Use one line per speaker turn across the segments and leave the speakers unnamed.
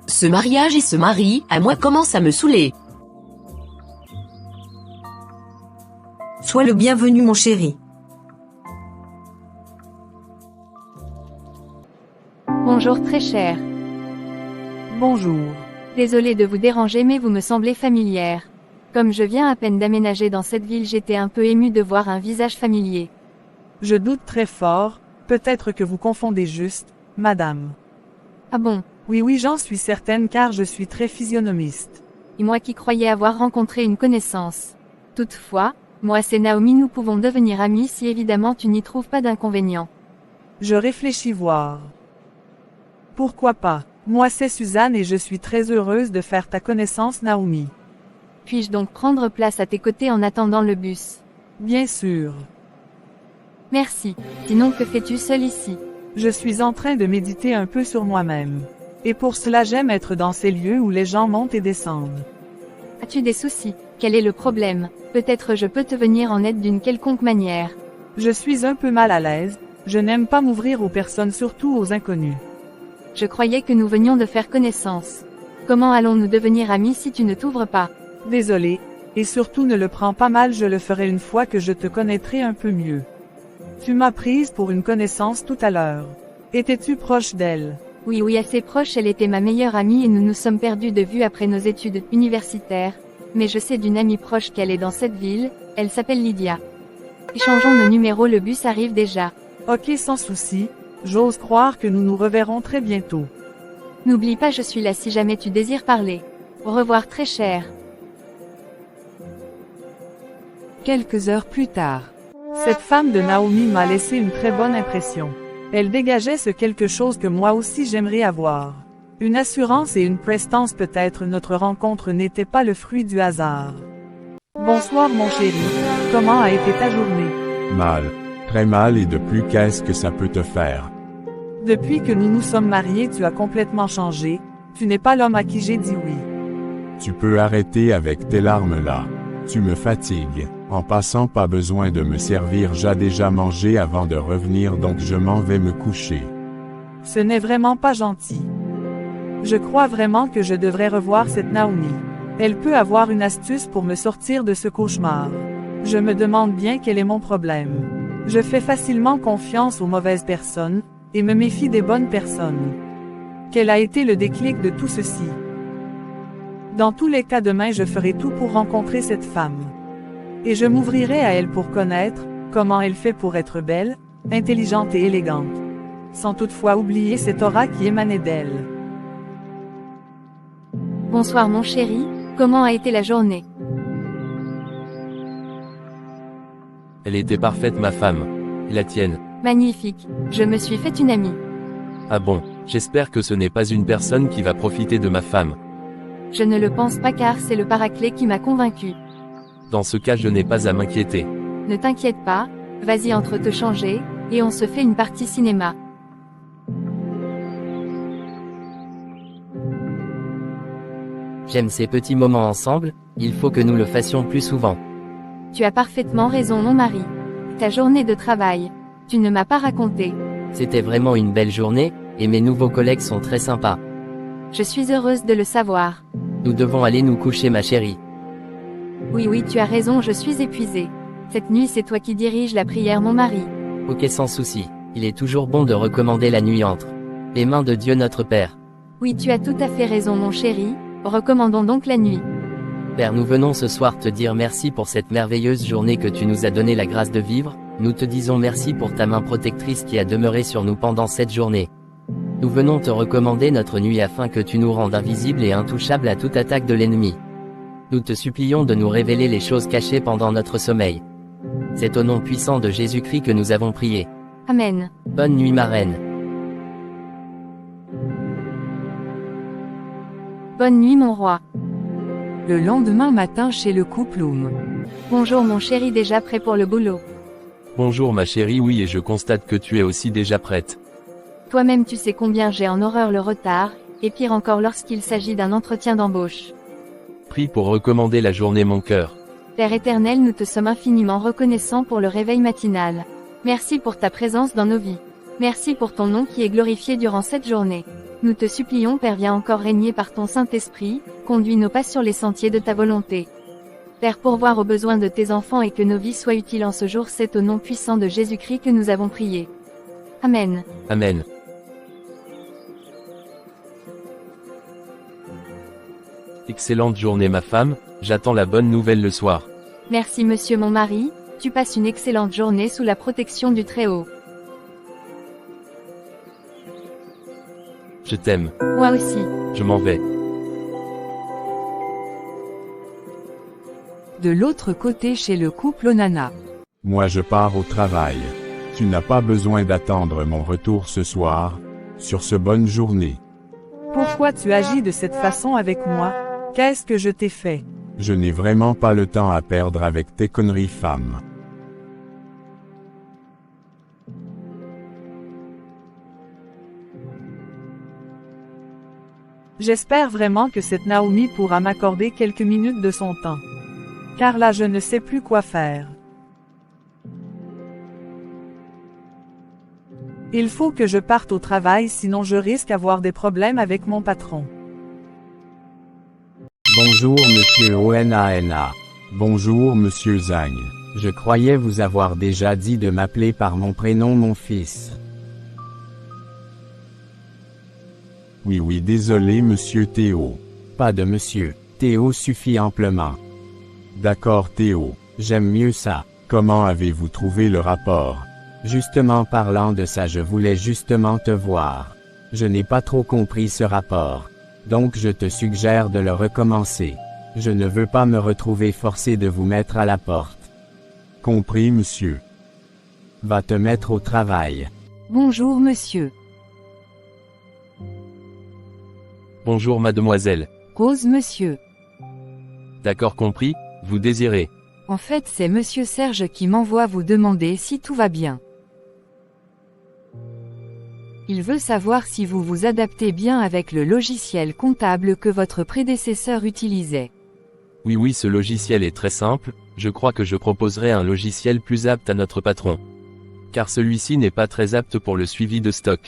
Ce mariage et ce mari, à moi commence à me saouler.
Sois le bienvenu mon chéri.
Bonjour très cher.
Bonjour.
Désolée de vous déranger mais vous me semblez familière. Comme je viens à peine d'aménager dans cette ville, j'étais un peu émue de voir un visage familier.
Je doute très fort, peut-être que vous confondez juste, madame.
Ah bon?
Oui, j'en suis certaine car je suis très physionomiste.
Et moi qui croyais avoir rencontré une connaissance. Toutefois, moi c'est Naomi, nous pouvons devenir amis si évidemment tu n'y trouves pas d'inconvénient.
Je réfléchis voir. Pourquoi pas? Moi c'est Suzanne et je suis très heureuse de faire ta connaissance Naomi.
Puis-je donc prendre place à tes côtés en attendant le bus?
Bien sûr.
Merci. Sinon que fais-tu seul ici?
Je suis en train de méditer un peu sur moi-même. Et pour cela j'aime être dans ces lieux où les gens montent et descendent.
As-tu des soucis? Quel est le problème? Peut-être je peux te venir en aide d'une quelconque manière.
Je suis un peu mal à l'aise, je n'aime pas m'ouvrir aux personnes, surtout aux inconnus.
Je croyais que nous venions de faire connaissance. Comment allons-nous devenir amis si tu ne t'ouvres pas?
Désolé, et surtout ne le prends pas mal, je le ferai une fois que je te connaîtrai un peu mieux. Tu m'as prise pour une connaissance tout à l'heure. Étais-tu proche d'elle?
Oui, assez proche, elle était ma meilleure amie et nous nous sommes perdus de vue après nos études universitaires. Mais je sais d'une amie proche qu'elle est dans cette ville, elle s'appelle Lydia. Échangeons nos numéros, le bus arrive déjà.
Ok, sans souci, j'ose croire que nous nous reverrons très bientôt.
N'oublie pas, je suis là si jamais tu désires parler. Au revoir très cher.
Quelques heures plus tard.
Cette femme de Naomi m'a laissé une très bonne impression. Elle dégageait ce quelque chose que moi aussi j'aimerais avoir. Une assurance et une prestance, peut-être notre rencontre n'était pas le fruit du hasard. Bonsoir mon chéri, comment a été ta journée?
Mal. Très mal, et de plus qu'est-ce que ça peut te faire?
Depuis que nous nous sommes mariés, tu as complètement changé, tu n'es pas l'homme à qui j'ai dit oui.
Tu peux arrêter avec tes larmes là. Tu me fatigues. En passant, pas besoin de me servir, j'ai déjà mangé avant de revenir, donc je m'en vais me coucher.
Ce n'est vraiment pas gentil. Je crois vraiment que je devrais revoir cette Naomi. Elle peut avoir une astuce pour me sortir de ce cauchemar. Je me demande bien quel est mon problème. Je fais facilement confiance aux mauvaises personnes, et me méfie des bonnes personnes. Quel a été le déclic de tout ceci? Dans tous les cas, demain je ferai tout pour rencontrer cette femme. Et je m'ouvrirai à elle pour connaître comment elle fait pour être belle, intelligente et élégante. Sans toutefois oublier cette aura qui émanait d'elle.
Bonsoir mon chéri, comment a été la journée?
Elle était parfaite, ma femme. Et la tienne?
Magnifique, je me suis fait une amie.
Ah bon, j'espère que ce n'est pas une personne qui va profiter de ma femme.
Je ne le pense pas car c'est le paraclet qui m'a convaincu.
Dans ce cas, je n'ai pas à m'inquiéter.
Ne t'inquiète pas, vas-y, entre te changer, et on se fait une partie cinéma.
J'aime ces petits moments ensemble, il faut que nous le fassions plus souvent.
Tu as parfaitement raison mon mari. Ta journée de travail. Tu ne m'as pas raconté.
C'était vraiment une belle journée, et mes nouveaux collègues sont très sympas.
Je suis heureuse de le savoir.
Nous devons aller nous coucher, ma chérie.
Oui, tu as raison, je suis épuisée. Cette nuit c'est toi qui diriges la prière mon mari.
Ok, sans souci. Il est toujours bon de recommander la nuit entre les mains de Dieu notre Père.
Oui, tu as tout à fait raison mon chéri, recommandons donc la nuit.
Père, nous venons ce soir te dire merci pour cette merveilleuse journée que tu nous as donné la grâce de vivre, nous te disons merci pour ta main protectrice qui a demeuré sur nous pendant cette journée. Nous venons te recommander notre nuit afin que tu nous rendes invisibles et intouchables à toute attaque de l'ennemi. Nous te supplions de nous révéler les choses cachées pendant notre sommeil. C'est au nom puissant de Jésus-Christ que nous avons prié.
Amen.
Bonne nuit ma reine.
Bonne nuit mon roi.
Le lendemain matin chez le couple Oum.
Bonjour mon chéri, déjà prêt pour le boulot?
Bonjour ma chérie, oui, et je constate que tu es aussi déjà prête.
Toi-même tu sais combien j'ai en horreur le retard, et pire encore lorsqu'il s'agit d'un entretien d'embauche.
Prie pour recommander la journée mon cœur.
Père éternel, nous te sommes infiniment reconnaissants pour le réveil matinal. Merci pour ta présence dans nos vies. Merci pour ton nom qui est glorifié durant cette journée. Nous te supplions Père, viens encore régner par ton Saint-Esprit, conduis nos pas sur les sentiers de ta volonté. Père, pourvoir aux besoins de tes enfants et que nos vies soient utiles en ce jour, c'est au nom puissant de Jésus-Christ que nous avons prié. Amen.
Amen. Excellente journée ma femme, j'attends la bonne nouvelle le soir.
Merci monsieur mon mari, tu passes une excellente journée sous la protection du Très-Haut.
Je t'aime.
Moi aussi.
Je m'en vais.
De l'autre côté chez le couple Onana.
Moi je pars au travail. Tu n'as pas besoin d'attendre mon retour ce soir. Sur ce, bonne journée.
Pourquoi tu agis de cette façon avec moi? Qu'est-ce que je t'ai fait?
Je n'ai vraiment pas le temps à perdre avec tes conneries, femme.
J'espère vraiment que cette Naomi pourra m'accorder quelques minutes de son temps. Car là je ne sais plus quoi faire. Il faut que je parte au travail, sinon je risque d'avoir des problèmes avec mon patron.
Bonjour monsieur Onana.
Bonjour monsieur Zhang.
Je croyais vous avoir déjà dit de m'appeler par mon prénom mon fils.
Oui, désolé monsieur Théo.
Pas de monsieur. Théo suffit amplement.
D'accord Théo.
J'aime mieux ça.
Comment avez-vous trouvé le rapport?
Justement parlant de ça, je voulais justement te voir. Je n'ai pas trop compris ce rapport. Donc je te suggère de le recommencer. Je ne veux pas me retrouver forcé de vous mettre à la porte.
Compris monsieur.
Va te mettre au travail.
Bonjour monsieur.
Bonjour mademoiselle.
Cause monsieur.
D'accord compris, vous désirez.
En fait c'est monsieur Serge qui m'envoie vous demander si tout va bien. Il veut savoir si vous vous adaptez bien avec le logiciel comptable que votre prédécesseur utilisait.
Oui, ce logiciel est très simple, je crois que je proposerai un logiciel plus apte à notre patron. Car celui-ci n'est pas très apte pour le suivi de stock.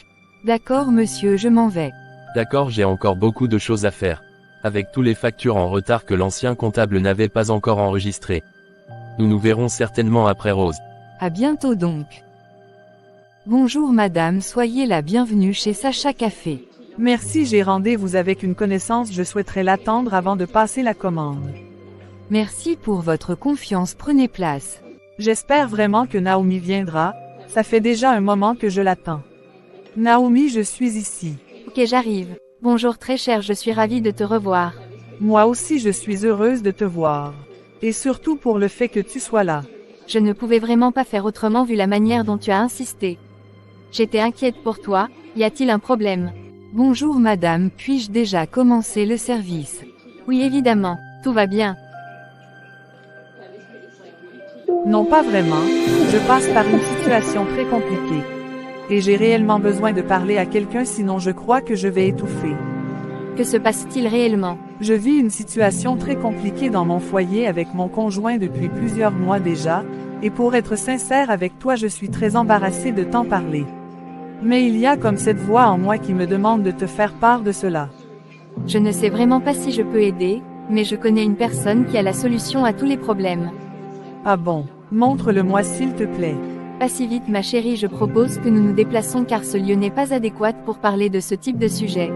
D'accord monsieur, je m'en vais.
D'accord, j'ai encore beaucoup de choses à faire. Avec tous les factures en retard que l'ancien comptable n'avait pas encore enregistrées. Nous nous verrons certainement après Rose.
À bientôt donc. Bonjour madame, soyez la bienvenue chez Sacha Café.
Merci, j'ai rendez-vous avec une connaissance, je souhaiterais l'attendre avant de passer la commande.
Merci pour votre confiance, prenez place.
J'espère vraiment que Naomi viendra, ça fait déjà un moment que je l'attends. Naomi, je suis ici.
Ok, j'arrive. Bonjour très cher, je suis ravie de te revoir.
Moi aussi je suis heureuse de te voir. Et surtout pour le fait que tu sois là.
Je ne pouvais vraiment pas faire autrement vu la manière dont tu as insisté. J'étais inquiète pour toi, y a-t-il un problème?
Bonjour madame, puis-je déjà commencer le service?
Oui évidemment, tout va bien.
Non pas vraiment, je passe par une situation très compliquée. Et j'ai réellement besoin de parler à quelqu'un sinon je crois que je vais étouffer.
Que se passe-t-il réellement?
Je vis une situation très compliquée dans mon foyer avec mon conjoint depuis plusieurs mois déjà, et pour être sincère avec toi je suis très embarrassée de t'en parler. Mais il y a comme cette voix en moi qui me demande de te faire part de cela.
Je ne sais vraiment pas si je peux aider, mais je connais une personne qui a la solution à tous les problèmes.
Ah bon? Montre-le-moi s'il te plaît.
Pas si vite ma chérie, je propose que nous nous déplaçons car ce lieu n'est pas adéquat pour parler de ce type de sujet.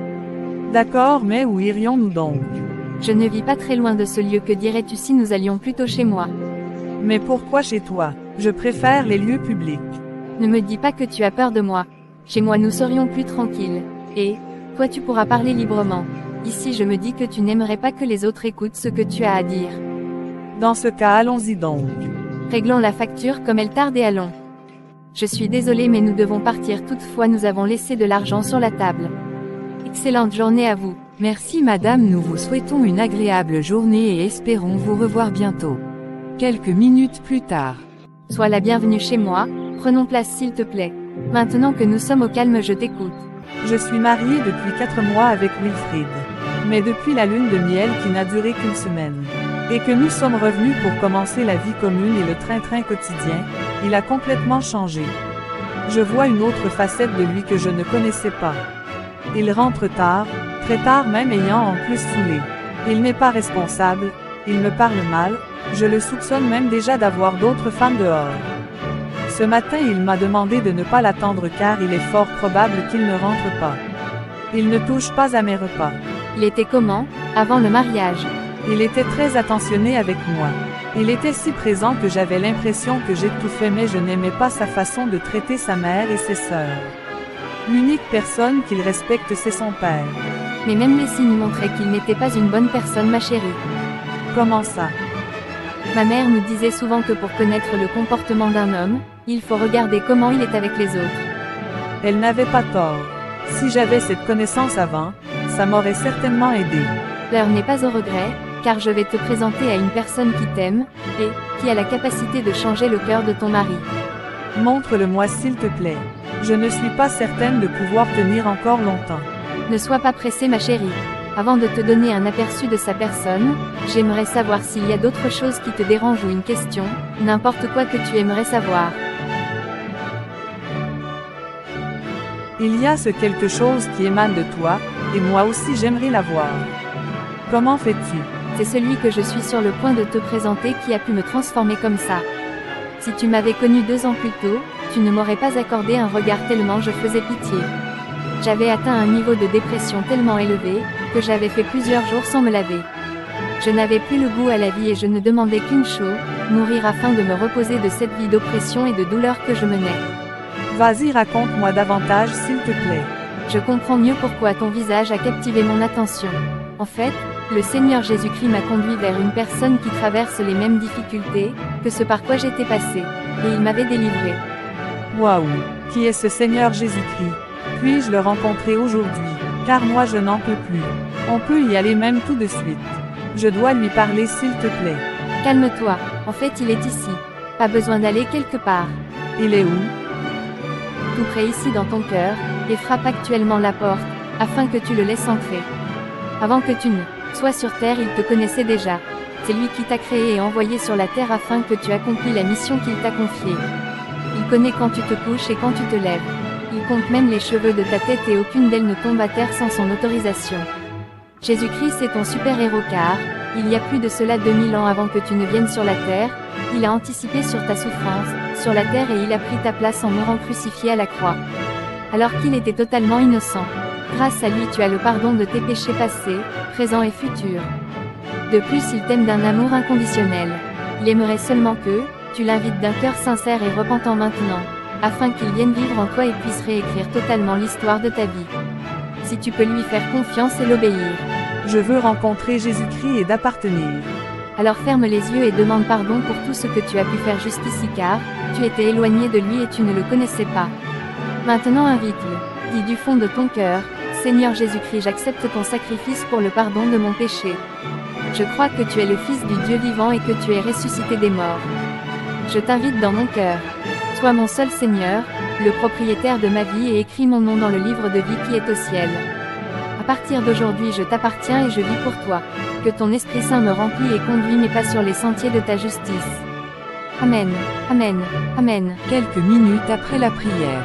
D'accord, mais où irions-nous donc?
Je ne vis pas très loin de ce lieu, que dirais-tu si nous allions plutôt chez moi?
Mais pourquoi chez toi? Je préfère les lieux publics.
Ne me dis pas que tu as peur de moi. Chez moi nous serions plus tranquilles. Et, toi tu pourras parler librement. Ici je me dis que tu n'aimerais pas que les autres écoutent ce que tu as à dire.
Dans ce cas, allons-y donc.
Réglons la facture comme elle tarde et allons. Je suis désolée mais nous devons partir, toutefois nous avons laissé de l'argent sur la table. Excellente journée à vous.
Merci madame, nous vous souhaitons une agréable journée et espérons vous revoir bientôt. Quelques minutes plus tard.
Sois la bienvenue chez moi, prenons place s'il te plaît. Maintenant que nous sommes au calme, je t'écoute.
Je suis mariée depuis 4 mois avec Wilfried. Mais depuis la lune de miel qui n'a duré qu'une semaine, et que nous sommes revenus pour commencer la vie commune et le train-train quotidien, Il a complètement changé. Je vois une autre facette de lui que je ne connaissais pas. Il rentre tard, très tard même ayant en plus saoulé. Il n'est pas responsable, il me parle mal, je le soupçonne même déjà d'avoir d'autres femmes dehors. Ce matin il m'a demandé de ne pas l'attendre car il est fort probable qu'il ne rentre pas. Il ne touche pas à mes repas.
Il était comment, avant le mariage?
Il était très attentionné avec moi. Il était si présent que j'avais l'impression que j'étouffais mais je n'aimais pas sa façon de traiter sa mère et ses sœurs. L'unique personne qu'il respecte c'est son père.
Mais même les signes montraient qu'il n'était pas une bonne personne, ma chérie.
Comment ça?
Ma mère nous disait souvent que pour connaître le comportement d'un homme, il faut regarder comment il est avec les autres.
Elle n'avait pas tort. Si j'avais cette connaissance avant, ça m'aurait certainement aidé.
L'heure n'est pas au regret, car je vais te présenter à une personne qui t'aime, et qui a la capacité de changer le cœur de ton mari.
Montre-le-moi s'il te plaît. Je ne suis pas certaine de pouvoir tenir encore longtemps.
Ne sois pas pressée, ma chérie. Avant de te donner un aperçu de sa personne, j'aimerais savoir s'il y a d'autres choses qui te dérangent ou une question, n'importe quoi que tu aimerais savoir.
Il y a ce quelque chose qui émane de toi, et moi aussi j'aimerais l'avoir. Comment fais-tu?
C'est celui que je suis sur le point de te présenter qui a pu me transformer comme ça. Si tu m'avais connu 2 ans plus tôt, tu ne m'aurais pas accordé un regard tellement je faisais pitié. J'avais atteint un niveau de dépression tellement élevé, que j'avais fait plusieurs jours sans me laver. Je n'avais plus le goût à la vie et je ne demandais qu'une chose, mourir afin de me reposer de cette vie d'oppression et de douleur que je menais.
Vas-y, raconte-moi davantage s'il te plaît.
Je comprends mieux pourquoi ton visage a captivé mon attention. En fait, le Seigneur Jésus-Christ m'a conduit vers une personne qui traverse les mêmes difficultés que ce par quoi j'étais passé, et il m'avait délivré.
Waouh! Qui est ce Seigneur Jésus-Christ? Puis-je le rencontrer aujourd'hui? Car moi je n'en peux plus. On peut y aller même tout de suite. Je dois lui parler s'il te plaît.
Calme-toi, en fait il est ici. Pas besoin d'aller quelque part.
Il est où?
Tout près ici dans ton cœur, et frappe actuellement la porte, afin que tu le laisses entrer. Avant que tu ne sois sur terre, il te connaissait déjà. C'est lui qui t'a créé et envoyé sur la terre afin que tu accomplis la mission qu'il t'a confiée. Il connaît quand tu te couches et quand tu te lèves. Il compte même les cheveux de ta tête et aucune d'elles ne tombe à terre sans son autorisation. Jésus-Christ est ton super-héros car, il y a plus de cela 2000 ans avant que tu ne viennes sur la terre, il a anticipé sur ta souffrance, sur la terre et il a pris ta place en mourant crucifié à la croix. Alors qu'il était totalement innocent. Grâce à lui tu as le pardon de tes péchés passés, présents et futurs. De plus il t'aime d'un amour inconditionnel. Il aimerait seulement que, tu l'invites d'un cœur sincère et repentant maintenant, afin qu'il vienne vivre en toi et puisse réécrire totalement l'histoire de ta vie. Si tu peux lui faire confiance et l'obéir.
Je veux rencontrer Jésus-Christ et d'appartenir.
Alors ferme les yeux et demande pardon pour tout ce que tu as pu faire jusqu'ici car, tu étais éloigné de lui et tu ne le connaissais pas. Maintenant invite-le. Dis du fond de ton cœur, Seigneur Jésus-Christ, j'accepte ton sacrifice pour le pardon de mon péché. Je crois que tu es le Fils du Dieu vivant et que tu es ressuscité des morts. Je t'invite dans mon cœur. Sois mon seul Seigneur, le propriétaire de ma vie et écris mon nom dans le livre de vie qui est au ciel. À partir d'aujourd'hui je t'appartiens et je vis pour toi. Que ton Esprit Saint me remplit et conduit mes pas sur les sentiers de ta justice. Amen, Amen, Amen.
Quelques minutes après la prière.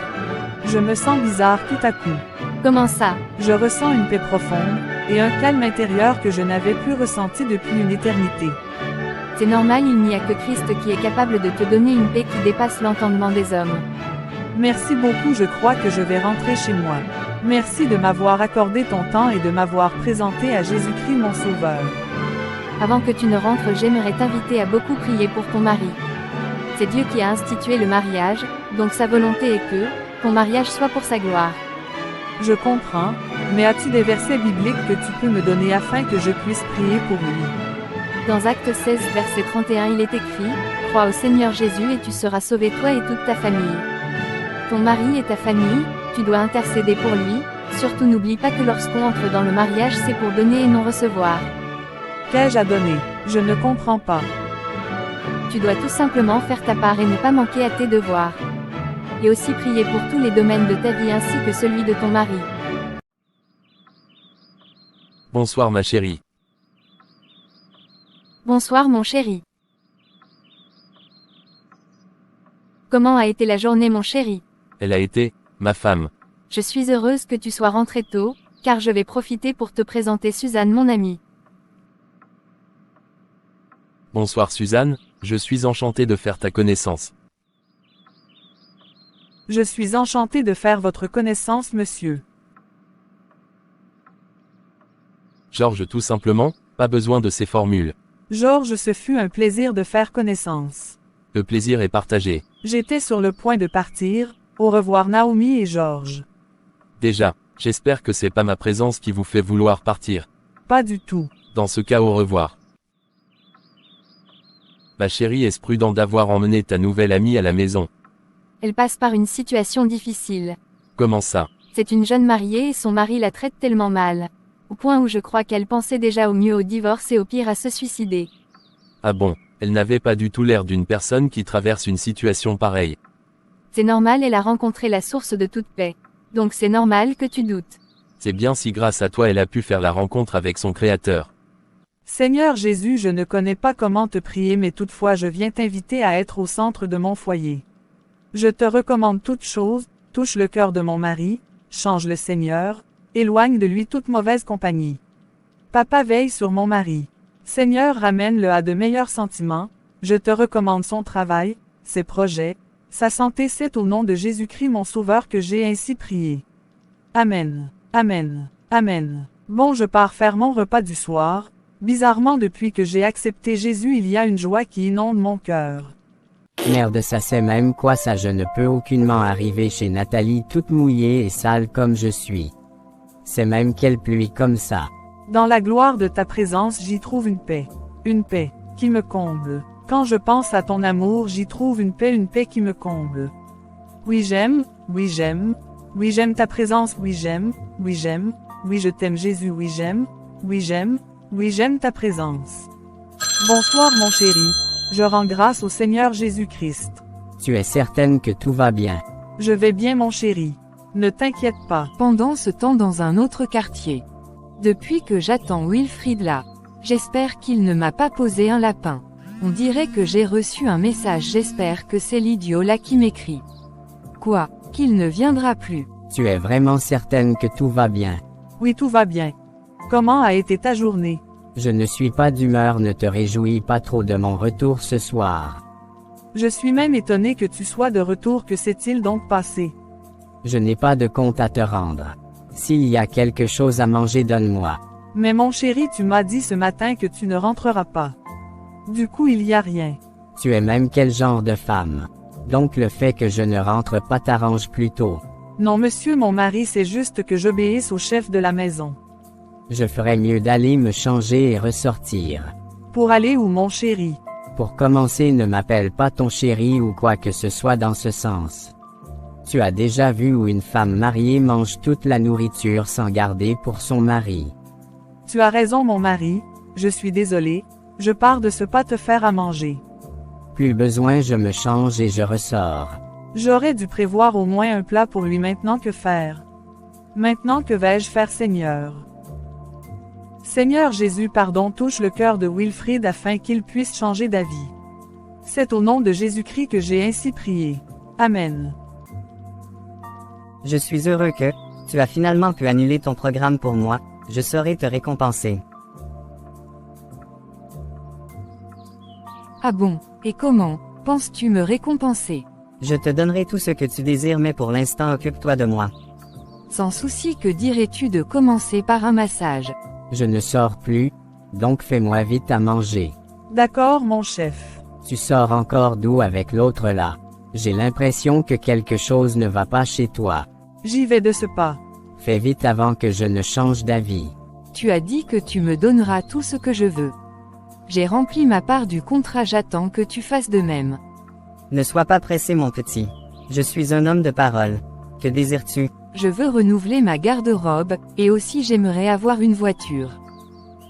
Je me sens bizarre tout à coup.
Comment ça?
Je ressens une paix profonde, et un calme intérieur que je n'avais plus ressenti depuis une éternité.
C'est normal, il n'y a que Christ qui est capable de te donner une paix qui dépasse l'entendement des hommes.
Merci beaucoup, je crois que je vais rentrer chez moi. Merci de m'avoir accordé ton temps et de m'avoir présenté à Jésus-Christ mon Sauveur.
Avant que tu ne rentres, j'aimerais t'inviter à beaucoup prier pour ton mari. C'est Dieu qui a institué le mariage, donc sa volonté est que ton mariage soit pour sa gloire.
Je comprends, mais as-tu des versets bibliques que tu peux me donner afin que je puisse prier pour lui?
Dans Acte 16 verset 31 il est écrit, « Crois au Seigneur Jésus et tu seras sauvé toi et toute ta famille. » Ton mari et ta famille, tu dois intercéder pour lui, surtout n'oublie pas que lorsqu'on entre dans le mariage c'est pour donner et non recevoir.
Qu'ai-je à donner? Je ne comprends pas.
Tu dois tout simplement faire ta part et ne pas manquer à tes devoirs. Et aussi prier pour tous les domaines de ta vie ainsi que celui de ton mari.
Bonsoir ma chérie.
Bonsoir mon chéri. Comment a été la journée mon chéri?
Elle a été, ma femme.
Je suis heureuse que tu sois rentré tôt, car je vais profiter pour te présenter Suzanne mon amie.
Bonsoir Suzanne, je suis enchanté de faire ta connaissance.
Je suis enchanté de faire votre connaissance, monsieur.
Georges tout simplement, pas besoin de ces formules.
Georges, ce fut un plaisir de faire connaissance.
Le plaisir est partagé.
J'étais sur le point de partir. Au revoir Naomi et Georges.
Déjà, j'espère que c'est pas ma présence qui vous fait vouloir partir.
Pas du tout.
Dans ce cas, au revoir. Ma chérie, est-ce prudent d'avoir emmené ta nouvelle amie à la maison?
Elle passe par une situation difficile.
Comment ça?
C'est une jeune mariée et son mari la traite tellement mal. Au point où je crois qu'elle pensait déjà au mieux au divorce et au pire à se suicider.
Ah bon, elle n'avait pas du tout l'air d'une personne qui traverse une situation pareille.
C'est normal, elle a rencontré la source de toute paix. Donc c'est normal que tu doutes.
C'est bien si grâce à toi elle a pu faire la rencontre avec son créateur.
Seigneur Jésus, je ne connais pas comment te prier, mais toutefois je viens t'inviter à être au centre de mon foyer. Je te recommande toute chose, touche le cœur de mon mari, change le Seigneur, éloigne de lui toute mauvaise compagnie. Papa veille sur mon mari. Seigneur, ramène-le à de meilleurs sentiments, je te recommande son travail, ses projets, sa santé, c'est au nom de Jésus-Christ mon Sauveur que j'ai ainsi prié. Amen. Amen. Amen. Bon, je pars faire mon repas du soir. Bizarrement, depuis que j'ai accepté Jésus, il y a une joie qui inonde mon cœur.
Merde, ça c'est même quoi ça, je ne peux aucunement arriver chez Nathalie toute mouillée et sale comme je suis. C'est même quelle pluie comme ça.
Dans la gloire de ta présence, j'y trouve une paix qui me comble. Quand je pense à ton amour, j'y trouve une paix qui me comble. Oui j'aime ta présence, oui j'aime, oui je t'aime Jésus, oui j'aime ta présence. Bonsoir mon chéri, je rends grâce au Seigneur Jésus-Christ.
Tu es certaine que tout va bien?
Je vais bien mon chéri, ne t'inquiète pas.
Pendant ce temps dans un autre quartier. Depuis que j'attends Wilfried là, j'espère qu'il ne m'a pas posé un lapin. On dirait que j'ai reçu un message, j'espère que c'est l'idiot là qui m'écrit. Quoi, qu'il ne viendra plus.
Tu es vraiment certaine que tout va bien?
Oui, tout va bien. Comment a été ta journée?
Je ne suis pas d'humeur, ne te réjouis pas trop de mon retour ce soir.
Je suis même étonné que tu sois de retour, que s'est-il donc passé?
Je n'ai pas de compte à te rendre. S'il y a quelque chose à manger, donne-moi.
Mais mon chéri, tu m'as dit ce matin que tu ne rentreras pas. Du coup, il y a rien.
Tu es même quel genre de femme? Donc le fait que je ne rentre pas t'arrange plutôt.
Non monsieur mon mari, c'est juste que j'obéisse au chef de la maison.
Je ferais mieux d'aller me changer et ressortir.
Pour aller où mon chéri?
Pour commencer, ne m'appelle pas ton chéri ou quoi que ce soit dans ce sens. Tu as déjà vu où une femme mariée mange toute la nourriture sans garder pour son mari.
Tu as raison mon mari, je suis désolé, je pars de ce pas te faire à manger.
Plus besoin, je me change et je ressors.
J'aurais dû prévoir au moins un plat pour lui. Maintenant que faire? Maintenant que vais-je faire Seigneur? Seigneur Jésus, pardon, touche le cœur de Wilfried afin qu'il puisse changer d'avis. C'est au nom de Jésus-Christ que j'ai ainsi prié. Amen.
Je suis heureux que tu as finalement pu annuler ton programme pour moi, je saurai te récompenser.
Ah bon, et comment penses-tu me récompenser?
Je te donnerai tout ce que tu désires, mais pour l'instant occupe-toi de moi.
Sans souci, que dirais-tu de commencer par un massage?
Je ne sors plus, donc fais-moi vite à manger.
D'accord mon chef.
Tu sors encore d'où avec l'autre là? J'ai l'impression que quelque chose ne va pas chez toi.
J'y vais de ce pas.
Fais vite avant que je ne change d'avis.
Tu as dit que tu me donneras tout ce que je veux. J'ai rempli ma part du contrat, j'attends que tu fasses de même.
Ne sois pas pressé mon petit. Je suis un homme de parole. Que désires-tu?
Je veux renouveler ma garde-robe, et aussi j'aimerais avoir une voiture.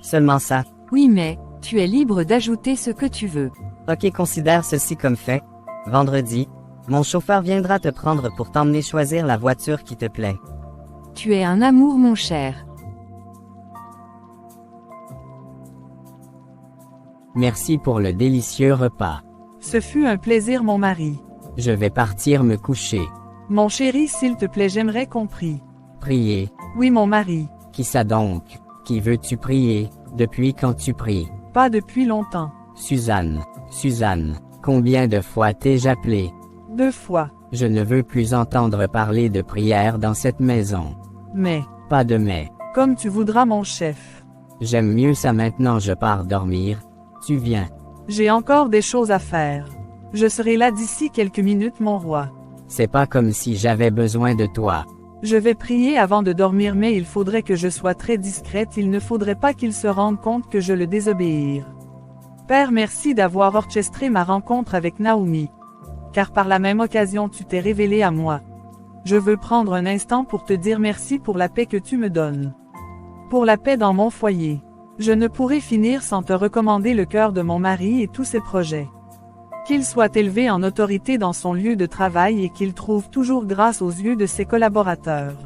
Seulement ça?
Oui mais, tu es libre d'ajouter ce que tu veux.
Ok, considère ceci comme fait. Vendredi, mon chauffeur viendra te prendre pour t'emmener choisir la voiture qui te plaît.
Tu es un amour mon cher.
Merci pour le délicieux repas.
Ce fut un plaisir mon mari.
Je vais partir me coucher.
Mon chéri, s'il te plaît, j'aimerais qu'on prie.
Prier.
Oui, mon mari.
Qui ça donc? Qui veux-tu prier? Depuis quand tu pries?
Pas depuis longtemps.
Suzanne. Suzanne. Combien de fois t'ai-je appelé?
2 fois.
Je ne veux plus entendre parler de prière dans cette maison.
Mais,
Pas de mais.
comme tu voudras, mon chef.
J'aime mieux ça maintenant, je pars dormir. Tu viens.
J'ai encore des choses à faire. Je serai là d'ici quelques minutes, mon roi.
C'est pas comme si j'avais besoin de toi.
Je vais prier avant de dormir, mais il faudrait que je sois très discrète, il ne faudrait pas qu'il se rende compte que je le désobéir. Père, merci d'avoir orchestré ma rencontre avec Naomi. Car par la même occasion tu t'es révélé à moi. Je veux prendre un instant pour te dire merci pour la paix que tu me donnes. Pour la paix dans mon foyer. Je ne pourrai finir sans te recommander le cœur de mon mari et tous ses projets. Qu'il soit élevé en autorité dans son lieu de travail et qu'il trouve toujours grâce aux yeux de ses collaborateurs.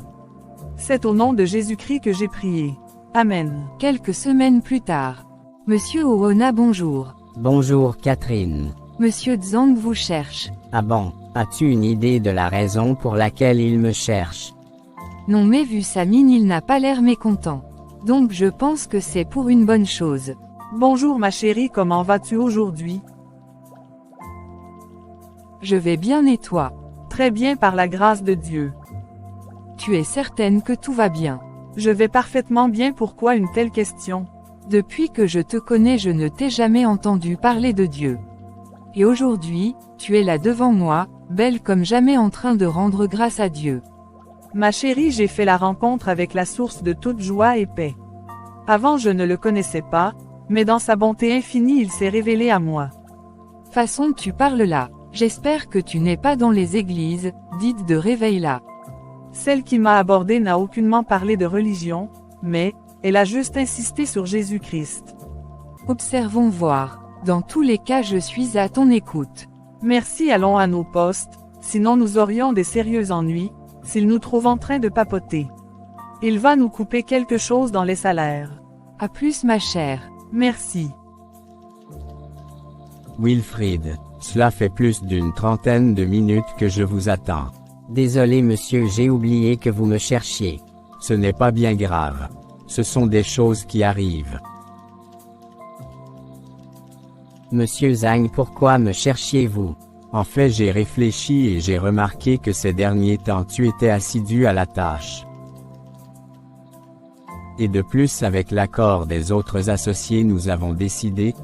C'est au nom de Jésus-Christ que j'ai prié. Amen.
Quelques semaines plus tard. Monsieur Owona, bonjour.
Bonjour Catherine.
Monsieur Zhang vous cherche.
Ah bon, as-tu une idée de la raison pour laquelle il me cherche?
Non, mais vu sa mine, il n'a pas l'air mécontent. Donc je pense que c'est pour une bonne chose.
Bonjour ma chérie, comment vas-tu aujourd'hui?
Je vais bien, et toi?
Très bien par la grâce de Dieu.
Tu es certaine que tout va bien?
Je vais parfaitement bien, pourquoi une telle question?
Depuis que je te connais, je ne t'ai jamais entendu parler de Dieu. Et aujourd'hui, tu es là devant moi, belle comme jamais, en train de rendre grâce à Dieu.
Ma chérie, j'ai fait la rencontre avec la source de toute joie et paix. Avant je ne le connaissais pas, mais dans sa bonté infinie il s'est révélé à moi.
Façon tu parles là. J'espère que tu n'es pas dans les églises, dites de réveil là.
Celle qui m'a abordé n'a aucunement parlé de religion, mais, elle a juste insisté sur Jésus-Christ.
Observons voir. Dans tous les cas, je suis à ton écoute.
Merci, allons à nos postes, sinon nous aurions des sérieux ennuis, s'il nous trouve en train de papoter. Il va nous couper quelque chose dans les salaires.
À plus ma chère.
Merci.
Wilfrid, cela fait plus d'une trentaine de minutes que je vous attends.
Désolé monsieur, j'ai oublié que vous me cherchiez.
Ce n'est pas bien grave. Ce sont des choses qui arrivent.
Monsieur Zhang, pourquoi me cherchiez-vous?
En fait, j'ai réfléchi et j'ai remarqué que ces derniers temps tu étais assidu à la tâche. Et de plus, avec l'accord des autres associés, nous avons décidé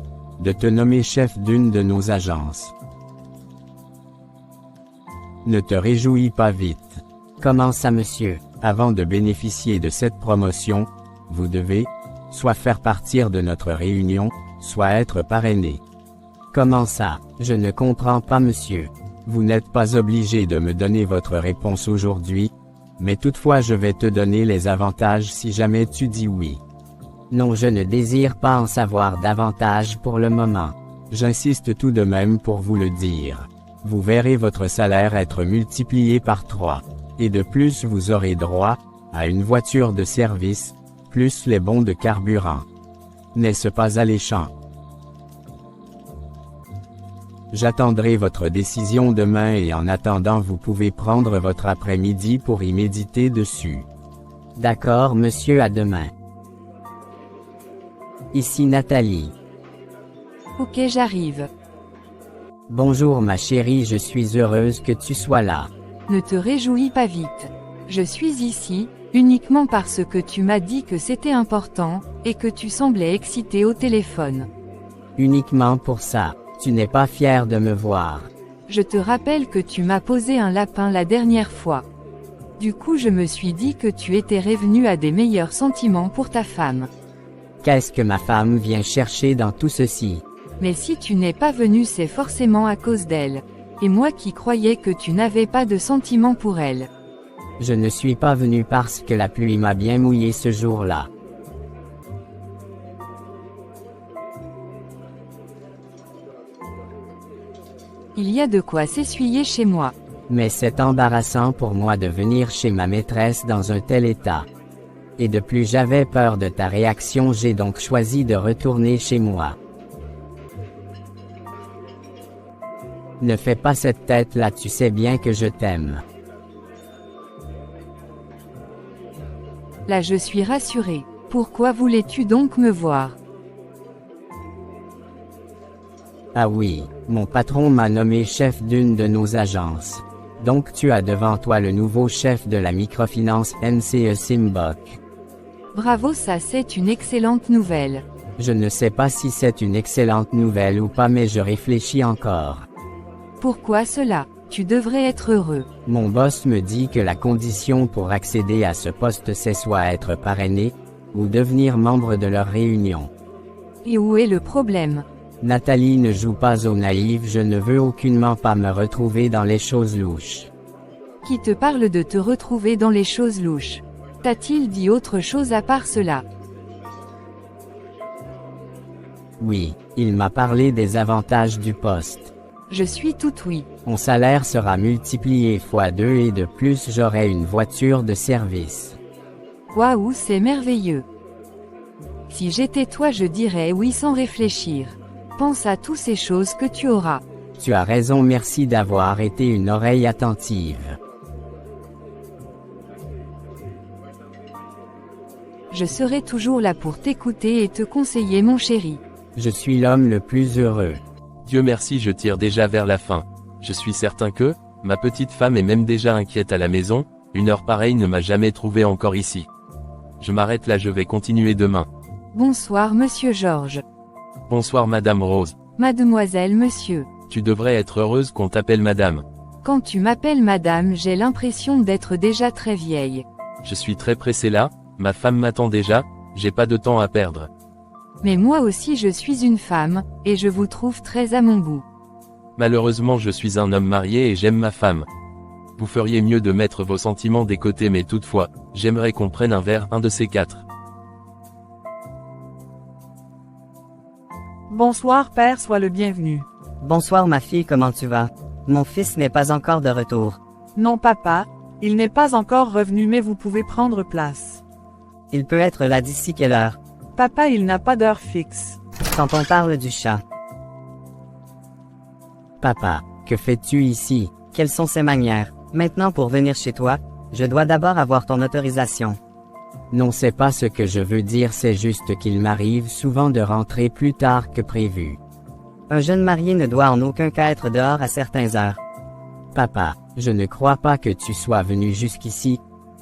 de te nommer chef d'une de nos agences. Ne te réjouis pas vite.
Comment ça monsieur?
Avant de bénéficier de cette promotion, vous devez, soit faire partir de notre réunion, soit être parrainé.
Comment ça? Je ne comprends pas monsieur.
Vous n'êtes pas obligé de me donner votre réponse aujourd'hui, mais toutefois je vais te donner les avantages si jamais tu dis oui.
Non, je ne désire pas en savoir davantage pour le moment.
J'insiste tout de même pour vous le dire. Vous verrez votre salaire être multiplié par 3. Et de plus vous aurez droit à une voiture de service, plus les bons de carburant. N'est-ce pas alléchant? J'attendrai votre décision demain et en attendant vous pouvez prendre votre après-midi pour y méditer dessus.
D'accord monsieur, à demain. Ici Nathalie.
Ok, j'arrive.
Bonjour ma chérie, je suis heureuse que tu sois là.
Ne te réjouis pas vite. Je suis ici, uniquement parce que tu m'as dit que c'était important, et que tu semblais excité au téléphone.
Uniquement pour ça. Tu n'es pas fier de me voir.
Je te rappelle que tu m'as posé un lapin la dernière fois. Du coup je me suis dit que tu étais revenu à des meilleurs sentiments pour ta femme.
Qu'est-ce que ma femme vient chercher dans tout ceci?
Mais si tu n'es pas venu, c'est forcément à cause d'elle. Et moi qui croyais que tu n'avais pas de sentiments pour elle.
Je ne suis pas venu parce que la pluie m'a bien mouillé ce jour-là.
Il y a de quoi s'essuyer chez moi.
Mais c'est embarrassant pour moi de venir chez ma maîtresse dans un tel état. Et de plus j'avais peur de ta réaction, j'ai donc choisi de retourner chez moi. Ne fais pas cette tête-là, tu sais bien que je t'aime.
Là je suis rassurée. Pourquoi voulais-tu donc me voir?
Ah oui, mon patron m'a nommé chef d'une de nos agences. Donc tu as devant toi le nouveau chef de la microfinance NCE Simbok.
Bravo, ça c'est une excellente nouvelle.
Je ne sais pas si c'est une excellente nouvelle ou pas, mais je réfléchis encore.
Pourquoi cela? Tu devrais être heureux.
Mon boss me dit que la condition pour accéder à ce poste c'est soit être parrainé, ou devenir membre de leur réunion.
Et où est le problème?
Nathalie ne joue pas au naïf, je ne veux aucunement pas me retrouver dans les choses louches.
Qui te parle de te retrouver dans les choses louches? T'a-t-il dit autre chose à part cela?
Oui, il m'a parlé des avantages du poste.
Je suis tout oui.
Mon salaire sera multiplié fois 2 et de plus j'aurai une voiture de service.
Waouh, c'est merveilleux. Si j'étais toi, je dirais oui sans réfléchir. Pense à toutes ces choses que tu auras.
Tu as raison, merci d'avoir été une oreille attentive.
Je serai toujours là pour t'écouter et te conseiller, mon chéri.
Je suis l'homme le plus heureux.
Dieu merci, je tire déjà vers la fin. Je suis certain que, ma petite femme est même déjà inquiète à la maison, une heure pareille ne m'a jamais trouvé encore ici. Je m'arrête là, je vais continuer demain.
Bonsoir monsieur Georges.
Bonsoir Madame Rose.
Mademoiselle, monsieur.
Tu devrais être heureuse qu'on t'appelle Madame.
Quand tu m'appelles Madame, j'ai l'impression d'être déjà très vieille.
Je suis très pressé là, ma femme m'attend déjà, j'ai pas de temps à perdre.
Mais moi aussi je suis une femme, et je vous trouve très à mon goût.
Malheureusement je suis un homme marié et j'aime ma femme. Vous feriez mieux de mettre vos sentiments de côté, mais toutefois, j'aimerais qu'on prenne un verre, un de ces quatre.
Bonsoir père, sois le bienvenu.
Bonsoir ma fille, comment tu vas? Mon fils n'est pas encore de retour.
Non papa, il n'est pas encore revenu, mais vous pouvez prendre place.
Il peut être là d'ici quelle heure?
Papa, il n'a pas d'heure fixe.
Quand on parle du chat.
Papa, que fais-tu ici?
Quelles sont ses manières? Maintenant pour venir chez toi, je dois d'abord avoir ton autorisation.
Non, c'est pas ce que je veux dire, c'est juste qu'il m'arrive souvent de rentrer plus tard que prévu.
Un jeune marié ne doit en aucun cas être dehors à certaines heures.
Papa, je ne crois pas que tu sois venu jusqu'ici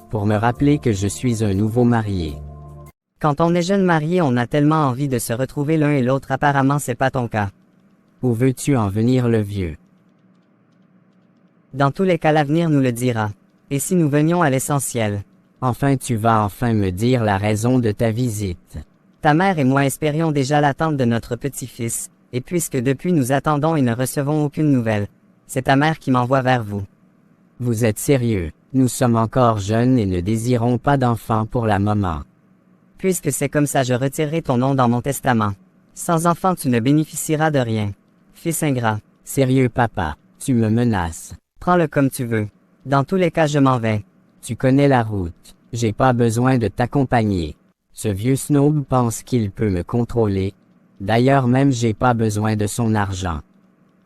pour me rappeler que je suis un nouveau marié.
Quand on est jeune marié, on a tellement envie de se retrouver l'un et l'autre, apparemment c'est pas ton cas.
Où veux-tu en venir, le vieux?
Dans tous les cas, l'avenir nous le dira. Et si nous venions à l'essentiel?
Enfin, tu vas enfin me dire la raison de ta visite.
Ta mère et moi espérions déjà l'attente de notre petit-fils, et puisque depuis nous attendons et ne recevons aucune nouvelle, c'est ta mère qui m'envoie vers vous.
Vous êtes sérieux? Nous sommes encore jeunes et ne désirons pas d'enfants pour le moment.
Puisque c'est comme ça, je retirerai ton nom dans mon testament. Sans enfant, tu ne bénéficieras de rien. Fils ingrat.
Sérieux papa, tu me menaces.
Prends-le comme tu veux. Dans tous les cas, je m'en vais.
Tu connais la route. J'ai pas besoin de t'accompagner. Ce vieux snob pense qu'il peut me contrôler. D'ailleurs même j'ai pas besoin de son argent.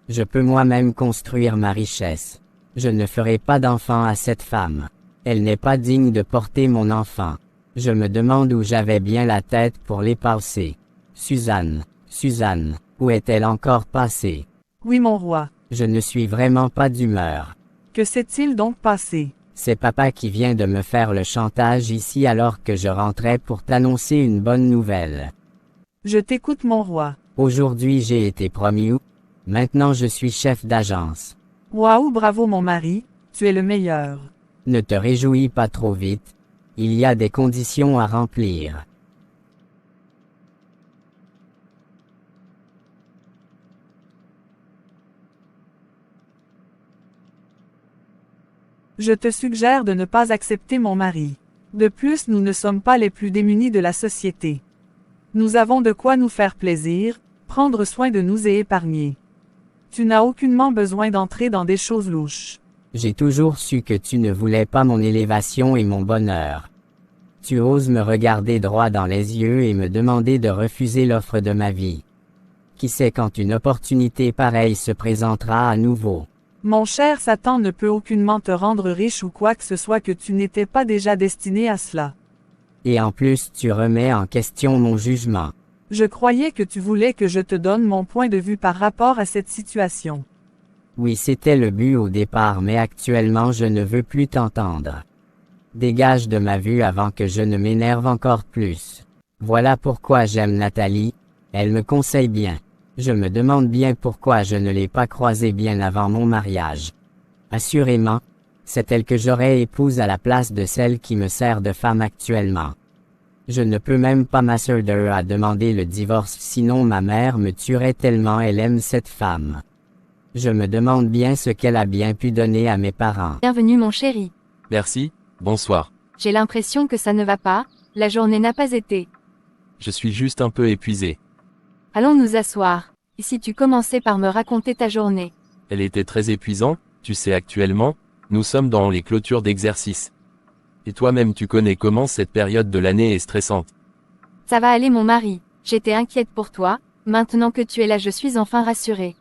Je peux moi-même construire ma richesse. Je ne ferai pas d'enfant à cette femme. Elle n'est pas digne de porter mon enfant. Je me demande où j'avais bien la tête pour les passer. Suzanne, où est-elle encore passée?
Oui mon roi.
Je ne suis vraiment pas d'humeur.
Que s'est-il donc passé?
C'est papa qui vient de me faire le chantage ici alors que je rentrais pour t'annoncer une bonne nouvelle.
Je t'écoute mon roi.
Aujourd'hui j'ai été promu. Maintenant je suis chef d'agence.
Waouh, bravo mon mari, tu es le meilleur.
Ne te réjouis pas trop vite. Il y a des conditions à remplir.
Je te suggère de ne pas accepter mon mari. De plus, nous ne sommes pas les plus démunis de la société. Nous avons de quoi nous faire plaisir, prendre soin de nous et épargner. Tu n'as aucunement besoin d'entrer dans des choses louches.
J'ai toujours su que tu ne voulais pas mon élévation et mon bonheur. Tu oses me regarder droit dans les yeux et me demander de refuser l'offre de ma vie. Qui sait quand une opportunité pareille se présentera à nouveau.
Mon cher Satan ne peut aucunement te rendre riche ou quoi que ce soit que tu n'étais pas déjà destiné à cela.
Et en plus tu remets en question mon jugement.
Je croyais que tu voulais que je te donne mon point de vue par rapport à cette situation.
Oui, c'était le but au départ, mais actuellement je ne veux plus t'entendre. Dégage de ma vue avant que je ne m'énerve encore plus. Voilà pourquoi j'aime Nathalie, elle me conseille bien. Je me demande bien pourquoi je ne l'ai pas croisée bien avant mon mariage. Assurément, c'est elle que j'aurais épouse à la place de celle qui me sert de femme actuellement. Je ne peux même pas m'assurer à demander le divorce, sinon ma mère me tuerait tellement elle aime cette femme. Je me demande bien ce qu'elle a bien pu donner à mes parents.
Bienvenue mon chéri.
Merci, bonsoir.
J'ai l'impression que ça ne va pas, la journée n'a pas été.
Je suis juste un peu épuisé.
Allons nous asseoir. Et si tu commençais par me raconter ta journée?
Elle était très épuisante, tu sais actuellement, nous sommes dans les clôtures d'exercice. Et toi-même tu connais comment cette période de l'année est stressante.
Ça va aller mon mari, j'étais inquiète pour toi, maintenant que tu es là je suis enfin rassurée.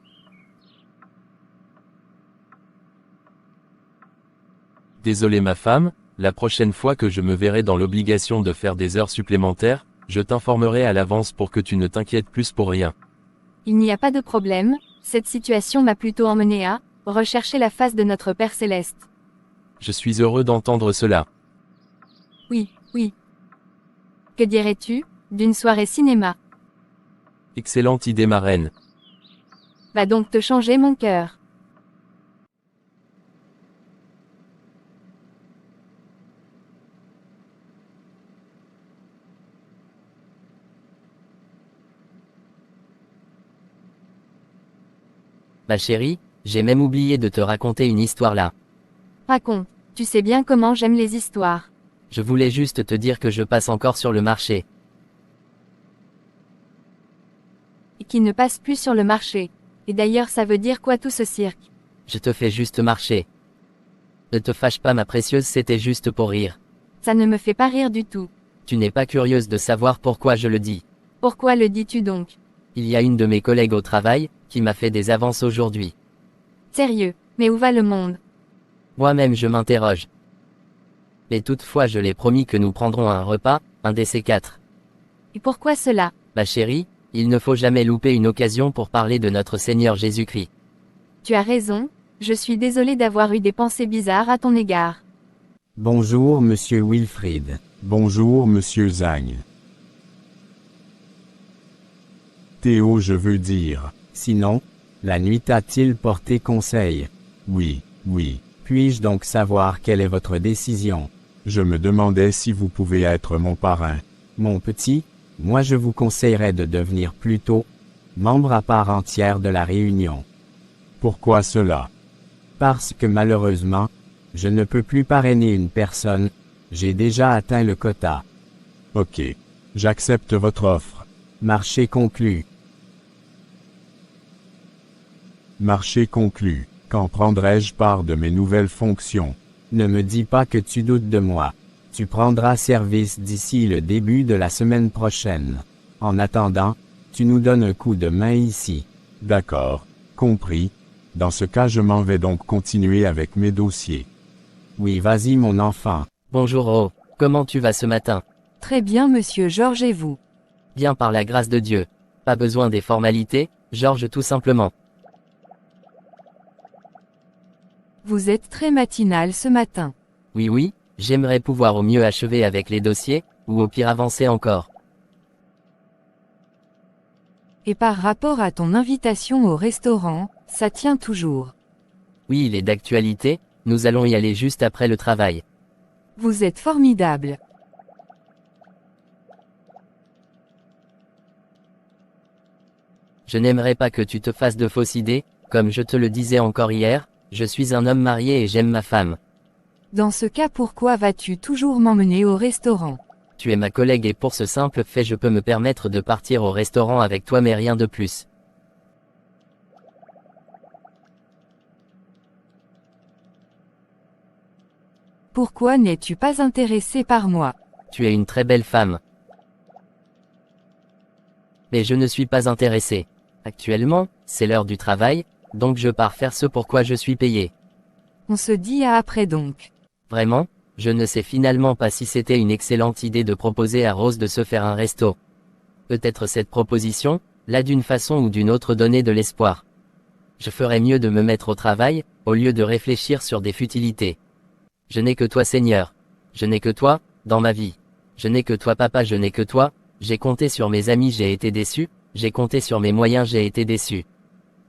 Désolé ma femme, la prochaine fois que je me verrai dans l'obligation de faire des heures supplémentaires, je t'informerai à l'avance pour que tu ne t'inquiètes plus pour rien.
Il n'y a pas de problème, cette situation m'a plutôt emmené à rechercher la face de notre Père Céleste.
Je suis heureux d'entendre cela.
Oui, oui. Que dirais-tu d'une soirée cinéma?
Excellente idée ma reine.
Va donc te changer mon cœur.
Ma chérie, j'ai même oublié de te raconter une histoire là.
Raconte, tu sais bien comment j'aime les histoires.
Je voulais juste te dire que je passe encore sur le marché.
Et qui ne passe plus sur le marché. Et d'ailleurs ça veut dire quoi tout ce cirque?
Je te fais juste marcher. Ne te fâche pas ma précieuse, c'était juste pour rire.
Ça ne me fait pas rire du tout.
Tu n'es pas curieuse de savoir pourquoi je le dis.
Pourquoi le dis-tu donc?
Il y a une de mes collègues au travail, qui m'a fait des avances aujourd'hui.
Sérieux, mais où va le monde?
Moi-même je m'interroge. Mais toutefois je l'ai promis que nous prendrons un repas, un de ces quatre.
Et pourquoi cela?
Ma chérie, il ne faut jamais louper une occasion pour parler de notre Seigneur Jésus-Christ.
Tu as raison, je suis désolée d'avoir eu des pensées bizarres à ton égard.
Bonjour monsieur Wilfrid. Bonjour monsieur Zhang. Théo, je veux dire.
Sinon, la nuit t'a-t-il porté conseil?
Oui, oui.
Puis-je donc savoir quelle est votre décision?
Je me demandais si vous pouvez être mon parrain.
Mon petit, moi je vous conseillerais de devenir plutôt membre à part entière de la réunion.
Pourquoi cela?
Parce que malheureusement, je ne peux plus parrainer une personne, j'ai déjà atteint le quota.
Ok. J'accepte votre offre.
Marché conclu.
Marché conclu. Quand prendrai-je part de mes nouvelles fonctions?
Ne me dis pas que tu doutes de moi. Tu prendras service d'ici le début de la semaine prochaine. En attendant, tu nous donnes un coup de main ici.
D'accord. Compris. Dans ce cas, je m'en vais donc continuer avec mes dossiers.
Oui, vas-y mon enfant.
Bonjour Oh, comment tu vas ce matin?
Très bien monsieur Georges et vous?
Bien par la grâce de Dieu. Pas besoin des formalités, Georges tout simplement.
Vous êtes très matinal ce matin.
Oui oui, j'aimerais pouvoir au mieux achever avec les dossiers, ou au pire avancer encore.
Et par rapport à ton invitation au restaurant, ça tient toujours.
Oui, il est d'actualité, nous allons y aller juste après le travail.
Vous êtes formidable.
Je n'aimerais pas que tu te fasses de fausses idées, comme je te le disais encore hier, je suis un homme marié et j'aime ma femme.
Dans ce cas, pourquoi vas-tu toujours m'emmener au restaurant?
Tu es ma collègue et pour ce simple fait je peux me permettre de partir au restaurant avec toi mais rien de plus.
Pourquoi n'es-tu pas intéressé par moi?
Tu es une très belle femme. Mais je ne suis pas intéressé. Actuellement, c'est l'heure du travail, donc je pars faire ce pour quoi je suis payé.
On se dit à après donc.
Vraiment, je ne sais finalement pas si c'était une excellente idée de proposer à Rose de se faire un resto. Peut-être cette proposition, là d'une façon ou d'une autre donner de l'espoir. Je ferais mieux de me mettre au travail, au lieu de réfléchir sur des futilités. Je n'ai que toi Seigneur. Je n'ai que toi, dans ma vie. Je n'ai que toi papa, je n'ai que toi, j'ai compté sur mes amis, j'ai été déçu, j'ai compté sur mes moyens, j'ai été déçu.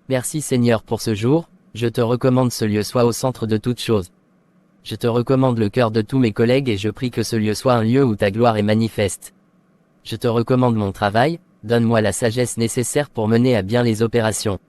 Merci Seigneur pour ce jour, je te recommande ce lieu soit au centre de toutes choses. Je te recommande le cœur de tous mes collègues et je prie que ce lieu soit un lieu où ta gloire est manifeste. Je te recommande mon travail, donne-moi la sagesse nécessaire pour mener à bien les opérations.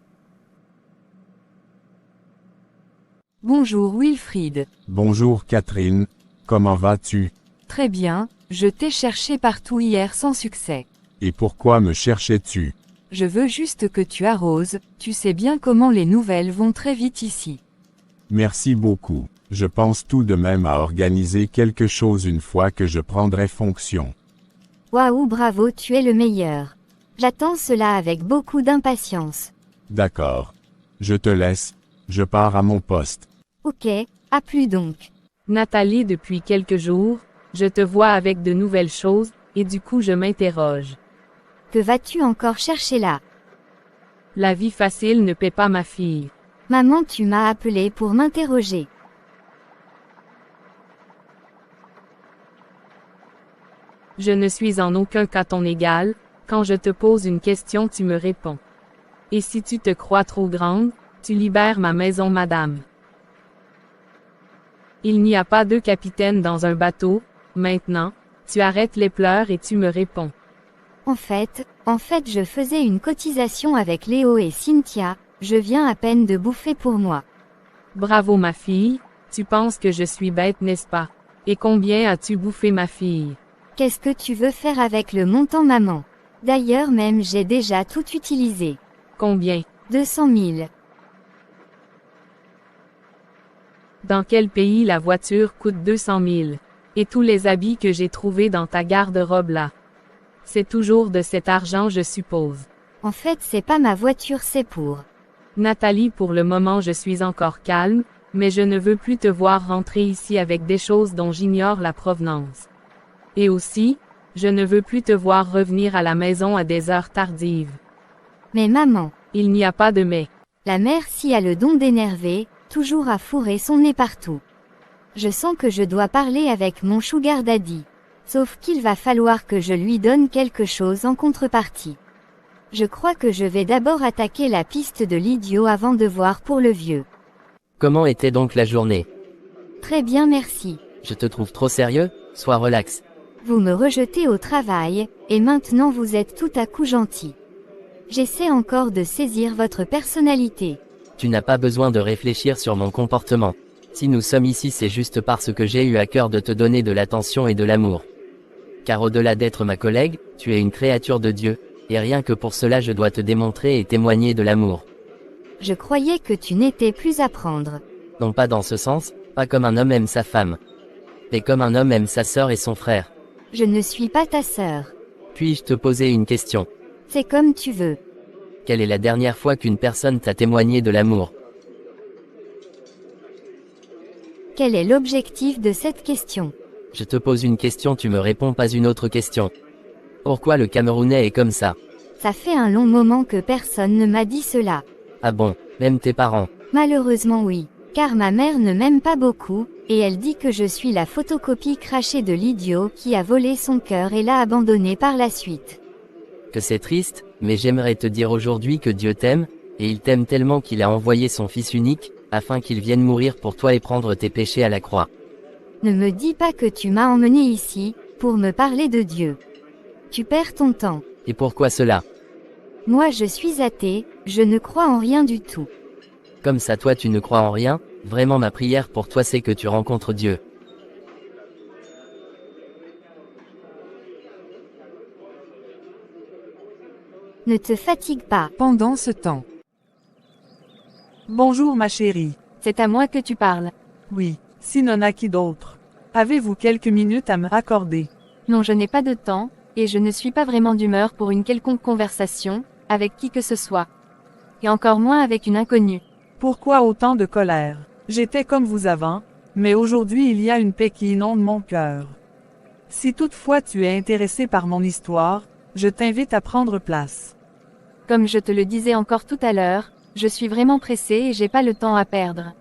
Bonjour Wilfried.
Bonjour Catherine, comment vas-tu?
Très bien, je t'ai cherché partout hier sans succès.
Et pourquoi me cherchais-tu?
Je veux juste que tu arroses, tu sais bien comment les nouvelles vont très vite ici.
Merci beaucoup. Je pense tout de même à organiser quelque chose une fois que je prendrai fonction.
Waouh, bravo, tu es le meilleur. J'attends cela avec beaucoup d'impatience.
D'accord. Je te laisse, je pars à mon poste.
Ok, à plus donc.
Nathalie, depuis quelques jours, je te vois avec de nouvelles choses, et du coup je m'interroge.
Que vas-tu encore chercher là?
La vie facile ne paie pas ma fille.
Maman, tu m'as appelé pour m'interroger.
Je ne suis en aucun cas ton égal, quand je te pose une question tu me réponds. Et si tu te crois trop grande, tu libères ma maison madame. Il n'y a pas deux capitaines dans un bateau, maintenant, tu arrêtes les pleurs et tu me réponds.
En fait, je faisais une cotisation avec Léo et Cynthia, je viens à peine de bouffer pour moi.
Bravo ma fille, tu penses que je suis bête n'est-ce pas? Et combien as-tu bouffé ma fille?
Qu'est-ce que tu veux faire avec le montant maman? D'ailleurs même j'ai déjà tout utilisé.
Combien?
200 000.
Dans quel pays la voiture coûte 200 000? Et tous les habits que j'ai trouvés dans ta garde-robe là? C'est toujours de cet argent je suppose.
En fait c'est pas ma voiture c'est pour.
Nathalie, pour le moment je suis encore calme, mais je ne veux plus te voir rentrer ici avec des choses dont j'ignore la provenance. Et aussi, je ne veux plus te voir revenir à la maison à des heures tardives.
Mais maman.
Il n'y a pas de mais.
La mère si a le don d'énerver, toujours à fourrer son nez partout. Je sens que je dois parler avec mon sugar daddy. Sauf qu'il va falloir que je lui donne quelque chose en contrepartie. Je crois que je vais d'abord attaquer la piste de l'idiot avant de voir pour le vieux.
Comment était donc la journée?
Très bien merci.
Je te trouve trop sérieux, sois relax.
Vous me rejetez au travail, et maintenant vous êtes tout à coup gentil. J'essaie encore de saisir votre personnalité.
Tu n'as pas besoin de réfléchir sur mon comportement. Si nous sommes ici c'est juste parce que j'ai eu à cœur de te donner de l'attention et de l'amour. Car au-delà d'être ma collègue, tu es une créature de Dieu, et rien que pour cela je dois te démontrer et témoigner de l'amour.
Je croyais que tu n'étais plus à prendre.
Non pas dans ce sens, pas comme un homme aime sa femme. Mais comme un homme aime sa sœur et son frère.
Je ne suis pas ta sœur.
Puis-je te poser une question?
C'est comme tu veux.
Quelle est la dernière fois qu'une personne t'a témoigné de l'amour?
Quel est l'objectif de cette question?
Je te pose une question, tu me réponds pas une autre question. Pourquoi le Camerounais est comme ça?
Ça fait un long moment que personne ne m'a dit cela.
Ah bon, même tes parents?
Malheureusement oui, car ma mère ne m'aime pas beaucoup, et elle dit que je suis la photocopie crachée de l'idiot qui a volé son cœur et l'a abandonné par la suite.
Que c'est triste, mais j'aimerais te dire aujourd'hui que Dieu t'aime, et il t'aime tellement qu'il a envoyé son Fils unique, afin qu'il vienne mourir pour toi et prendre tes péchés à la croix.
Ne me dis pas que tu m'as emmené ici, pour me parler de Dieu. Tu perds ton temps.
Et pourquoi cela?
Moi je suis athée, je ne crois en rien du tout.
Comme ça toi tu ne crois en rien, vraiment ma prière pour toi c'est que tu rencontres Dieu.
Ne te fatigue pas.
Pendant ce temps.
Bonjour ma chérie.
C'est à moi que tu parles.
Oui, sinon à qui d'autre? Avez-vous quelques minutes à me accorder?
Non, je n'ai pas de temps, et je ne suis pas vraiment d'humeur pour une quelconque conversation, avec qui que ce soit. Et encore moins avec une inconnue.
Pourquoi autant de colère? J'étais comme vous avant, mais aujourd'hui il y a une paix qui inonde mon cœur. Si toutefois tu es intéressé par mon histoire, je t'invite à prendre place.
Comme je te le disais encore tout à l'heure, je suis vraiment pressée et j'ai pas le temps à perdre.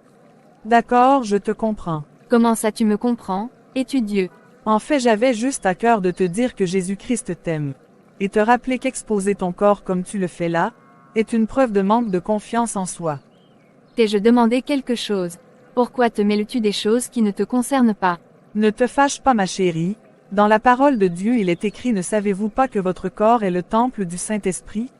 D'accord, je te comprends.
Comment ça tu me comprends? Es-tu Dieu?
En fait, j'avais juste à cœur de te dire que Jésus-Christ t'aime. Et te rappeler qu'exposer ton corps comme tu le fais là, est une preuve de manque de confiance en soi.
T'ai-je demandé quelque chose? Pourquoi te mêles-tu des choses qui ne te concernent pas?
Ne te fâche pas ma chérie, dans la parole de Dieu il est écrit ne savez-vous pas que votre corps est le temple du Saint-Esprit?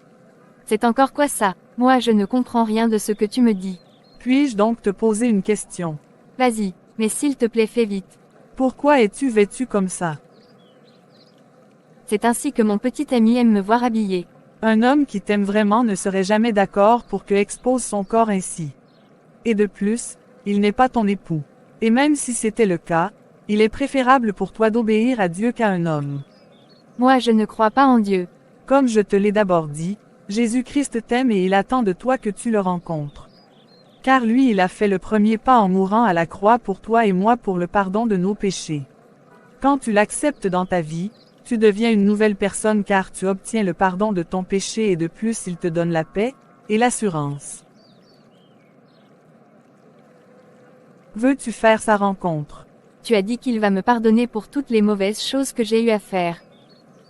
C'est encore quoi ça? Moi je ne comprends rien de ce que tu me dis.
Puis-je donc te poser une question?
Vas-y, mais s'il te plaît fais vite.
Pourquoi es-tu vêtu comme ça?
C'est ainsi que mon petit ami aime me voir habillé.
Un homme qui t'aime vraiment ne serait jamais d'accord pour que expose son corps ainsi. Et de plus, il n'est pas ton époux. Et même si c'était le cas, il est préférable pour toi d'obéir à Dieu qu'à un homme.
Moi je ne crois pas en Dieu.
Comme je te l'ai d'abord dit, Jésus-Christ t'aime et il attend de toi que tu le rencontres. Car lui il a fait le premier pas en mourant à la croix pour toi et moi pour le pardon de nos péchés. Quand tu l'acceptes dans ta vie, tu deviens une nouvelle personne car tu obtiens le pardon de ton péché et de plus il te donne la paix et l'assurance. Veux-tu faire sa rencontre?
Tu as dit qu'il va me pardonner pour toutes les mauvaises choses que j'ai eu à faire.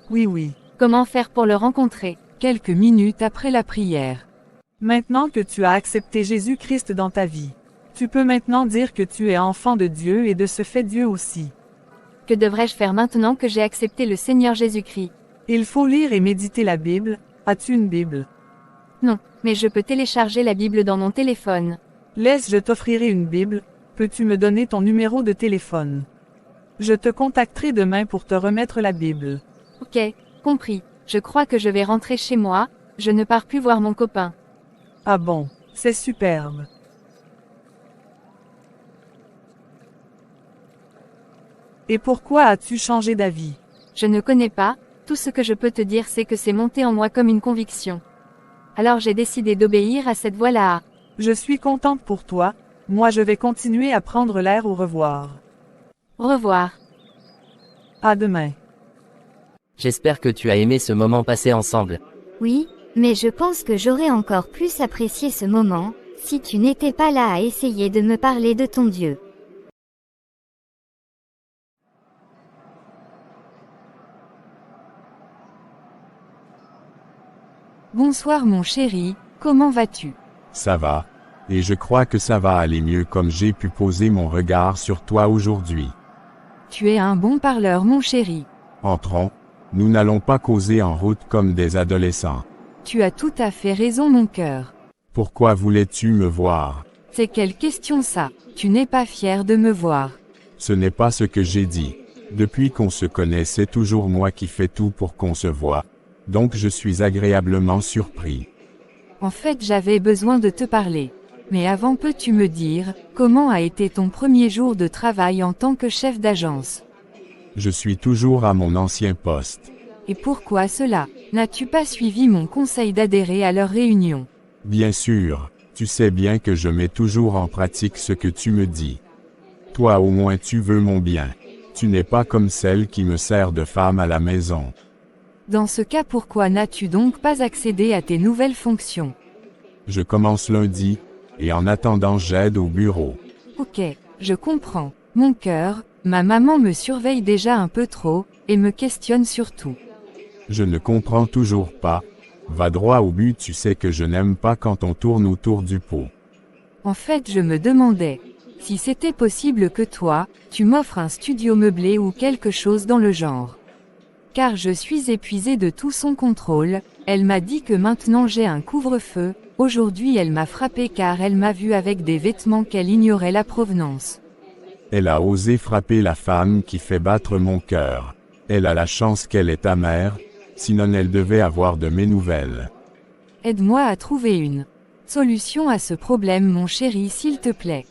Oui.
Comment faire pour le rencontrer?
Quelques minutes après la prière.
Maintenant que tu as accepté Jésus-Christ dans ta vie, tu peux maintenant dire que tu es enfant de Dieu et de ce fait Dieu aussi.
Que devrais-je faire maintenant que j'ai accepté le Seigneur Jésus-Christ?
Il faut lire et méditer la Bible. As-tu une Bible?
Non, mais je peux télécharger la Bible dans mon téléphone.
Laisse, je t'offrirai une Bible. Peux-tu me donner ton numéro de téléphone? Je te contacterai demain pour te remettre la Bible.
Ok, compris. Je crois que je vais rentrer chez moi, je ne pars plus voir mon copain.
Ah bon, c'est superbe. Et pourquoi as-tu changé d'avis?
Je ne connais pas, tout ce que je peux te dire c'est que c'est monté en moi comme une conviction. Alors j'ai décidé d'obéir à cette voie-là.
Je suis contente pour toi, moi je vais continuer à prendre l'air au revoir.
Au revoir.
À demain.
J'espère que tu as aimé ce moment passé ensemble.
Oui, mais je pense que j'aurais encore plus apprécié ce moment, si tu n'étais pas là à essayer de me parler de ton Dieu.
Bonsoir mon chéri, comment vas-tu?
Ça va, et je crois que ça va aller mieux comme j'ai pu poser mon regard sur toi aujourd'hui.
Tu es un bon parleur mon chéri.
Entrons, nous n'allons pas causer en route comme des adolescents.
Tu as tout à fait raison mon cœur.
Pourquoi voulais-tu me voir?
C'est quelle question ça? Tu n'es pas fier de me voir.
Ce n'est pas ce que j'ai dit. Depuis qu'on se connaît, c'est toujours moi qui fais tout pour qu'on se voie. Donc je suis agréablement surpris.
En fait, j'avais besoin de te parler. Mais avant, peux-tu me dire, comment a été ton premier jour de travail en tant que chef d'agence?
Je suis toujours à mon ancien poste.
Et pourquoi cela? N'as-tu pas suivi mon conseil d'adhérer à leur réunion?
Bien sûr, tu sais bien que je mets toujours en pratique ce que tu me dis. Toi au moins tu veux mon bien. Tu n'es pas comme celle qui me sert de femme à la maison.
Dans ce cas, pourquoi n'as-tu donc pas accédé à tes nouvelles fonctions?
Je commence lundi, et en attendant j'aide au bureau.
Ok, je comprends. Mon cœur, ma maman me surveille déjà un peu trop, et me questionne surtout.
Je ne comprends toujours pas. Va droit au but, tu sais que je n'aime pas quand on tourne autour du pot.
En fait, je me demandais si c'était possible que toi, tu m'offres un studio meublé ou quelque chose dans le genre. Car je suis épuisée de tout son contrôle, elle m'a dit que maintenant j'ai un couvre-feu, aujourd'hui elle m'a frappé car elle m'a vu avec des vêtements qu'elle ignorait la provenance.
Elle a osé frapper la femme qui fait battre mon cœur. Elle a la chance qu'elle est ta mère, sinon elle devait avoir de mes nouvelles.
Aide-moi à trouver une solution à ce problème mon chéri s'il te plaît.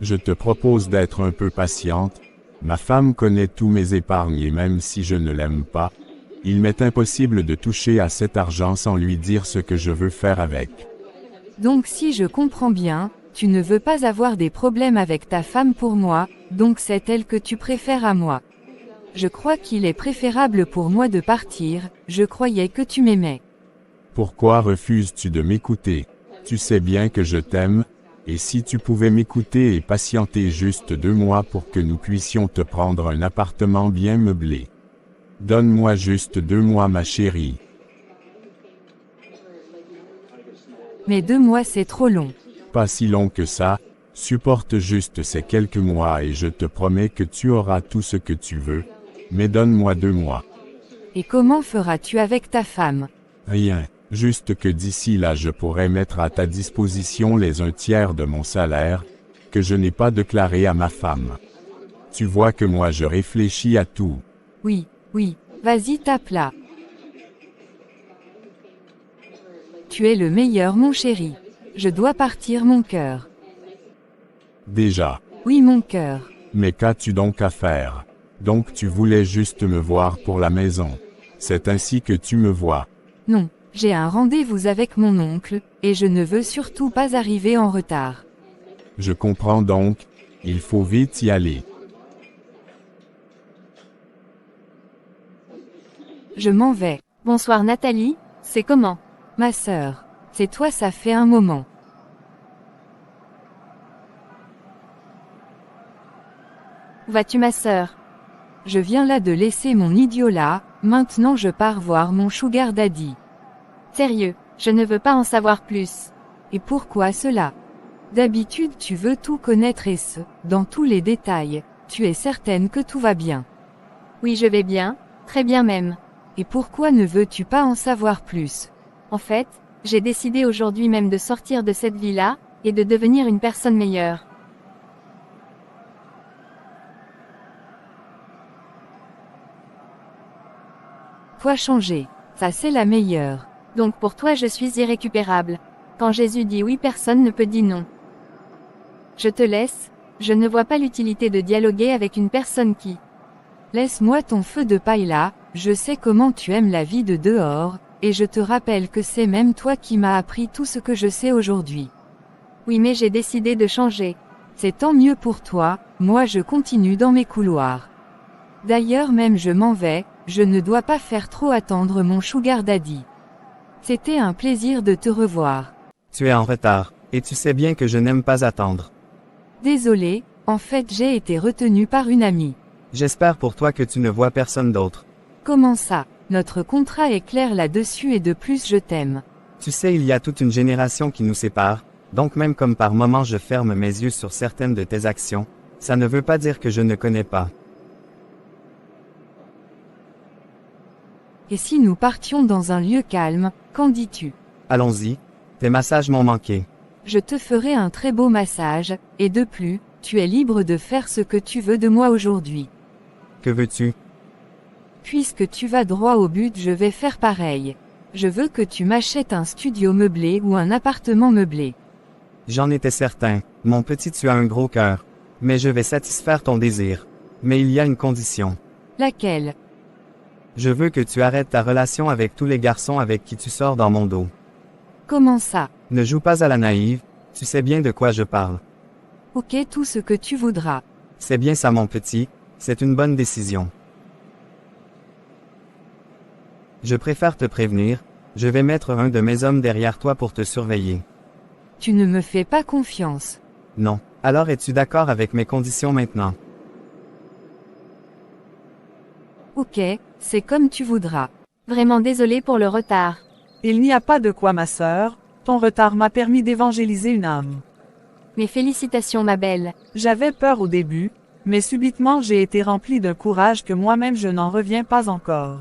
Je te propose d'être un peu patiente. Ma femme connaît tous mes épargnes et même si je ne l'aime pas, Il m'est impossible de toucher à cet argent sans lui dire ce que je veux faire avec.
Donc si je comprends bien, tu ne veux pas avoir des problèmes avec ta femme pour moi, donc c'est elle que tu préfères à moi. Je crois qu'il est préférable pour moi de partir, je croyais que tu m'aimais.
Pourquoi refuses-tu de m'écouter? Tu sais bien que je t'aime, et si tu pouvais m'écouter et patienter juste 2 mois pour que nous puissions te prendre un appartement bien meublé. Donne-moi juste 2 mois ma chérie.
Mais 2 mois c'est trop long.
Pas si long que ça, supporte juste ces quelques mois et je te promets que tu auras tout ce que tu veux, mais donne-moi 2 mois.
Et comment feras-tu avec ta femme?
Rien, juste que d'ici là je pourrais mettre à ta disposition les 1/3 de mon salaire, que je n'ai pas déclaré à ma femme. Tu vois que moi je réfléchis à tout.
Oui, vas-y tape là. Tu es le meilleur mon chéri. Je dois partir mon cœur.
Déjà.
Oui mon cœur.
Mais qu'as-tu donc à faire? Donc tu voulais juste me voir pour la maison. C'est ainsi que tu me vois.
Non, j'ai un rendez-vous avec mon oncle, et je ne veux surtout pas arriver en retard.
Je comprends donc, il faut vite y aller.
Je m'en vais.
Bonsoir Nathalie, c'est comment?
Ma sœur. C'est toi ça fait un moment.
Où vas-tu ma sœur?
Je viens là de laisser mon idiot là, maintenant je pars voir mon sugar daddy.
Sérieux, je ne veux pas en savoir plus.
Et pourquoi cela? D'habitude tu veux tout connaître et dans tous les détails, tu es certaine que tout va bien.
Oui je vais bien, très bien même.
Et pourquoi ne veux-tu pas en savoir plus?
En fait, j'ai décidé aujourd'hui même de sortir de cette vie-là, et de devenir une personne meilleure.
Quoi changer? Ça c'est la meilleure.
Donc pour toi je suis irrécupérable. Quand Jésus dit oui personne ne peut dire non. Je te laisse, je ne vois pas l'utilité de dialoguer avec une personne qui...
Laisse-moi ton feu de paille là, je sais comment tu aimes la vie de dehors, et je te rappelle que c'est même toi qui m'as appris tout ce que je sais aujourd'hui.
Oui mais j'ai décidé de changer.
C'est tant mieux pour toi, moi je continue dans mes couloirs. D'ailleurs même je m'en vais, je ne dois pas faire trop attendre mon sugar daddy. C'était un plaisir de te revoir.
Tu es en retard, et tu sais bien que je n'aime pas attendre.
Désolé, en fait j'ai été retenu par une amie.
J'espère pour toi que tu ne vois personne d'autre.
Comment ça? Notre contrat est clair là-dessus et de plus je t'aime.
Tu sais il y a toute une génération qui nous sépare, donc même comme par moments je ferme mes yeux sur certaines de tes actions, ça ne veut pas dire que je ne connais pas.
Et si nous partions dans un lieu calme, qu'en dis-tu?
Allons-y, tes massages m'ont manqué.
Je te ferai un très beau massage, et de plus, tu es libre de faire ce que tu veux de moi aujourd'hui.
Que veux-tu?
Puisque tu vas droit au but, je vais faire pareil. Je veux que tu m'achètes un studio meublé ou un appartement meublé.
J'en étais certain, mon petit tu as un gros cœur. Mais je vais satisfaire ton désir. Mais il y a une condition.
Laquelle?
Je veux que tu arrêtes ta relation avec tous les garçons avec qui tu sors dans mon dos.
Comment ça?
Ne joue pas à la naïve, tu sais bien de quoi je parle.
Ok, tout ce que tu voudras.
C'est bien ça mon petit, c'est une bonne décision. Je préfère te prévenir, je vais mettre un de mes hommes derrière toi pour te surveiller.
Tu ne me fais pas confiance.
Non, alors es-tu d'accord avec mes conditions maintenant?
Ok, c'est comme tu voudras.
Vraiment désolé pour le retard.
Il n'y a pas de quoi ma sœur, ton retard m'a permis d'évangéliser une âme.
Mes félicitations ma belle.
J'avais peur au début, mais subitement j'ai été rempli d'un courage que moi-même je n'en reviens pas encore.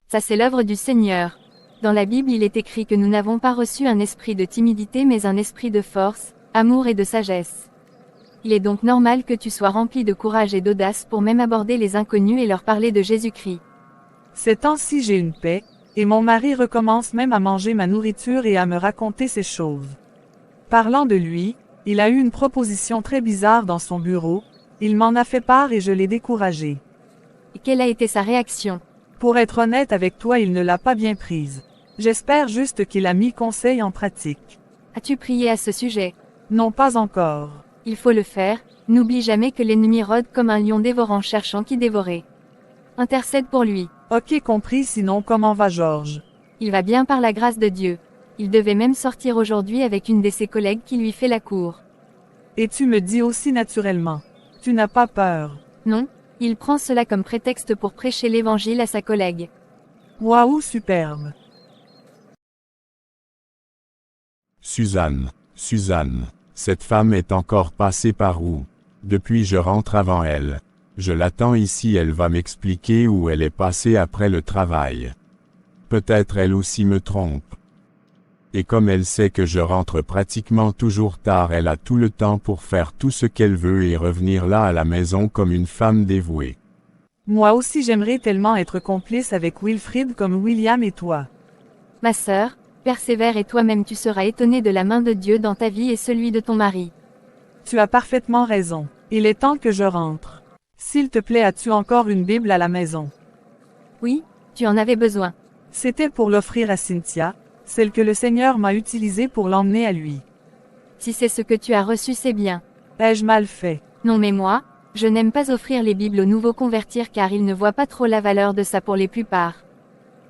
Ça c'est l'œuvre du Seigneur. Dans la Bible il est écrit que nous n'avons pas reçu un esprit de timidité mais un esprit de force, amour et de sagesse. Il est donc normal que tu sois rempli de courage et d'audace pour même aborder les inconnus et leur parler de Jésus-Christ.
Ces temps-ci j'ai une paix, et mon mari recommence même à manger ma nourriture et à me raconter ces choses. Parlant de lui, il a eu une proposition très bizarre dans son bureau, il m'en a fait part et je l'ai découragé.
Et quelle a été sa réaction?
Pour être honnête avec toi, il ne l'a pas bien prise. J'espère juste qu'il a mis conseil en pratique.
As-tu prié à ce sujet?
Non, pas encore.
Il faut le faire, n'oublie jamais que l'ennemi rôde comme un lion dévorant cherchant qui dévorer. Intercède pour lui.
Ok, compris, sinon comment va Georges?
Il va bien par la grâce de Dieu. Il devait même sortir aujourd'hui avec une de ses collègues qui lui fait la cour.
Et tu me dis aussi naturellement. Tu n'as pas peur?
Non, il prend cela comme prétexte pour prêcher l'évangile à sa collègue.
Waouh, superbe.
Suzanne, cette femme est encore passée par où? Depuis je rentre avant elle. Je l'attends ici, elle va m'expliquer où elle est passée après le travail. Peut-être elle aussi me trompe. Et comme elle sait que je rentre pratiquement toujours tard, elle a tout le temps pour faire tout ce qu'elle veut et revenir là à la maison comme une femme dévouée.
Moi aussi j'aimerais tellement être complice avec Wilfrid comme William et toi.
Ma sœur, persévère et toi-même tu seras étonnée de la main de Dieu dans ta vie et celui de ton mari.
Tu as parfaitement raison. Il est temps que je rentre. S'il te plaît, as-tu encore une Bible à la maison?
Oui, tu en avais besoin.
C'était pour l'offrir à Cynthia, celle que le Seigneur m'a utilisée pour l'emmener à lui.
Si c'est ce que tu as reçu, c'est bien.
Ai-je mal fait?
Non, mais moi, je n'aime pas offrir les Bibles aux nouveaux convertir car ils ne voient pas trop la valeur de ça pour les plupart.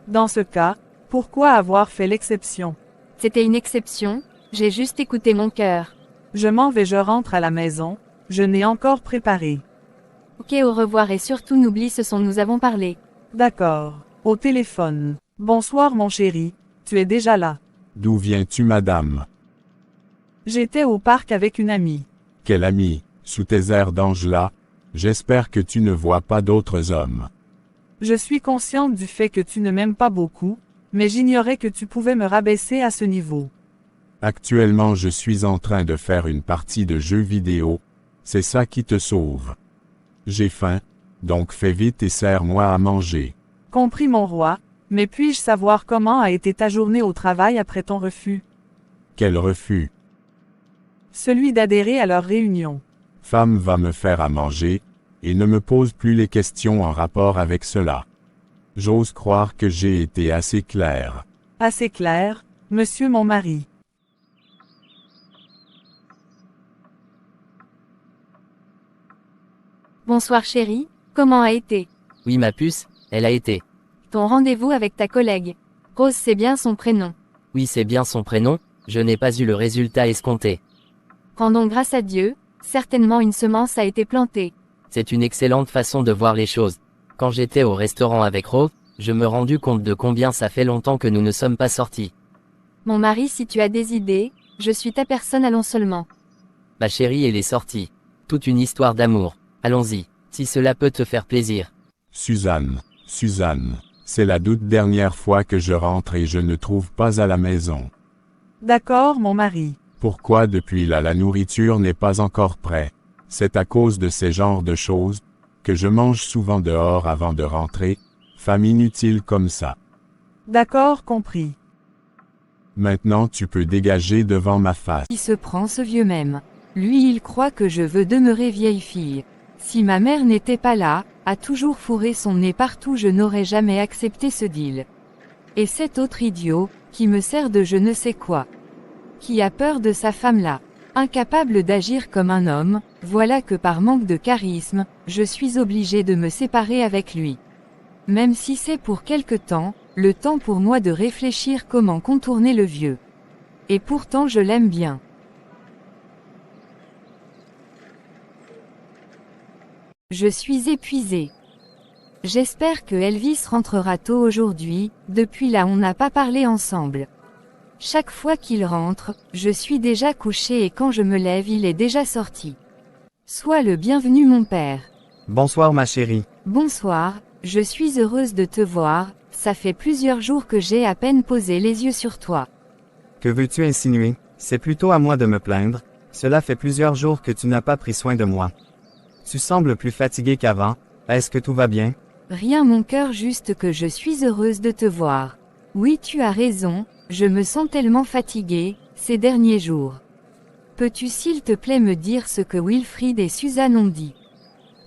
Dans ce cas, pourquoi avoir fait l'exception?
C'était une exception, j'ai juste écouté mon cœur.
Je m'en vais, je rentre à la maison, je n'ai encore préparé.
Ok, au revoir et surtout n'oublie ce dont nous avons parlé.
D'accord. Au téléphone. Bonsoir mon chéri, tu es déjà là.
D'où viens-tu, madame?
J'étais au parc avec une amie.
Quelle amie? Sous tes airs d'ange là? J'espère que tu ne vois pas d'autres hommes.
Je suis consciente du fait que tu ne m'aimes pas beaucoup, mais j'ignorais que tu pouvais me rabaisser à ce niveau.
Actuellement je suis en train de faire une partie de jeux vidéo. C'est ça qui te sauve. J'ai faim, donc fais vite et sers-moi à manger.
Compris mon roi, mais puis-je savoir comment a été ta journée au travail après ton refus?
Quel refus?
Celui d'adhérer à leur réunion.
Femme va me faire à manger, et ne me pose plus les questions en rapport avec cela. J'ose croire que j'ai été assez clair.
Assez clair, monsieur mon mari.
Bonsoir chérie, comment a été?
Oui ma puce, elle a été.
Ton rendez-vous avec ta collègue. Rose, c'est bien son prénom.
Oui, c'est bien son prénom, je n'ai pas eu le résultat escompté.
Rendons grâce à Dieu, certainement une semence a été plantée.
C'est une excellente façon de voir les choses. Quand j'étais au restaurant avec Rose, je me rendu compte de combien ça fait longtemps que nous ne sommes pas sortis.
Mon mari, si tu as des idées, je suis ta personne, allons seulement.
Ma chérie, elle est sortie. Toute une histoire d'amour. Allons-y, si cela peut te faire plaisir.
Suzanne, c'est la toute dernière fois que je rentre et je ne trouve pas à la maison.
D'accord, mon mari.
Pourquoi depuis là la nourriture n'est pas encore prête? C'est à cause de ces genres de choses, que je mange souvent dehors avant de rentrer, femme inutile comme ça.
D'accord, compris.
Maintenant tu peux dégager devant ma face.
Qui se prend ce vieux même? Lui il croit que je veux demeurer vieille fille. Si ma mère n'était pas là, a toujours fourré son nez partout, je n'aurais jamais accepté ce deal. Et cet autre idiot, qui me sert de je ne sais quoi. Qui a peur de sa femme là. Incapable d'agir comme un homme, voilà que par manque de charisme, je suis obligé de me séparer avec lui. Même si c'est pour quelque temps, le temps pour moi de réfléchir comment contourner le vieux. Et pourtant je l'aime bien. Je suis épuisée. J'espère que Elvis rentrera tôt aujourd'hui, depuis là on n'a pas parlé ensemble. Chaque fois qu'il rentre, je suis déjà couchée et quand je me lève il est déjà sorti. Sois le bienvenu mon père.
Bonsoir ma chérie.
Bonsoir, je suis heureuse de te voir, ça fait plusieurs jours que j'ai à peine posé les yeux sur toi.
Que veux-tu insinuer? C'est plutôt à moi de me plaindre, cela fait plusieurs jours que tu n'as pas pris soin de moi. Tu sembles plus fatigué qu'avant, est-ce que tout va bien?
Rien mon cœur, juste que je suis heureuse de te voir. Oui tu as raison, je me sens tellement fatiguée, ces derniers jours. Peux-tu s'il te plaît me dire ce que Wilfrid et Suzanne ont dit?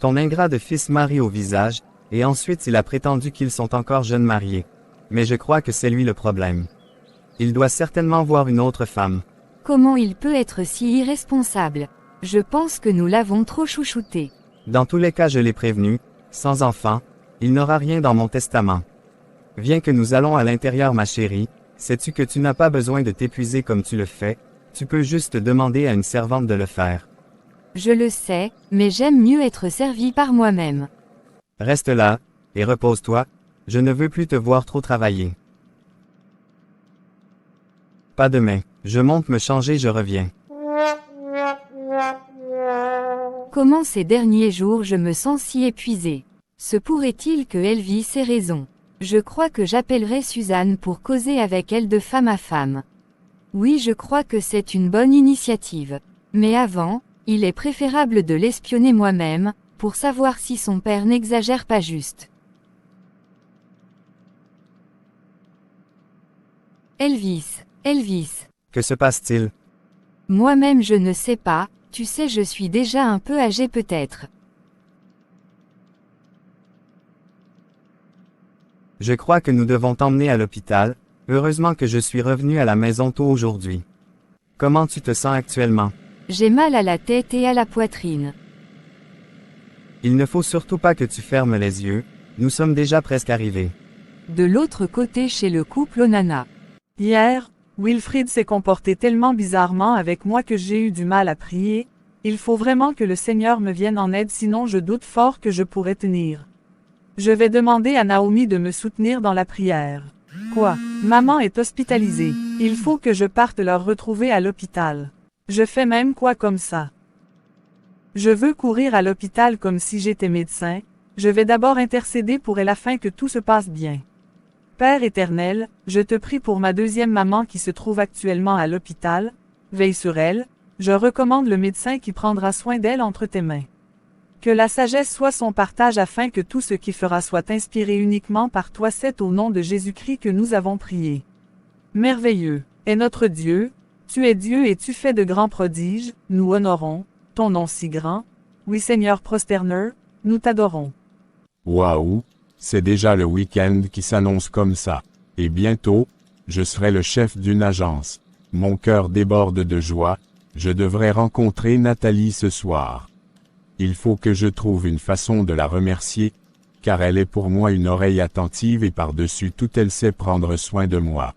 Ton ingrat de fils Marie au visage, Et ensuite il a prétendu qu'ils sont encore jeunes mariés. Mais je crois que c'est lui le problème. Il doit certainement voir une autre femme.
Comment il peut être si irresponsable? Je pense que nous l'avons trop chouchouté.
Dans tous les cas je l'ai prévenu, sans enfant, il n'aura rien dans mon testament. Viens que nous allons à l'intérieur ma chérie, sais-tu que tu n'as pas besoin de t'épuiser comme tu le fais, tu peux juste demander à une servante de le faire.
Je le sais, mais j'aime mieux être servi par moi-même.
Reste là, et repose-toi, je ne veux plus te voir trop travailler. Pas demain, je monte me changer, je reviens.
Comment ces derniers jours je me sens si épuisée? Se pourrait-il que Elvis ait raison? Je crois que j'appellerai Suzanne pour causer avec elle de femme à femme. Oui, je crois que c'est une bonne initiative. Mais avant, il est préférable de l'espionner moi-même, pour savoir si son père n'exagère pas juste. Elvis, Elvis.
Que se passe-t-il?
Moi-même je ne sais pas, tu sais je suis déjà un peu âgée peut-être.
Je crois que nous devons t'emmener à l'hôpital, heureusement que je suis revenu à la maison tôt aujourd'hui. Comment tu te sens actuellement?
J'ai mal à la tête et à la poitrine.
Il ne faut surtout pas que tu fermes les yeux, nous sommes déjà presque arrivés.
De l'autre côté chez le couple Onana.
Hier, Wilfrid s'est comporté tellement bizarrement avec moi que j'ai eu du mal à prier. Il faut vraiment que le Seigneur me vienne en aide, sinon je doute fort que je pourrai tenir. Je vais demander à Naomi de me soutenir dans la prière. Quoi? Maman est hospitalisée. Il faut que je parte leur retrouver à l'hôpital. Je fais même quoi comme ça? Je veux courir à l'hôpital comme si j'étais médecin. Je vais d'abord intercéder pour elle afin que tout se passe bien. Père éternel, je te prie pour ma deuxième maman qui se trouve actuellement à l'hôpital. Veille sur elle. Je recommande le médecin qui prendra soin d'elle entre tes mains. Que la sagesse soit son partage afin que tout ce qu'il fera soit inspiré uniquement par toi. C'est au nom de Jésus-Christ que nous avons prié. Merveilleux est notre Dieu, tu es Dieu et tu fais de grands prodiges, nous honorons ton nom si grand. Oui Seigneur Prosterner, nous t'adorons.
Waouh, c'est déjà le week-end qui s'annonce comme ça. Et bientôt, je serai le chef d'une agence. Mon cœur déborde de joie, je devrais rencontrer Nathalie ce soir. Il faut que je trouve une façon de la remercier, car elle est pour moi une oreille attentive et par-dessus tout elle sait prendre soin de moi.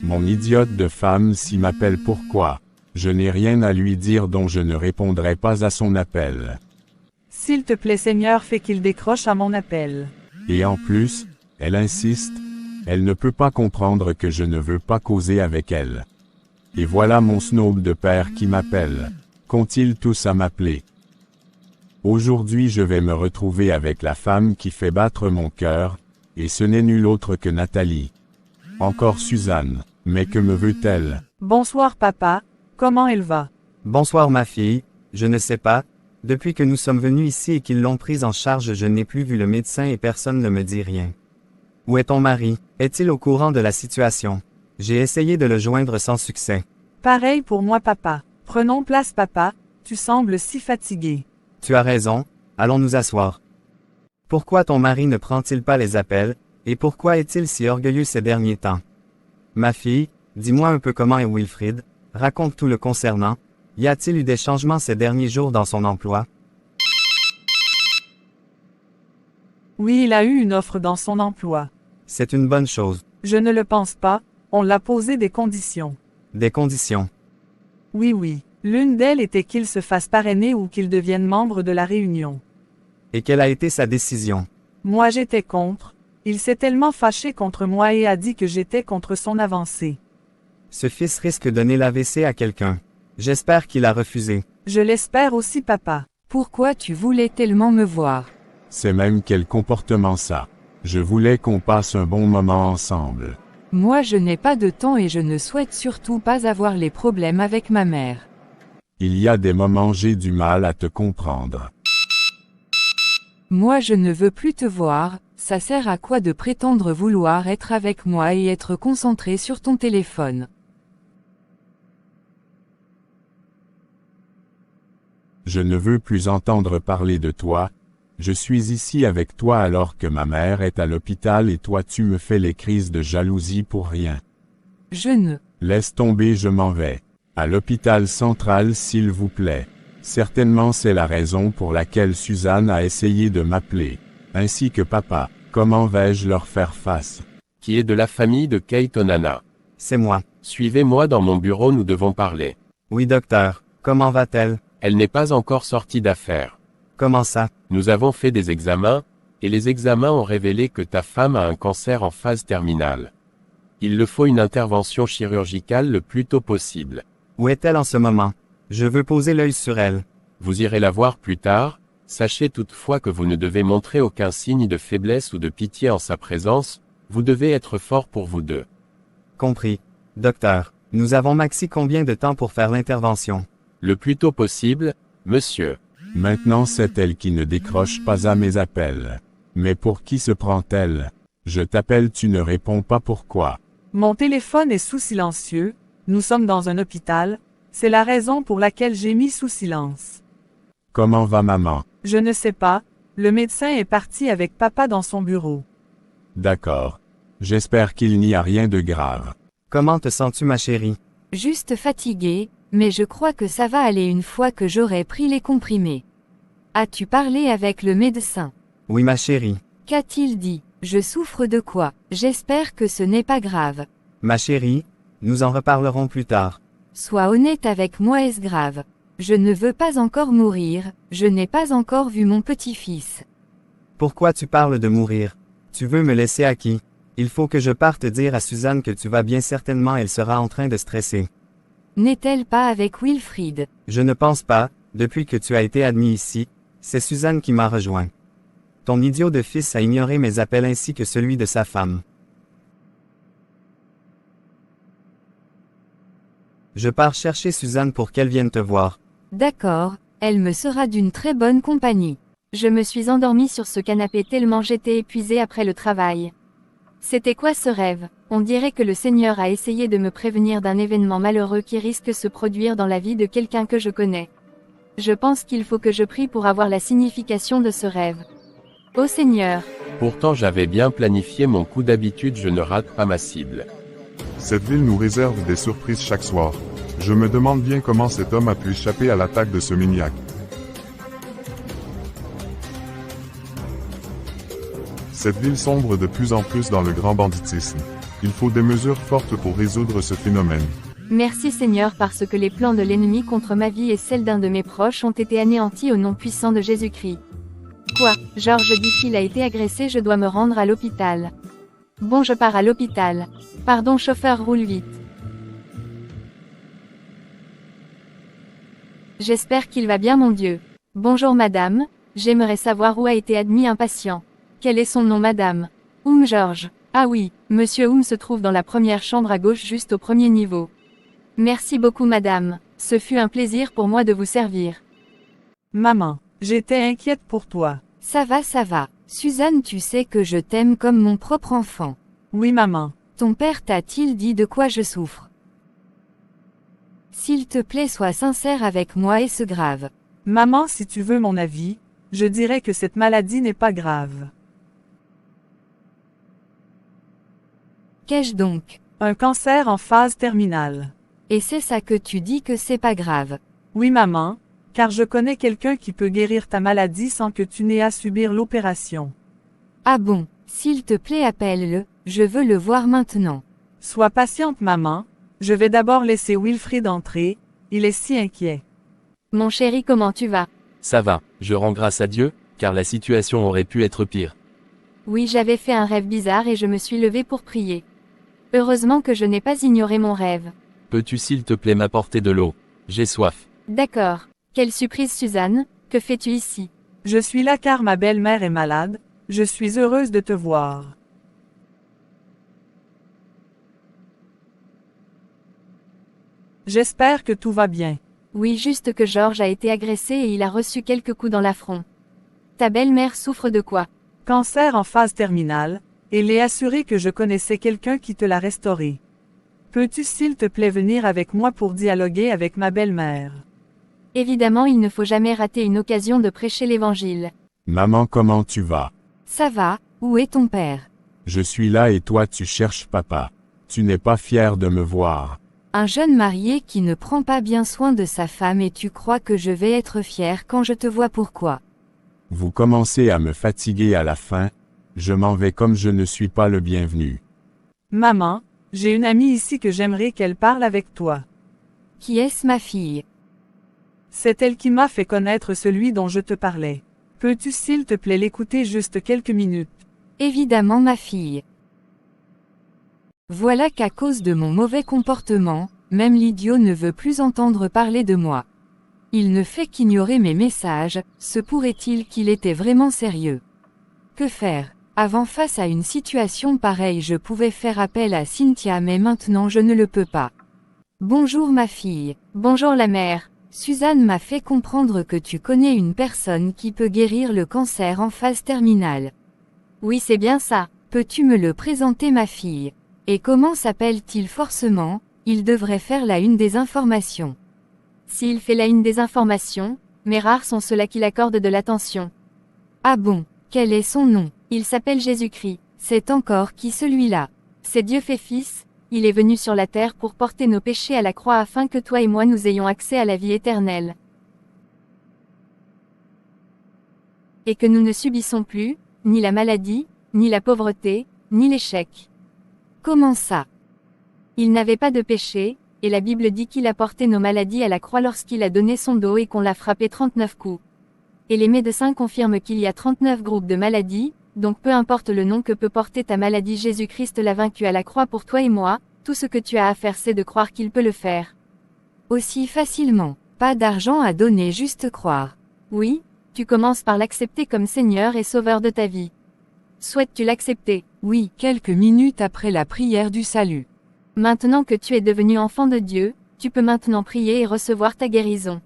Mon idiote de femme s'y m'appelle pourquoi? Je n'ai rien à lui dire dont je ne répondrai pas à son appel.
S'il te plaît Seigneur, fais qu'il décroche à mon appel.
Et en plus, elle insiste, elle ne peut pas comprendre que je ne veux pas causer avec elle. Et voilà mon snob de père qui m'appelle. Qu'ont-ils tous à m'appeler? Aujourd'hui je vais me retrouver avec la femme qui fait battre mon cœur, et ce n'est nulle autre que Nathalie. Encore Suzanne, mais que me veut-elle?
Bonsoir papa, comment elle va?
Bonsoir ma fille, je ne sais pas, depuis que nous sommes venus ici et qu'ils l'ont prise en charge je n'ai plus vu le médecin et personne ne me dit rien. Où est ton mari? Est-il au courant de la situation? J'ai essayé de le joindre sans succès.
Pareil pour moi papa. Prenons place papa, tu sembles si fatigué.
Tu as raison, allons nous asseoir. Pourquoi ton mari ne prend-il pas les appels, et pourquoi est-il si orgueilleux ces derniers temps? Ma fille, dis-moi un peu comment est Wilfrid, raconte tout le concernant, y a-t-il eu des changements ces derniers jours dans son emploi?
Oui, il a eu une offre dans son emploi.
C'est une bonne chose.
Je ne le pense pas, on l'a posé des conditions.
Des conditions?
Oui. L'une d'elles était qu'il se fasse parrainer ou qu'il devienne membre de la Réunion.
Et quelle a été sa décision?
Moi j'étais contre. Il s'est tellement fâché contre moi et a dit que j'étais contre son avancée.
Ce fils risque de donner l'AVC à quelqu'un. J'espère qu'il a refusé.
Je l'espère aussi papa.
Pourquoi tu voulais tellement me voir?
C'est même quel comportement ça. Je voulais qu'on passe un bon moment ensemble.
Moi je n'ai pas de temps et je ne souhaite surtout pas avoir les problèmes avec ma mère.
Il y a des moments j'ai du mal à te comprendre.
Moi je ne veux plus te voir, ça sert à quoi de prétendre vouloir être avec moi et être concentré sur ton téléphone?
Je ne veux plus entendre parler de toi, Je suis ici avec toi alors que ma mère est à l'hôpital et toi tu me fais les crises de jalousie pour rien.
Je ne.
Laisse tomber, je m'en vais. À l'hôpital central s'il vous plaît. Certainement c'est la raison pour laquelle Suzanne a essayé de m'appeler. Ainsi que papa. Comment vais-je leur faire face?
Qui est de la famille de Kate Onana.
C'est moi.
Suivez-moi dans mon bureau, nous devons parler.
Oui, docteur. Comment va-t-elle?
Elle n'est pas encore sortie d'affaires.
Comment ça?
Nous avons fait des examens, et les examens ont révélé que ta femme a un cancer en phase terminale. Il le faut une intervention chirurgicale le plus tôt possible.
Où est-elle en ce moment? Je veux poser l'œil sur elle.
Vous irez la voir plus tard, sachez toutefois que vous ne devez montrer aucun signe de faiblesse ou de pitié en sa présence, vous devez être fort pour vous deux.
Compris. Docteur, nous avons maxi combien de temps pour faire l'intervention?
Le plus tôt possible, monsieur.
Maintenant c'est elle qui ne décroche pas à mes appels. Mais pour qui se prend-elle? Je t'appelle, tu ne réponds pas, pourquoi?
Mon téléphone est sous silencieux, nous sommes dans un hôpital, c'est la raison pour laquelle j'ai mis sous silence.
Comment va maman?
Je ne sais pas, le médecin est parti avec papa dans son bureau.
D'accord. J'espère qu'il n'y a rien de grave.
Comment te sens-tu, ma chérie?
Juste fatiguée, mais je crois que ça va aller une fois que j'aurai pris les comprimés. As-tu parlé avec le médecin?
Oui, ma chérie.
Qu'a-t-il dit? Je souffre de quoi? J'espère que ce n'est pas grave.
Ma chérie, nous en reparlerons plus tard.
Sois honnête avec moi, est-ce grave? Je ne veux pas encore mourir, je n'ai pas encore vu mon petit-fils.
Pourquoi tu parles de mourir? Tu veux me laisser à qui? Il faut que je parte dire à Suzanne que tu vas bien, certainement elle sera en train de stresser.
N'est-elle pas avec Wilfrid?
Je ne pense pas, depuis que tu as été admis ici, c'est Suzanne qui m'a rejoint. Ton idiot de fils a ignoré mes appels ainsi que celui de sa femme. Je pars chercher Suzanne pour qu'elle vienne te voir.
D'accord, elle me sera d'une très bonne compagnie. Je me suis endormie sur ce canapé tellement j'étais épuisée après le travail. C'était quoi ce rêve? On dirait que le Seigneur a essayé de me prévenir d'un événement malheureux qui risque de se produire dans la vie de quelqu'un que je connais. Je pense qu'il faut que je prie pour avoir la signification de ce rêve. Ô Seigneur!
Pourtant j'avais bien planifié mon coup, d'habitude je ne rate pas ma cible.
Cette ville nous réserve des surprises chaque soir. Je me demande bien comment cet homme a pu échapper à l'attaque de ce maniaque. Cette ville sombre de plus en plus dans le grand banditisme. Il faut des mesures fortes pour résoudre ce phénomène.
Merci Seigneur, parce que les plans de l'ennemi contre ma vie et celle d'un de mes proches ont été anéantis au nom puissant de Jésus-Christ. Quoi? George dit qu'il a été agressé, je dois me rendre à l'hôpital. Bon, je pars à l'hôpital. Pardon chauffeur, roule vite. J'espère qu'il va bien, mon Dieu. Bonjour madame, j'aimerais savoir où a été admis un patient. Quel est son nom madame? George. Ah oui, monsieur se trouve dans la première chambre à gauche juste au premier niveau. Merci beaucoup madame, ce fut un plaisir pour moi de vous servir.
Maman, j'étais inquiète pour toi.
Ça va. Suzanne, tu sais que je t'aime comme mon propre enfant.
Oui maman.
Ton père t'a-t-il dit de quoi je souffre? S'il te plaît, sois sincère avec moi et ce grave.
Maman, si tu veux mon avis, je dirais que cette maladie n'est pas grave.
Qu'ai-je donc?
Un cancer en phase terminale.
Et c'est ça que tu dis que c'est pas grave?
Oui maman, car je connais quelqu'un qui peut guérir ta maladie sans que tu n'aies à subir l'opération.
Ah bon, s'il te plaît appelle-le, je veux le voir maintenant.
Sois patiente maman, je vais d'abord laisser Wilfrid entrer, il est si inquiet.
Mon chéri, comment tu vas?
Ça va, je rends grâce à Dieu, car la situation aurait pu être pire.
Oui, j'avais fait un rêve bizarre et je me suis levée pour prier. Heureusement que je n'ai pas ignoré mon rêve.
Peux-tu s'il te plaît m'apporter de l'eau? J'ai soif.
D'accord. Quelle surprise Suzanne, que fais-tu ici?
Je suis là car ma belle-mère est malade, je suis heureuse de te voir. J'espère que tout va bien.
Oui, juste que George a été agressé et il a reçu quelques coups dans l'affront. Ta belle-mère souffre de quoi?
Cancer en phase terminale, et il est assuré que je connaissais quelqu'un qui te l'a restauré. Peux-tu s'il te plaît venir avec moi pour dialoguer avec ma belle-mère?
Évidemment, il ne faut jamais rater une occasion de prêcher l'évangile.
Maman, comment tu vas?
Ça va, où est ton père?
Je suis là et toi tu cherches papa. Tu n'es pas fier de me voir.
Un jeune marié qui ne prend pas bien soin de sa femme et tu crois que je vais être fier quand je te vois, pourquoi?
Vous commencez à me fatiguer à la fin. Je m'en vais comme je ne suis pas le bienvenu.
Maman, j'ai une amie ici que j'aimerais qu'elle parle avec toi.
Qui est-ce, ma fille?
C'est elle qui m'a fait connaître celui dont je te parlais. Peux-tu s'il te plaît l'écouter juste quelques minutes?
Évidemment, ma fille. Voilà qu'à cause de mon mauvais comportement, même l'idiot ne veut plus entendre parler de moi. Il ne fait qu'ignorer mes messages, se pourrait-il qu'il était vraiment sérieux? Que faire? Avant, face à une situation pareille, je pouvais faire appel à Cynthia, mais maintenant je ne le peux pas. Bonjour ma fille.
Bonjour la mère.
Suzanne m'a fait comprendre que tu connais une personne qui peut guérir le cancer en phase terminale.
Oui, c'est bien ça.
Peux-tu me le présenter, ma fille? Et comment s'appelle-t-il? Forcément, il devrait faire la une des informations.
S'il fait la une des informations, mais rares sont ceux-là qui l'accordent de l'attention.
Ah bon? Quel est son nom?
Il s'appelle Jésus-Christ.
C'est encore qui celui-là?
C'est Dieu fait fils, il est venu sur la terre pour porter nos péchés à la croix afin que toi et moi nous ayons accès à la vie éternelle. Et que nous ne subissons plus, ni la maladie, ni la pauvreté, ni l'échec.
Comment ça?
Il n'avait pas de péché, et la Bible dit qu'il a porté nos maladies à la croix lorsqu'il a donné son dos et qu'on l'a frappé 39 coups. Et les médecins confirment qu'il y a 39 groupes de maladies, donc peu importe le nom que peut porter ta maladie, Jésus-Christ l'a vaincu à la croix pour toi et moi, tout ce que tu as à faire c'est de croire qu'il peut le faire.
Aussi facilement, pas d'argent à donner, juste croire.
Oui, tu commences par l'accepter comme Seigneur et Sauveur de ta vie. Souhaites-tu l'accepter?
Oui, quelques minutes après la prière du salut.
Maintenant que tu es devenu enfant de Dieu, tu peux maintenant prier et recevoir ta guérison.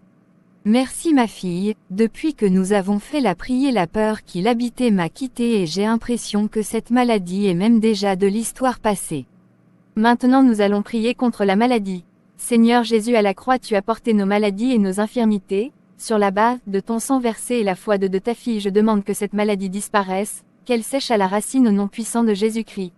Merci ma fille, depuis que nous avons fait la prière, la peur qui l'habitait m'a quitté et j'ai l'impression que cette maladie est même déjà de l'histoire passée.
Maintenant nous allons prier contre la maladie. Seigneur Jésus, à la croix tu as porté nos maladies et nos infirmités, sur la base de ton sang versé et la foi de ta fille, je demande que cette maladie disparaisse, qu'elle sèche à la racine au nom puissant de Jésus-Christ.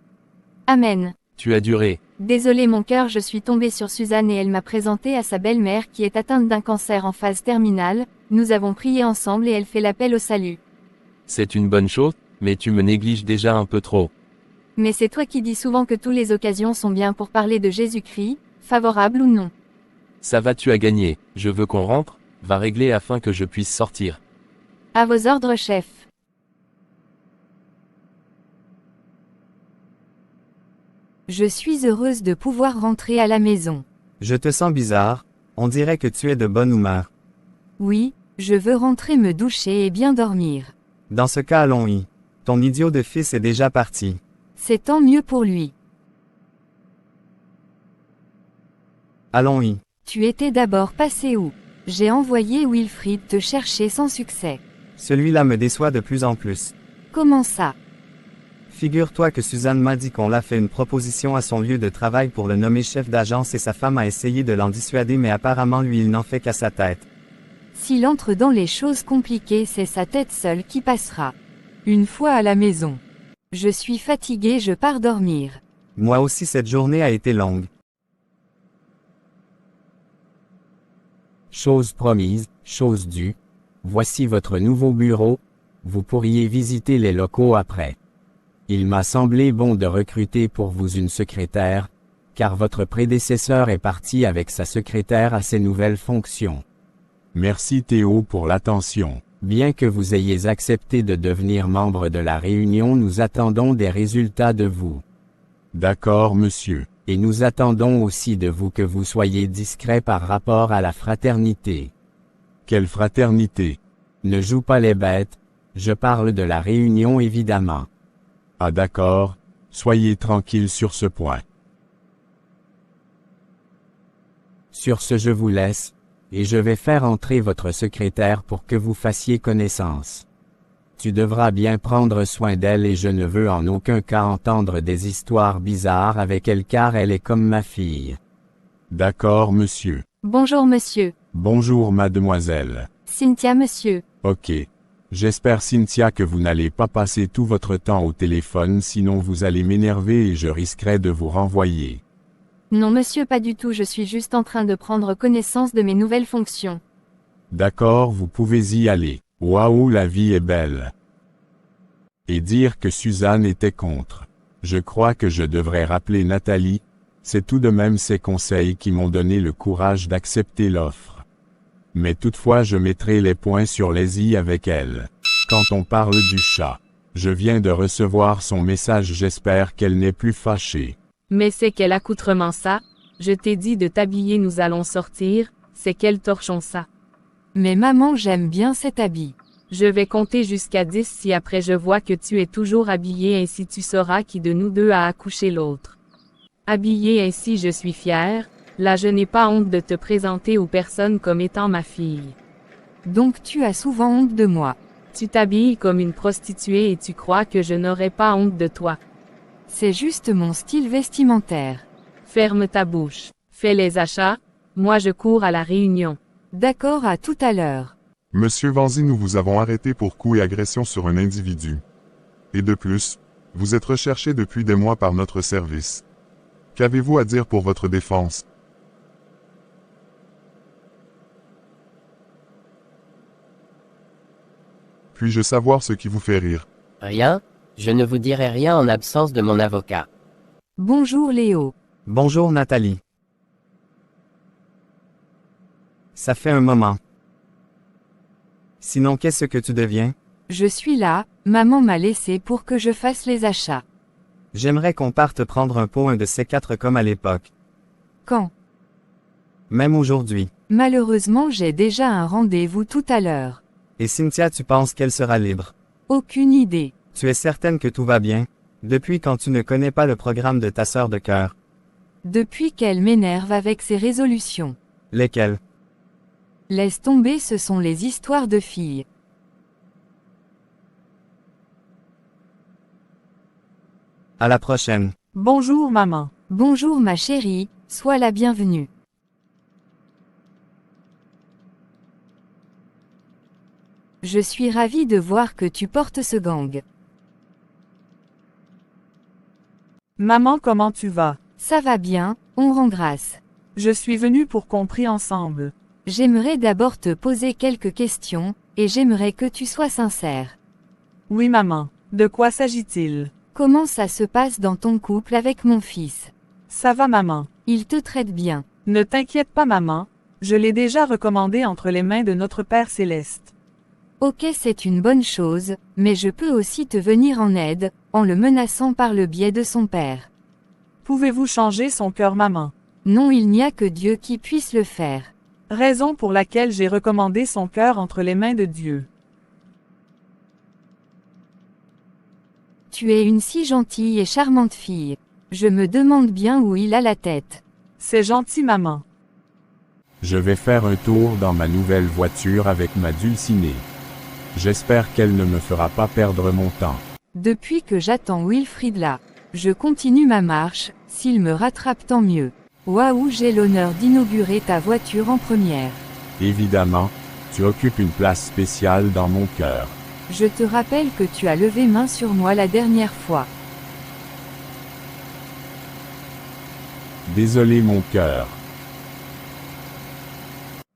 Amen.
Tu as duré.
Désolé mon cœur, je suis tombée sur Suzanne et elle m'a présenté à sa belle-mère qui est atteinte d'un cancer en phase terminale, nous avons prié ensemble et elle fait l'appel au salut.
C'est une bonne chose, mais tu me négliges déjà un peu trop.
Mais c'est toi qui dis souvent que toutes les occasions sont bien pour parler de Jésus-Christ, favorable ou non.
Ça va, tu as gagné, je veux qu'on rentre, va régler afin que je puisse sortir.
À vos ordres, chef.
Je suis heureuse de pouvoir rentrer à la maison.
Je te sens bizarre, on dirait que tu es de bonne humeur.
Oui, je veux rentrer me doucher et bien dormir.
Dans ce cas, allons-y. Ton idiot de fils est déjà parti.
C'est tant mieux pour lui.
Allons-y.
Tu étais d'abord passé où? J'ai envoyé Wilfried te chercher sans succès.
Celui-là me déçoit de plus en plus.
Comment ça?
Figure-toi que Suzanne m'a dit qu'on l'a fait une proposition à son lieu de travail pour le nommer chef d'agence et sa femme a essayé de l'en dissuader mais apparemment lui il n'en fait qu'à sa tête.
S'il entre dans les choses compliquées, c'est sa tête seule qui passera. Une fois à la maison. Je suis fatiguée, je pars dormir.
Moi aussi cette journée a été longue.
Chose promise, chose due. Voici votre nouveau bureau. Vous pourriez visiter les locaux après. Il m'a semblé bon de recruter pour vous une secrétaire, car votre prédécesseur est parti avec sa secrétaire à ses nouvelles fonctions.
Merci Théo pour l'attention.
Bien que vous ayez accepté de devenir membre de la réunion, nous attendons des résultats de vous.
D'accord, monsieur.
Et nous attendons aussi de vous que vous soyez discret par rapport à la fraternité.
Quelle fraternité?
Ne joue pas les bêtes, je parle de la réunion évidemment.
Ah d'accord, soyez tranquille sur ce point.
Sur ce je vous laisse, et je vais faire entrer votre secrétaire pour que vous fassiez connaissance. Tu devras bien prendre soin d'elle et je ne veux en aucun cas entendre des histoires bizarres avec elle car elle est comme ma fille.
D'accord monsieur.
Bonjour monsieur.
Bonjour mademoiselle.
Cynthia monsieur.
Ok. J'espère Cynthia que vous n'allez pas passer tout votre temps au téléphone sinon vous allez m'énerver et je risquerai de vous renvoyer.
Non monsieur, pas du tout, je suis juste en train de prendre connaissance de mes nouvelles fonctions.
D'accord, vous pouvez y aller. Waouh, la vie est belle. Et dire que Suzanne était contre. Je crois que je devrais rappeler Nathalie, c'est tout de même ses conseils qui m'ont donné le courage d'accepter l'offre. Mais toutefois je mettrai les points sur les i avec elle. Quand on parle du chat, je viens de recevoir son message, j'espère qu'elle n'est plus fâchée.
Mais c'est quel accoutrement ça? Je t'ai dit de t'habiller, nous allons sortir, c'est quel torchon ça?
Mais maman, j'aime bien cet habit.
Je vais compter jusqu'à 10 si après je vois que tu es toujours habillé, ainsi tu sauras qui de nous deux a accouché l'autre. Habillé ainsi je suis fière, là je n'ai pas honte de te présenter aux personnes comme étant ma fille.
Donc tu as souvent honte de moi.
Tu t'habilles comme une prostituée et tu crois que je n'aurai pas honte de toi.
C'est juste mon style vestimentaire.
Ferme ta bouche. Fais les achats, moi je cours à la réunion.
D'accord, à tout à l'heure.
Monsieur Vanzi, nous vous avons arrêté pour coup et agression sur un individu. Et de plus, vous êtes recherché depuis des mois par notre service. Qu'avez-vous à dire pour votre défense? Puis-je savoir ce qui vous fait rire?
Rien, je ne vous dirai rien en absence de mon avocat.
Bonjour Léo.
Bonjour Nathalie. Ça fait un moment. Sinon, qu'est-ce que tu deviens?
Je suis là, maman m'a laissé pour que je fasse les achats.
J'aimerais qu'on parte prendre un pot, un de ces quatre comme à l'époque.
Quand?
Même aujourd'hui.
Malheureusement, j'ai déjà un rendez-vous tout à l'heure.
Et Cynthia, tu penses qu'elle sera libre?
Aucune idée.
Tu es certaine que tout va bien? Depuis quand tu ne connais pas le programme de ta sœur de cœur?
Depuis qu'elle m'énerve avec ses résolutions.
Lesquelles?
Laisse tomber, ce sont les histoires de filles.
À la prochaine.
Bonjour maman.
Bonjour ma chérie, sois la bienvenue. Je suis ravie de voir que tu portes ce gang.
Maman, comment tu vas?
Ça va bien, on rend grâce.
Je suis venue pour qu'on prie ensemble.
J'aimerais d'abord te poser quelques questions, et j'aimerais que tu sois sincère.
Oui maman, de quoi s'agit-il?
Comment ça se passe dans ton couple avec mon fils?
Ça va maman.
Il te traite bien.
Ne t'inquiète pas maman, je l'ai déjà recommandé entre les mains de notre Père Céleste.
Ok, c'est une bonne chose, mais je peux aussi te venir en aide, en le menaçant par le biais de son père.
Pouvez-vous changer son cœur maman?
Non, il n'y a que Dieu qui puisse le faire.
Raison pour laquelle j'ai recommandé son cœur entre les mains de Dieu.
Tu es une si gentille et charmante fille. Je me demande bien où il a la tête.
C'est gentil maman.
Je vais faire un tour dans ma nouvelle voiture avec ma dulcinée. J'espère qu'elle ne me fera pas perdre mon temps.
Depuis que j'attends Wilfried là, je continue ma marche, s'il me rattrape tant mieux. Waouh, j'ai l'honneur d'inaugurer ta voiture en première.
Évidemment, tu occupes une place spéciale dans mon cœur.
Je te rappelle que tu as levé main sur moi la dernière fois.
Désolé mon cœur.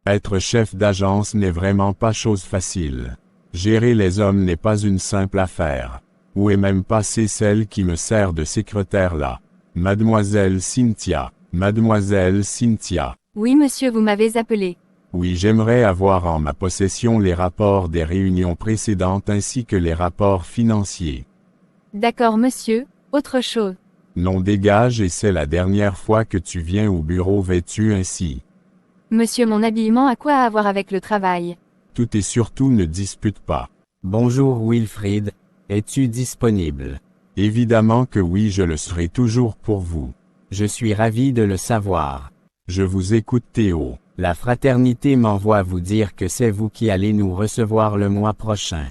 Être chef d'agence n'est vraiment pas chose facile. Gérer les hommes n'est pas une simple affaire. Où est même passée celle qui me sert de secrétaire là? Mademoiselle Cynthia. Mademoiselle Cynthia.
Oui monsieur, vous m'avez appelé.
Oui, j'aimerais avoir en ma possession les rapports des réunions précédentes ainsi que les rapports financiers.
D'accord monsieur, autre chose.
Non, dégage, et c'est la dernière fois que tu viens au bureau vêtu ainsi.
Monsieur, mon habillement a quoi à voir avec le travail?
Tout et surtout ne dispute pas.
Bonjour Wilfried, es-tu disponible?
Évidemment que oui, je le serai toujours pour vous.
Je suis ravi de le savoir.
Je vous écoute Théo.
La fraternité m'envoie vous dire que c'est vous qui allez nous recevoir le mois prochain.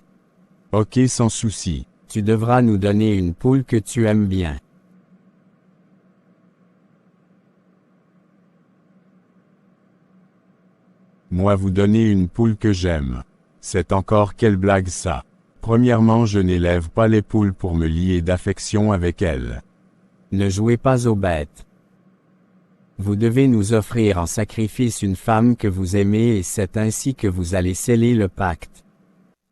Ok, sans souci.
Tu devras nous donner une poule que tu aimes bien.
Moi vous donner une poule que j'aime. C'est encore quelle blague ça? Premièrement, je n'élève pas les poules pour me lier d'affection avec elles.
Ne jouez pas aux bêtes. Vous devez nous offrir en sacrifice une femme que vous aimez et c'est ainsi que vous allez sceller le pacte.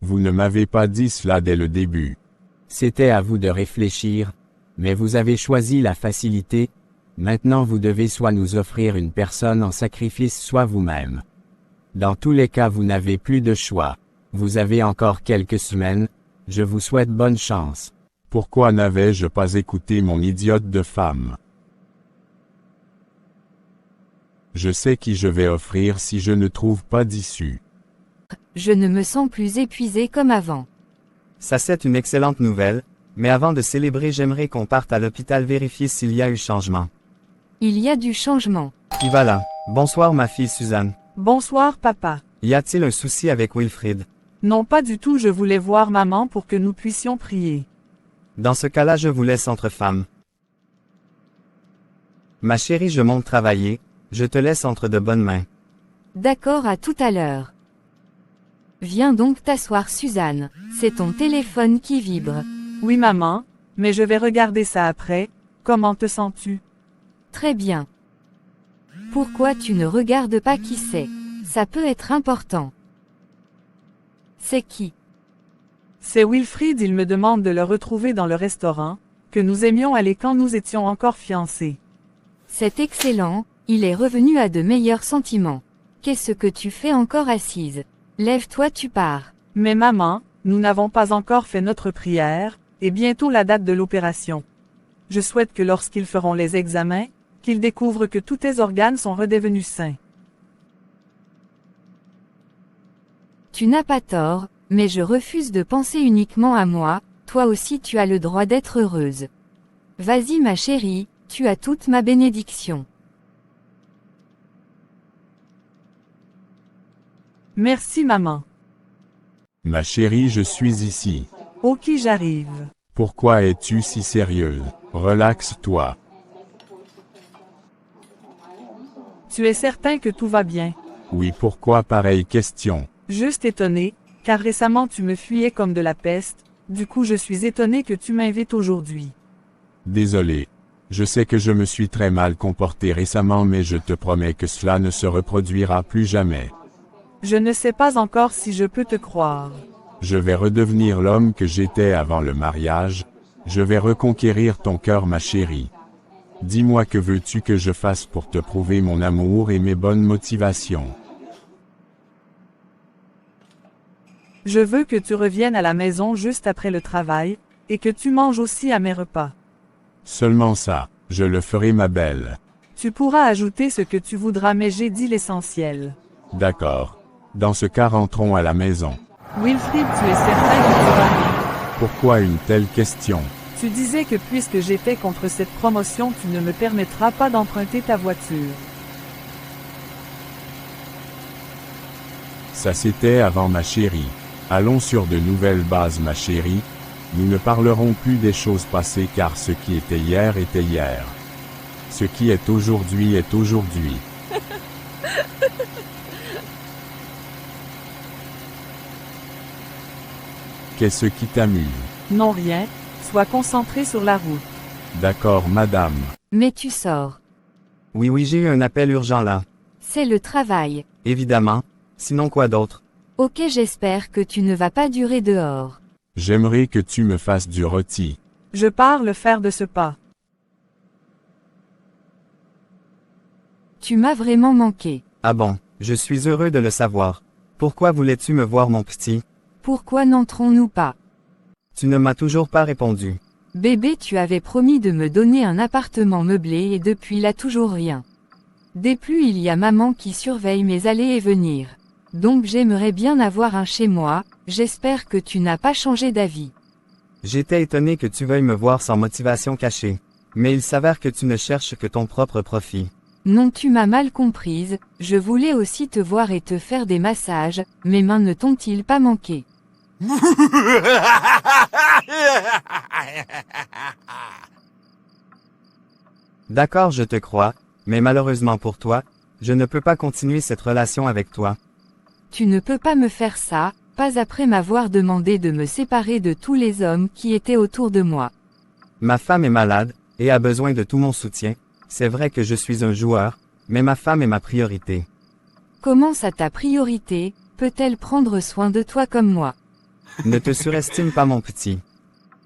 Vous ne m'avez pas dit cela dès le début.
C'était à vous de réfléchir, mais vous avez choisi la facilité. Maintenant vous devez soit nous offrir une personne en sacrifice soit vous-même. Dans tous les cas vous n'avez plus de choix. Vous avez encore quelques semaines, je vous souhaite bonne chance.
Pourquoi n'avais-je pas écouté mon idiote de femme? Je sais qui je vais offrir si je ne trouve pas d'issue.
Je ne me sens plus épuisé comme avant.
Ça c'est une excellente nouvelle, mais avant de célébrer j'aimerais qu'on parte à l'hôpital vérifier s'il y a eu changement.
Il y a du changement.
Y voilà. Bonsoir ma fille Suzanne.
Bonsoir papa.
Y a-t-il un souci avec Wilfrid?
Non pas du tout, je voulais voir maman pour que nous puissions prier.
Dans ce cas-là je vous laisse entre femmes. Ma chérie je monte travailler, je te laisse entre de bonnes mains.
D'accord, à tout à l'heure. Viens donc t'asseoir Suzanne, c'est ton téléphone qui vibre.
Oui maman, mais je vais regarder ça après. Comment te sens-tu?
Très bien. Pourquoi tu ne regardes pas qui c'est? Ça peut être important. C'est qui?
C'est Wilfrid, il me demande de le retrouver dans le restaurant, que nous aimions aller quand nous étions encore fiancés.
C'est excellent, il est revenu à de meilleurs sentiments. Qu'est-ce que tu fais encore assise? Lève-toi, tu pars.
Mais maman, nous n'avons pas encore fait notre prière, et bientôt la date de l'opération. Je souhaite que lorsqu'ils feront les examens, qu'ils découvrent que tous tes organes sont redevenus sains.
Tu n'as pas tort, mais je refuse de penser uniquement à moi, toi aussi tu as le droit d'être heureuse. Vas-y ma chérie, tu as toute ma bénédiction.
Merci maman.
Ma chérie, je suis ici.
Ok, j'arrive.
Pourquoi es-tu si sérieuse? Relaxe-toi.
Tu es certain que tout va bien?
Oui, pourquoi pareille question?
Juste étonné, car récemment tu me fuyais comme de la peste, du coup je suis étonné que tu m'invites aujourd'hui.
Désolé. Je sais que je me suis très mal comporté récemment mais je te promets que cela ne se reproduira plus jamais.
Je ne sais pas encore si je peux te croire.
Je vais redevenir l'homme que j'étais avant le mariage, je vais reconquérir ton cœur ma chérie. Dis-moi que veux-tu que je fasse pour te prouver mon amour et mes bonnes motivations.
Je veux que tu reviennes à la maison juste après le travail, et que tu manges aussi à mes repas.
Seulement ça, je le ferai ma belle.
Tu pourras ajouter ce que tu voudras mais j'ai dit l'essentiel.
D'accord. Dans ce cas rentrons à la maison.
Wilfrid, tu es certain que tu vas bien?
Pourquoi une telle question?
Tu disais que puisque j'étais contre cette promotion tu ne me permettras pas d'emprunter ta voiture.
Ça c'était avant ma chérie. Allons sur de nouvelles bases ma chérie. Nous ne parlerons plus des choses passées car ce qui était hier était hier. Ce qui est aujourd'hui est aujourd'hui. Qu'est-ce qui t'amuse?
Non rien, sois concentré sur la route.
D'accord madame.
Mais tu sors.
Oui j'ai eu un appel urgent là.
C'est le travail.
Évidemment. Sinon quoi d'autre?
Ok, j'espère que tu ne vas pas durer dehors.
J'aimerais que tu me fasses du rôti.
Je pars le faire de ce pas.
Tu m'as vraiment manqué.
Ah bon, je suis heureux de le savoir. Pourquoi voulais-tu me voir mon petit?
Pourquoi n'entrons-nous pas?
Tu ne m'as toujours pas répondu.
Bébé, tu avais promis de me donner un appartement meublé et depuis là toujours rien. Des plus il y a maman qui surveille mes allées et venir. Donc j'aimerais bien avoir un chez moi, j'espère que tu n'as pas changé d'avis.
J'étais étonné que tu veuilles me voir sans motivation cachée. Mais il s'avère que tu ne cherches que ton propre profit.
Non, tu m'as mal comprise, je voulais aussi te voir et te faire des massages, mes mains ne t'ont-ils pas manqué?
D'accord, je te crois, mais malheureusement pour toi, je ne peux pas continuer cette relation avec toi.
Tu ne peux pas me faire ça, pas après m'avoir demandé de me séparer de tous les hommes qui étaient autour de moi.
Ma femme est malade, et a besoin de tout mon soutien. C'est vrai que je suis un joueur, mais ma femme est ma priorité.
Comment ça ta priorité, peut-elle prendre soin de toi comme moi?
Ne te surestime pas mon petit.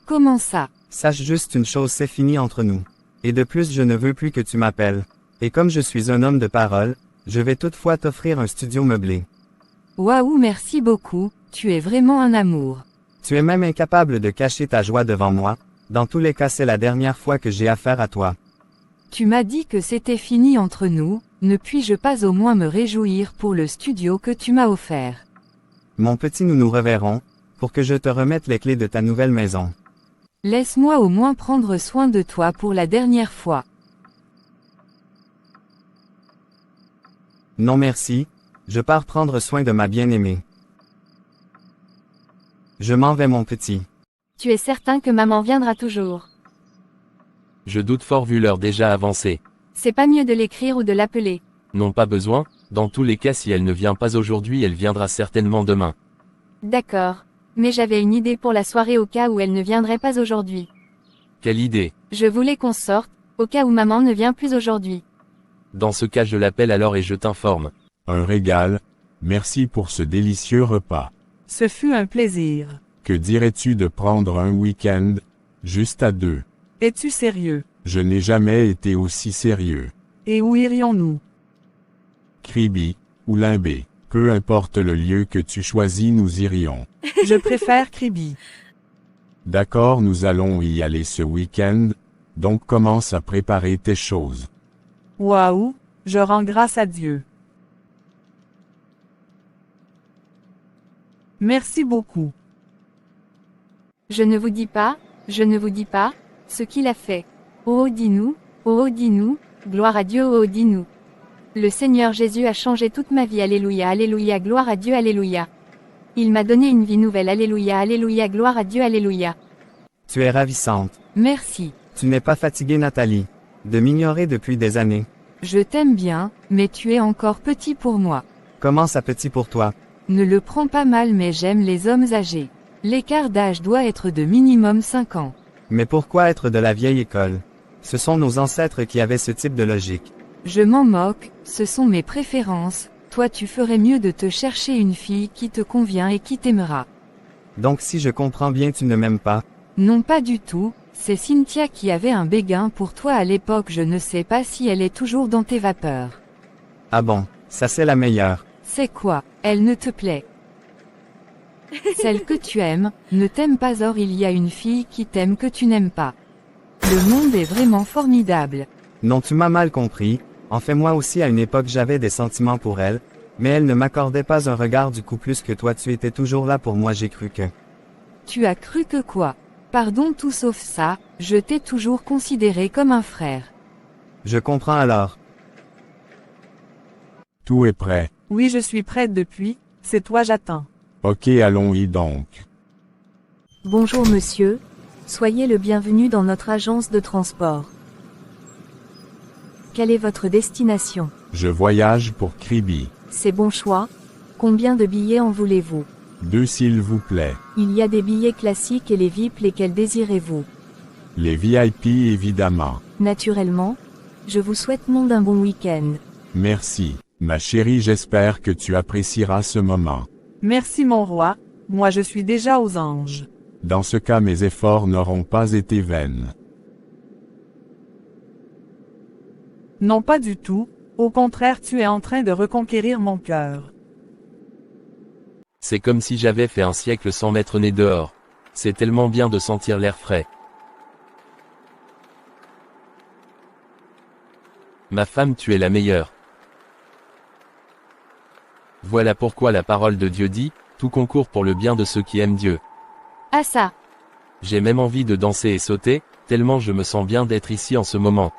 Comment ça?
Sache juste une chose, c'est fini entre nous. Et de plus je ne veux plus que tu m'appelles. Et comme je suis un homme de parole, je vais toutefois t'offrir un studio meublé.
Waouh, merci beaucoup, tu es vraiment un amour.
Tu es même incapable de cacher ta joie devant moi. Dans tous les cas, c'est la dernière fois que j'ai affaire à toi.
Tu m'as dit que c'était fini entre nous, ne puis-je pas au moins me réjouir pour le studio que tu m'as offert?
Mon petit, nous nous reverrons, pour que je te remette les clés de ta nouvelle maison.
Laisse-moi au moins prendre soin de toi pour la dernière fois.
Non merci, je pars prendre soin de ma bien-aimée. Je m'en vais mon petit.
Tu es certain que maman viendra toujours?
Je doute fort vu l'heure déjà avancée.
C'est pas mieux de l'écrire ou de l'appeler?
Non, pas besoin, dans tous les cas si elle ne vient pas aujourd'hui elle viendra certainement demain.
D'accord. Mais j'avais une idée pour la soirée au cas où elle ne viendrait pas aujourd'hui.
Quelle idée?
Je voulais qu'on sorte, au cas où maman ne vient plus aujourd'hui.
Dans ce cas je l'appelle alors et je t'informe.
Un régal, merci pour ce délicieux repas.
Ce fut un plaisir.
Que dirais-tu de prendre un week-end, juste à deux?
Es-tu sérieux?
Je n'ai jamais été aussi sérieux.
Et où irions-nous?
Kribi, ou Limbé, peu importe le lieu que tu choisis, nous irions.
Je préfère Kribi.
D'accord, nous allons y aller ce week-end, donc commence à préparer tes choses.
Waouh, je rends grâce à Dieu. Merci beaucoup.
Je ne vous dis pas, ce qu'il a fait. Oh dis-nous, gloire à Dieu, oh dis-nous. Le Seigneur Jésus a changé toute ma vie, alléluia, alléluia, gloire à Dieu, alléluia. Il m'a donné une vie nouvelle, alléluia, alléluia, gloire à Dieu, alléluia.
Tu es ravissante.
Merci.
Tu n'es pas fatiguée Nathalie, de m'ignorer depuis des années.
Je t'aime bien, mais tu es encore petit pour moi.
Comment ça petit pour toi?
Ne le prends pas mal mais j'aime les hommes âgés. L'écart d'âge doit être de minimum 5 ans.
Mais pourquoi être de la vieille école? Ce sont nos ancêtres qui avaient ce type de logique.
Je m'en moque, ce sont mes préférences, toi tu ferais mieux de te chercher une fille qui te convient et qui t'aimera.
Donc si je comprends bien tu ne m'aimes pas?
Non pas du tout, c'est Cynthia qui avait un béguin pour toi à l'époque, je ne sais pas si elle est toujours dans tes vapeurs.
Ah bon, ça c'est la meilleure.
C'est quoi, elle ne te plaît? Celle que tu aimes, ne t'aime pas, or il y a une fille qui t'aime que tu n'aimes pas. Le monde est vraiment formidable.
Non, tu m'as mal compris. En fait, moi aussi à une époque j'avais des sentiments pour elle, mais elle ne m'accordait pas un regard du coup plus que toi, tu étais toujours là pour moi, j'ai cru que...
Tu as cru que quoi? Pardon, tout sauf ça, je t'ai toujours considéré comme un frère.
Je comprends alors.
Tout est prêt.
Oui, je suis prête depuis, c'est toi j'attends.
Ok, allons-y donc.
Bonjour monsieur, soyez le bienvenu dans notre agence de transport. Quelle est votre destination?
Je voyage pour Kribi.
C'est bon choix. Combien de billets en voulez-vous?
2 s'il vous plaît.
Il y a des billets classiques et les VIP, lesquels désirez-vous?
Les VIP évidemment.
Naturellement. Je vous souhaite d'un bon week-end.
Merci, ma chérie, j'espère que tu apprécieras ce moment.
Merci mon roi, moi je suis déjà aux anges.
Dans ce cas mes efforts n'auront pas été vains.
Non pas du tout, au contraire tu es en train de reconquérir mon cœur.
C'est comme si j'avais fait un siècle sans m'être né dehors. C'est tellement bien de sentir l'air frais. Ma femme, tu es la meilleure. Voilà pourquoi la parole de Dieu dit, tout concourt pour le bien de ceux qui aiment Dieu.
Ah ça.
J'ai même envie de danser et sauter, tellement je me sens bien d'être ici en ce moment.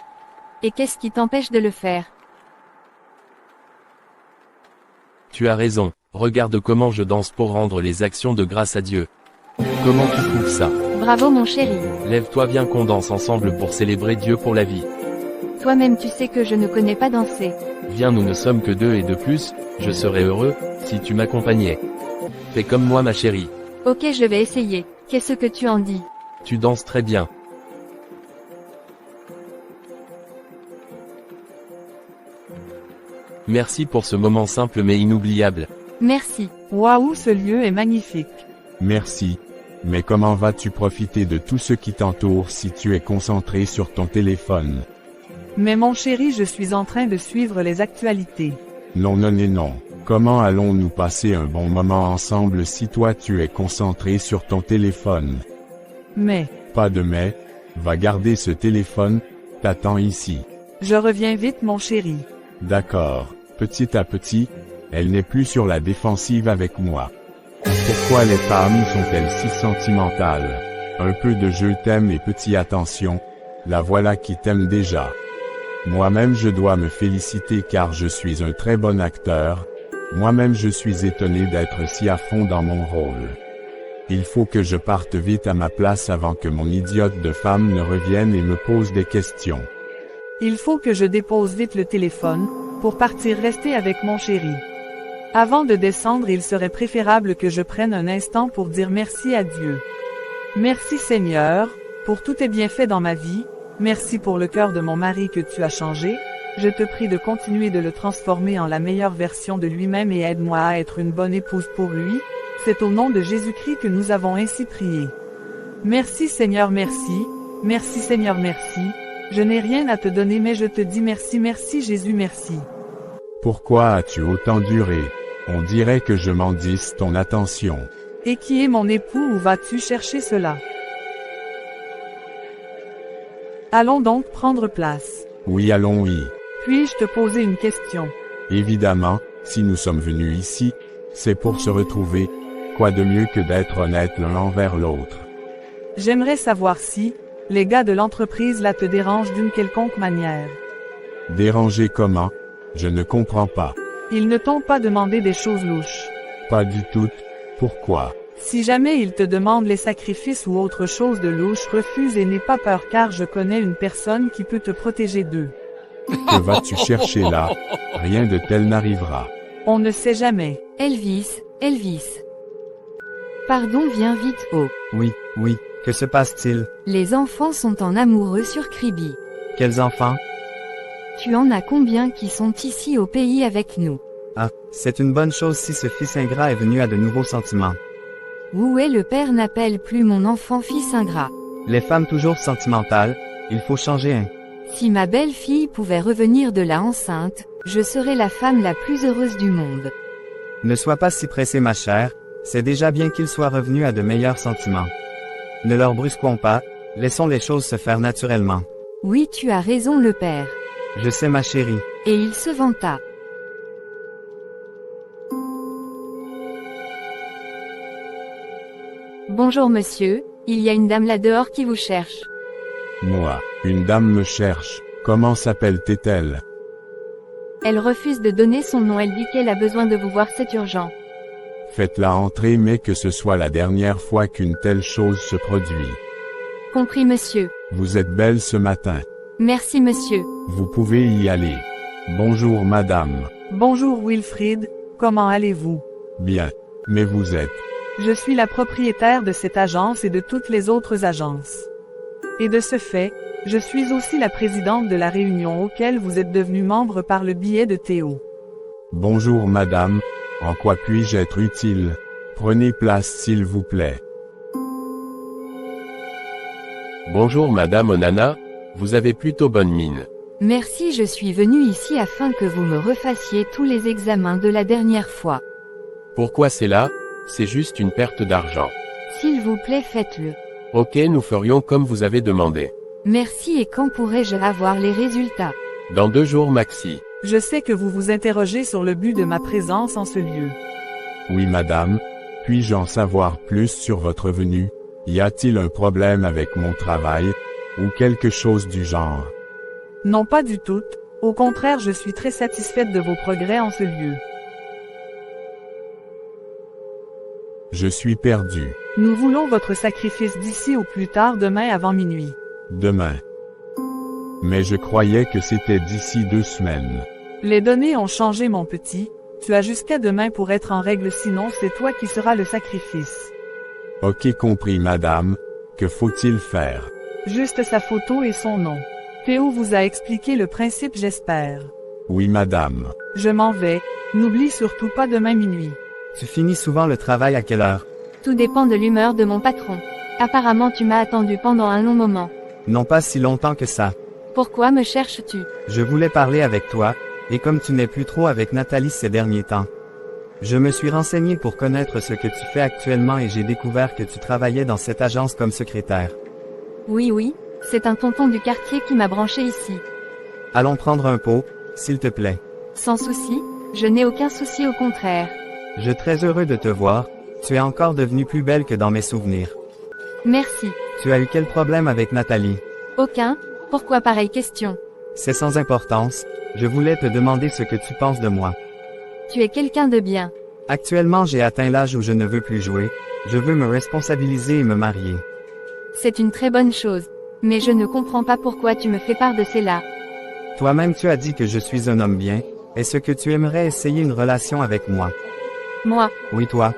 Et qu'est-ce qui t'empêche de le faire?
Tu as raison, regarde comment je danse pour rendre les actions de grâce à Dieu. Comment tu trouves ça?
Bravo mon chéri.
Lève-toi, viens qu'on danse ensemble pour célébrer Dieu pour la vie.
Toi-même tu sais que je ne connais pas danser.
Viens, nous ne sommes que 2 et de plus, je serais heureux, si tu m'accompagnais. Fais comme moi ma chérie.
Ok, je vais essayer. Qu'est-ce que tu en dis?
Tu danses très bien. Merci pour ce moment simple mais inoubliable.
Merci.
Waouh, ce lieu est magnifique.
Merci. Mais comment vas-tu profiter de tout ce qui t'entoure si tu es concentré sur ton téléphone?
Mais mon chéri, je suis en train de suivre les actualités.
Non, non et non. Comment allons-nous passer un bon moment ensemble si toi tu es concentré sur ton téléphone?
Mais,
Pas de mais. Va garder ce téléphone, t'attends ici.
je reviens vite mon chéri.
D'accord. Petit à petit, elle n'est plus sur la défensive avec moi. Pourquoi les femmes sont-elles si sentimentales? Un peu de je t'aime et petit attention, la voilà qui t'aime déjà. Moi-même je dois me féliciter car je suis un très bon acteur, moi-même je suis étonné d'être si à fond dans mon rôle. Il faut que je parte vite à ma place avant que mon idiote de femme ne revienne et me pose des questions.
Il faut que je dépose vite le téléphone, pour partir rester avec mon chéri. Avant de descendre, il serait préférable que je prenne un instant pour dire merci à Dieu. Merci Seigneur, pour tous tes bienfaits dans ma vie, merci pour le cœur de mon mari que tu as changé, je te prie de continuer de le transformer en la meilleure version de lui-même et aide-moi à être une bonne épouse pour lui, c'est au nom de Jésus-Christ que nous avons ainsi prié. Merci Seigneur, merci, merci Seigneur, merci, je n'ai rien à te donner mais je te dis merci, merci Jésus, merci.
Pourquoi as-tu autant duré? On dirait que je m'endice ton attention.
Et qui est mon époux, où vas-tu chercher cela? Allons donc prendre place.
Oui, allons-y.
Puis-je te poser une question?
Évidemment, si nous sommes venus ici, c'est pour se retrouver. Quoi de mieux que d'être honnêtes l'un envers l'autre?
J'aimerais savoir si, les gars de l'entreprise là te dérangent d'une quelconque manière.
Déranger comment? Je ne comprends pas.
Ils ne t'ont pas demandé des choses louches.
Pas du tout. Pourquoi?
Si jamais ils te demandent les sacrifices ou autre chose de louche, refuse et n'aie pas peur car je connais une personne qui peut te protéger d'eux.
Que vas-tu chercher là? Rien de tel n'arrivera.
On ne sait jamais.
Elvis, Elvis. Pardon, viens vite. Oh.
Oui, oui, que se passe-t-il?
Les enfants sont en amoureux sur Kribi.
Quels enfants?
Tu en as combien qui sont ici au pays avec nous?
Ah, c'est une bonne chose si ce fils ingrat est venu à de nouveaux sentiments.
Où est le père n'appelle plus mon enfant fils ingrat.
Les femmes toujours sentimentales, il faut changer un.
Si ma belle-fille pouvait revenir de là enceinte, je serais la femme la plus heureuse du monde.
Ne sois pas si pressée ma chère, c'est déjà bien qu'ils soient revenus à de meilleurs sentiments. Ne leur brusquons pas, laissons les choses se faire naturellement.
Oui, tu as raison le père.
Je sais ma chérie.
Et il se vanta. Bonjour monsieur, il y a une dame là dehors qui vous cherche.
Moi, une dame me cherche. Comment s'appelle-t-elle?
Elle refuse de donner son nom, elle dit qu'elle a besoin de vous voir, c'est urgent.
Faites-la entrer mais que ce soit la dernière fois qu'une telle chose se produit.
Compris monsieur.
Vous êtes belle ce matin.
Merci monsieur.
Vous pouvez y aller. Bonjour madame.
Bonjour Wilfrid, comment allez-vous?
Bien. Mais vous êtes?
Je suis la propriétaire de cette agence et de toutes les autres agences. Et de ce fait, je suis aussi la présidente de la réunion auquel vous êtes devenu membre par le biais de Théo.
Bonjour madame, en quoi puis-je être utile? Prenez place s'il vous plaît.
Bonjour madame Onana, vous avez plutôt bonne mine.
Merci, je suis venu ici afin que vous me refassiez tous les examens de la dernière fois.
Pourquoi c'est là? C'est juste une perte d'argent.
S'il vous plaît, faites-le.
Ok, nous ferions comme vous avez demandé.
Merci, et quand pourrais-je avoir les résultats?
Dans 2 jours maxi.
Je sais que vous vous interrogez sur le but de ma présence en ce lieu.
Oui madame, puis-je en savoir plus sur votre venue? Y a-t-il un problème avec mon travail? Ou quelque chose du genre?
Non, pas du tout. Au contraire, je suis très satisfaite de vos progrès en ce lieu.
Je suis perdu.
Nous voulons votre sacrifice d'ici au plus tard demain avant minuit.
Demain. Mais je croyais que c'était d'ici 2 semaines.
Les données ont changé mon petit, Tu as jusqu'à demain pour être en règle, sinon c'est toi qui seras le sacrifice.
Ok, compris madame, que faut-il faire?
Juste sa photo et son nom. Théo vous a expliqué le principe, j'espère.
Oui madame.
Je m'en vais, n'oublie surtout pas demain minuit.
Tu finis souvent le travail à quelle heure?
Tout dépend de l'humeur de mon patron. Apparemment tu m'as attendu pendant un long moment.
Non, pas si longtemps que ça.
Pourquoi me cherches-tu?
Je voulais parler avec toi, et comme tu n'es plus trop avec Nathalie ces derniers temps. Je me suis renseigné pour connaître ce que tu fais actuellement et j'ai découvert que tu travaillais dans cette agence comme secrétaire.
Oui, c'est un tonton du quartier qui m'a branché ici.
Allons prendre un pot, s'il te plaît.
Sans souci, je n'ai aucun souci, au contraire.
Je suis très heureux de te voir, tu es encore devenue plus belle que dans mes souvenirs.
Merci.
Tu as eu quel problème avec Nathalie?
Aucun. Pourquoi pareille question?
C'est sans importance, je voulais te demander ce que tu penses de moi.
Tu es quelqu'un de bien.
Actuellement j'ai atteint l'âge où je ne veux plus jouer, je veux me responsabiliser et me marier.
C'est une très bonne chose. Mais je ne comprends pas pourquoi tu me fais part de cela.
Toi-même tu as dit que je suis un homme bien, est-ce que tu aimerais essayer une relation avec moi?
Moi?
Oui, toi.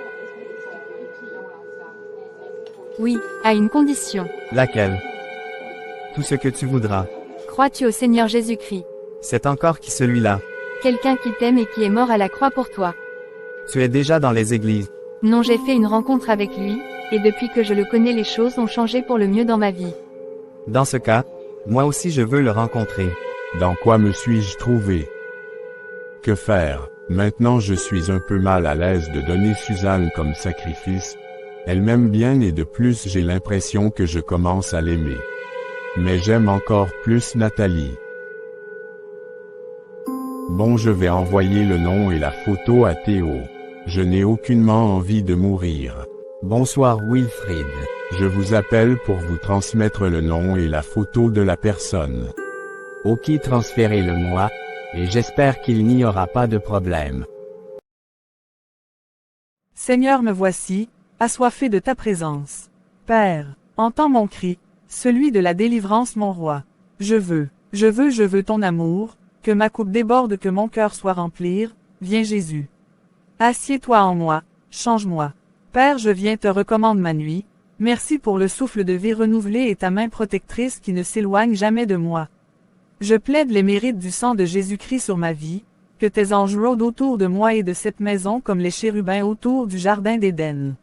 Oui, à une condition.
Laquelle? Tout ce que tu voudras.
Crois-tu au Seigneur Jésus-Christ?
C'est encore qui celui-là?
Quelqu'un qui t'aime et qui est mort à la croix pour toi.
Tu es déjà dans les églises.
Non, j'ai fait une rencontre avec lui, et depuis que je le connais, les choses ont changé pour le mieux dans ma vie.
Dans ce cas, moi aussi je veux le rencontrer.
Dans quoi me suis-je trouvé? Que faire? Maintenant je suis un peu mal à l'aise de donner Suzanne comme sacrifice. Elle m'aime bien et de plus j'ai l'impression que je commence à l'aimer. Mais j'aime encore plus Nathalie. Bon, je vais envoyer le nom et la photo à Théo. Je n'ai aucunement envie de mourir.
Bonsoir Wilfrid.
Je vous appelle pour vous transmettre le nom et la photo de la personne.
Ok, transférez-le-moi, et j'espère qu'il n'y aura pas de problème.
Seigneur, me voici, assoiffé de ta présence. Père, entends mon cri, celui de la délivrance, mon roi. Je veux ton amour, que ma coupe déborde, que mon cœur soit rempli. Viens Jésus. Assieds-toi en moi, change-moi. Père, je viens te recommande ma nuit. Merci pour le souffle de vie renouvelé et ta main protectrice qui ne s'éloigne jamais de moi. Je plaide les mérites du sang de Jésus-Christ sur ma vie, que tes anges rôdent autour de moi et de cette maison comme les chérubins autour du jardin d'Éden.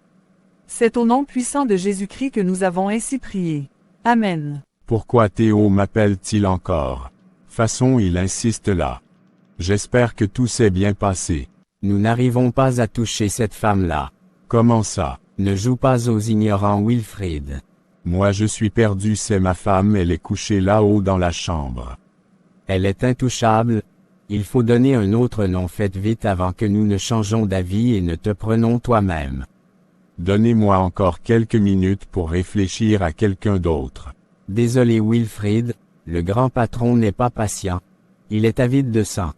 C'est au nom puissant de Jésus-Christ que nous avons ainsi prié. Amen.
Pourquoi Théo m'appelle-t-il encore? Façon, il insiste là. J'espère que tout s'est bien passé.
Nous n'arrivons pas à toucher cette femme-là.
Comment ça?
Ne joue pas aux ignorants, Wilfrid.
Moi je suis perdu, c'est ma femme, elle est couchée là-haut dans la chambre.
Elle est intouchable. Il faut donner un autre nom, faites vite avant que nous ne changeons d'avis et ne te prenons toi-même.
Donnez-moi encore quelques minutes pour réfléchir à quelqu'un d'autre.
Désolé Wilfrid, le grand patron n'est pas patient. Il est avide de sang.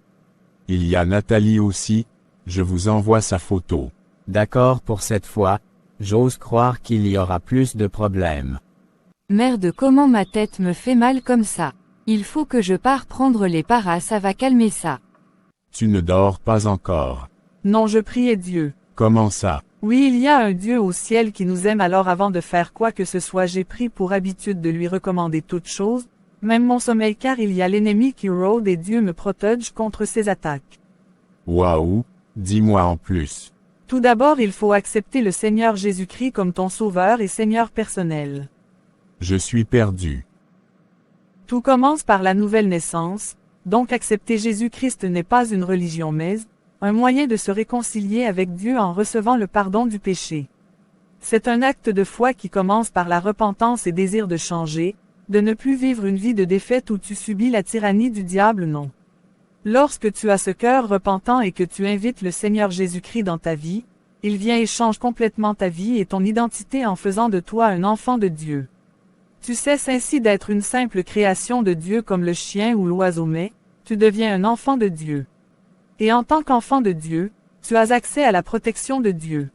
Il y a Nathalie aussi, je vous envoie sa photo.
D'accord pour cette fois, j'ose croire qu'il y aura plus de problèmes.
Merde, comment ma tête me fait mal comme ça. Il faut que je parte prendre les paras, ça va calmer ça.
Tu ne dors pas encore.
Non, je priais Dieu.
Comment ça?
Oui, il y a un Dieu au ciel qui nous aime, alors avant de faire quoi que ce soit, j'ai pris pour habitude de lui recommander toutes choses, même mon sommeil, car il y a l'ennemi qui rôde et Dieu me protège contre ses attaques.
Waouh, dis-moi en plus.
Tout d'abord, il faut accepter le Seigneur Jésus-Christ comme ton sauveur et Seigneur personnel.
Je suis perdu.
Tout commence par la nouvelle naissance, donc accepter Jésus-Christ n'est pas une religion mais un moyen de se réconcilier avec Dieu en recevant le pardon du péché. C'est un acte de foi qui commence par la repentance et désir de changer, de ne plus vivre une vie de défaite où tu subis la tyrannie du diable, non. Lorsque tu as ce cœur repentant et que tu invites le Seigneur Jésus-Christ dans ta vie, il vient et change complètement ta vie et ton identité en faisant de toi un enfant de Dieu. Tu cesses ainsi d'être une simple création de Dieu comme le chien ou l'oiseau, mais tu deviens un enfant de Dieu. Et en tant qu'enfant de Dieu, tu as accès à la protection de Dieu.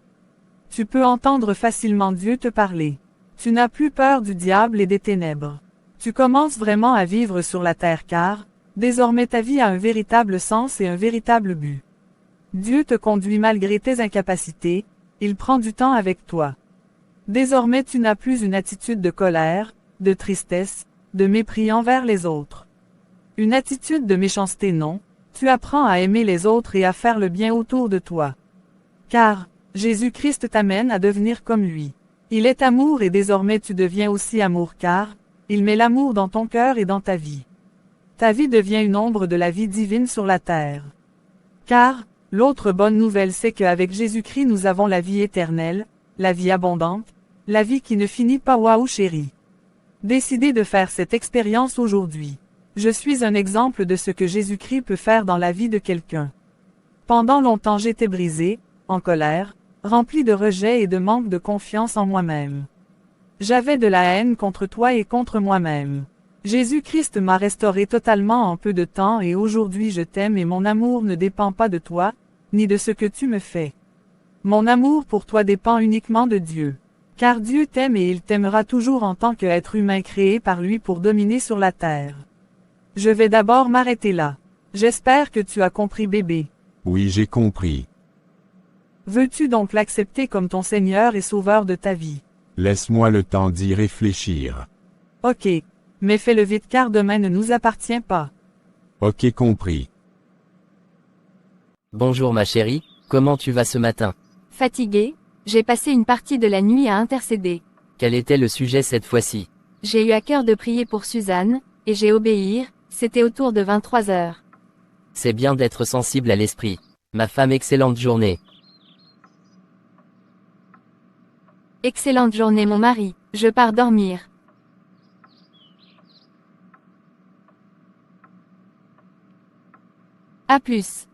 Tu peux entendre facilement Dieu te parler. Tu n'as plus peur du diable et des ténèbres. Tu commences vraiment à vivre sur la terre car, désormais ta vie a un véritable sens et un véritable but. Dieu te conduit malgré tes incapacités, il prend du temps avec toi. Désormais tu n'as plus une attitude de colère, de tristesse, de mépris envers les autres. Une attitude de méchanceté non, tu apprends à aimer les autres et à faire le bien autour de toi. Car, Jésus-Christ t'amène à devenir comme lui. Il est amour et désormais tu deviens aussi amour car, il met l'amour dans ton cœur et dans ta vie. Ta vie devient une ombre de la vie divine sur la terre. Car, l'autre bonne nouvelle c'est qu'avec Jésus-Christ nous avons la vie éternelle, la vie abondante, la vie qui ne finit pas. Waouh chérie. Décidez de faire cette expérience aujourd'hui. Je suis un exemple de ce que Jésus-Christ peut faire dans la vie de quelqu'un. Pendant longtemps j'étais brisé, en colère, rempli de rejet et de manque de confiance en moi-même. J'avais de la haine contre toi et contre moi-même. Jésus-Christ m'a restauré totalement en peu de temps et aujourd'hui je t'aime et mon amour ne dépend pas de toi, ni de ce que tu me fais. Mon amour pour toi dépend uniquement de Dieu. Car Dieu t'aime et il t'aimera toujours en tant qu'être humain créé par lui pour dominer sur la terre. Je vais d'abord m'arrêter là. J'espère que tu as compris bébé.
Oui, j'ai compris.
Veux-tu donc l'accepter comme ton Seigneur et Sauveur de ta vie?
Laisse-moi le temps d'y réfléchir.
Ok. Mais fais-le vite car demain ne nous appartient pas.
Ok, compris.
Bonjour ma chérie, comment tu vas ce matin?
Fatiguée, j'ai passé une partie de la nuit à intercéder.
Quel était le sujet cette fois-ci?
J'ai eu à cœur de prier pour Suzanne, et j'ai obéi, c'était autour de 23 heures.
C'est bien d'être sensible à l'esprit. Ma femme, excellente journée.
Excellente journée mon mari, je pars dormir. À plus.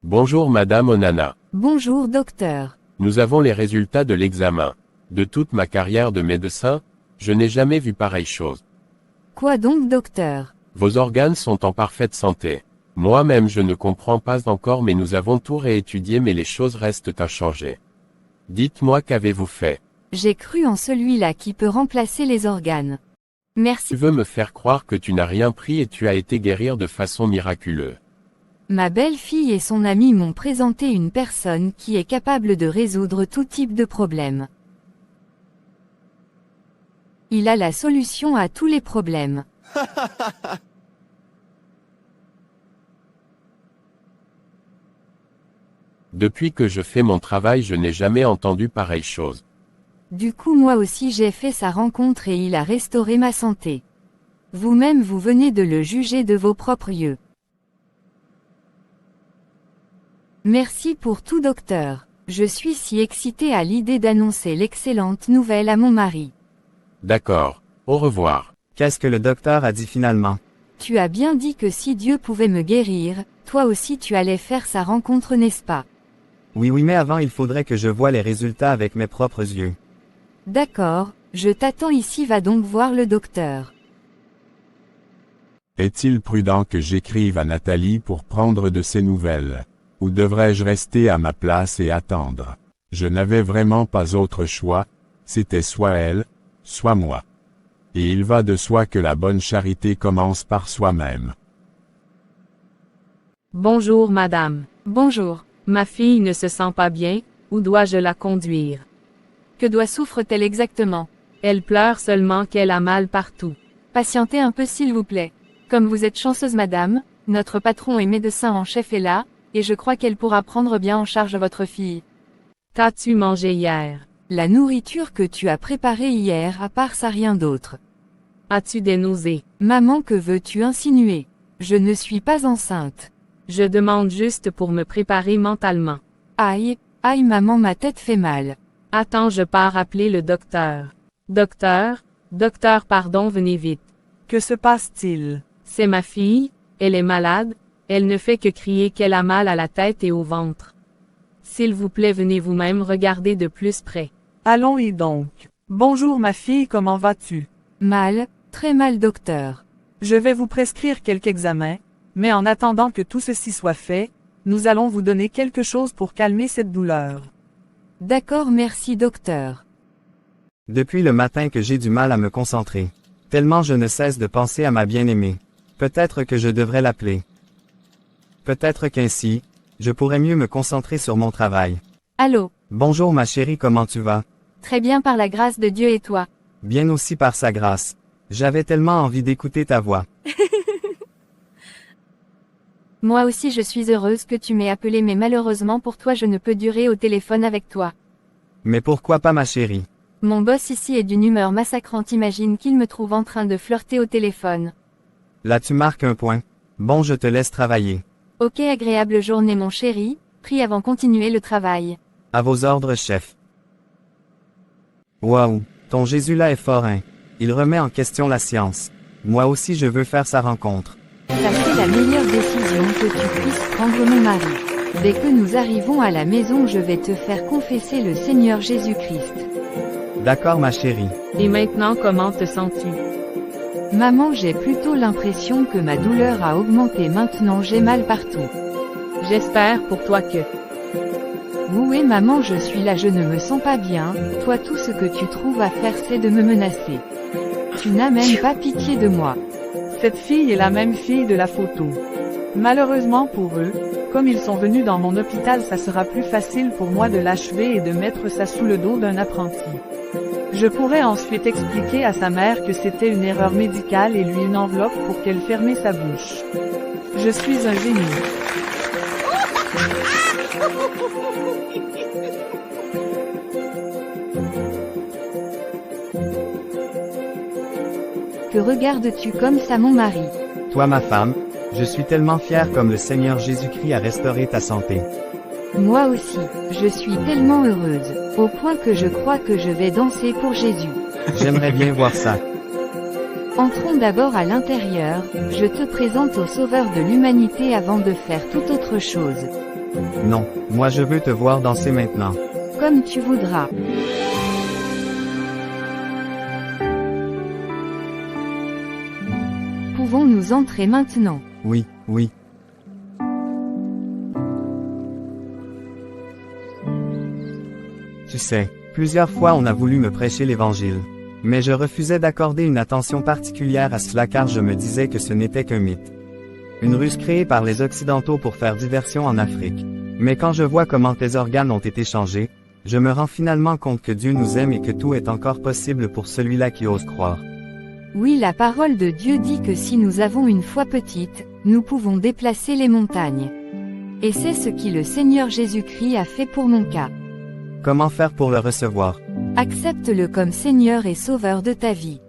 Bonjour Madame Onana.
Bonjour docteur.
Nous avons les résultats de l'examen. De toute ma carrière de médecin, je n'ai jamais vu pareille chose.
Quoi donc docteur?
Vos organes sont en parfaite santé. Moi-même je ne comprends pas encore mais nous avons tout réétudié mais les choses restent inchangées. Dites-moi qu'avez-vous fait?
J'ai cru en celui-là qui peut remplacer les organes.
Merci.
Tu veux me faire croire que tu n'as rien pris et tu as été guérir de façon miraculeuse.
Ma belle-fille et son amie m'ont présenté une personne qui est capable de résoudre tout type de problème. Il a la solution à tous les problèmes.
Depuis que je fais mon travail je n'ai jamais entendu pareille chose.
Du coup moi aussi j'ai fait sa rencontre et il a restauré ma santé. Vous-même vous venez de le juger de vos propres yeux. Merci pour tout docteur. Je suis si excitée à l'idée d'annoncer l'excellente nouvelle à mon mari.
D'accord. Au revoir.
Qu'est-ce que le docteur a dit finalement?
Tu as bien dit que si Dieu pouvait me guérir, toi aussi tu allais faire sa rencontre, n'est-ce pas?
Oui, mais avant il faudrait que je voie les résultats avec mes propres yeux.
D'accord, je t'attends ici, va donc voir le docteur.
Est-il prudent que j'écrive à Nathalie pour prendre de ses nouvelles? Ou devrais-je rester à ma place et attendre? Je n'avais vraiment pas autre choix, c'était soit elle, soit moi. Et il va de soi que la bonne charité commence par soi-même.
Bonjour madame.
Bonjour.
Ma fille ne se sent pas bien, où dois-je la conduire?
Que souffre-t-elle exactement?
Elle pleure seulement qu'elle a mal partout.
Patientez un peu s'il vous plaît. Comme vous êtes chanceuse madame, notre patron et médecin en chef est là, et je crois qu'elle pourra prendre bien en charge votre fille.
Qu'as-tu mangé hier?
La nourriture que tu as préparée hier à part ça rien d'autre.
As-tu des nausées?
Maman, que veux-tu insinuer? Je ne suis pas enceinte.
Je demande juste pour me préparer mentalement.
Aïe, aïe maman, ma tête fait mal.
Attends, je pars appeler le docteur. Docteur pardon, venez vite.
Que se passe-t-il?
C'est ma fille, elle est malade, elle ne fait que crier qu'elle a mal à la tête et au ventre. S'il vous plaît, venez vous-même regarder de plus près.
Allons-y donc. Bonjour ma fille, comment vas-tu?
Mal, très mal docteur.
Je vais vous prescrire quelques examens, mais en attendant que tout ceci soit fait, nous allons vous donner quelque chose pour calmer cette douleur.
D'accord, merci docteur.
Depuis le matin que j'ai du mal à me concentrer. Tellement je ne cesse de penser à ma bien-aimée. Peut-être que je devrais l'appeler. Peut-être qu'ainsi, je pourrais mieux me concentrer sur mon travail.
Allô?
Bonjour ma chérie, comment tu vas?
Très bien par la grâce de Dieu et toi?
Bien aussi par sa grâce. J'avais tellement envie d'écouter ta voix.
Moi aussi je suis heureuse que tu m'aies appelé mais malheureusement pour toi je ne peux durer au téléphone avec toi.
Mais pourquoi pas ma chérie?
Mon boss ici est d'une humeur massacrante, imagine qu'il me trouve en train de flirter au téléphone.
Là tu marques un point. Bon, je te laisse travailler.
Ok, agréable journée mon chéri, prie avant continuer le travail.
À vos ordres chef. Waouh, ton Jésus là est fort hein. Il remet en question la science. Moi aussi je veux faire sa rencontre.
Ça c'est la meilleure décision que tu puisses prendre mon mari. Dès que nous arrivons à la maison je vais te faire confesser le Seigneur Jésus-Christ.
D'accord ma chérie.
Et maintenant comment te sens-tu?
Maman, j'ai plutôt l'impression que ma douleur a augmenté, maintenant j'ai mal partout.
J'espère pour toi que...
Oui maman, je suis là, je ne me sens pas bien, toi tout ce que tu trouves à faire c'est de me menacer. Tu n'as même pas pitié de moi.
Cette fille est la même fille de la photo. Malheureusement pour eux, comme ils sont venus dans mon hôpital, ça sera plus facile pour moi de l'achever et de mettre ça sous le dos d'un apprenti. Je pourrais ensuite expliquer à sa mère que c'était une erreur médicale et lui une enveloppe pour qu'elle fermait sa bouche. Je suis un génie.
Que regardes-tu comme ça mon mari?
Toi ma femme, je suis tellement fier comme le Seigneur Jésus-Christ a restauré ta santé.
Moi aussi, je suis tellement heureuse, au point que je crois que je vais danser pour Jésus.
J'aimerais bien voir ça.
Entrons d'abord à l'intérieur, je te présente au Sauveur de l'humanité avant de faire toute autre chose.
Non, moi je veux te voir danser maintenant.
Comme tu voudras. Pouvons-nous entrer maintenant?
Oui, oui. Tu sais, plusieurs fois on a voulu me prêcher l'Évangile. Mais je refusais d'accorder une attention particulière à cela car je me disais que ce n'était qu'un mythe. Une ruse créée par les Occidentaux pour faire diversion en Afrique. Mais quand je vois comment tes organes ont été changés, je me rends finalement compte que Dieu nous aime et que tout est encore possible pour celui-là qui ose croire.
Oui, la parole de Dieu dit que si nous avons une foi petite, nous pouvons déplacer les montagnes. Et c'est ce qui le Seigneur Jésus-Christ a fait pour mon cas.
Comment faire pour le recevoir?
Accepte-le comme Seigneur et Sauveur de ta vie.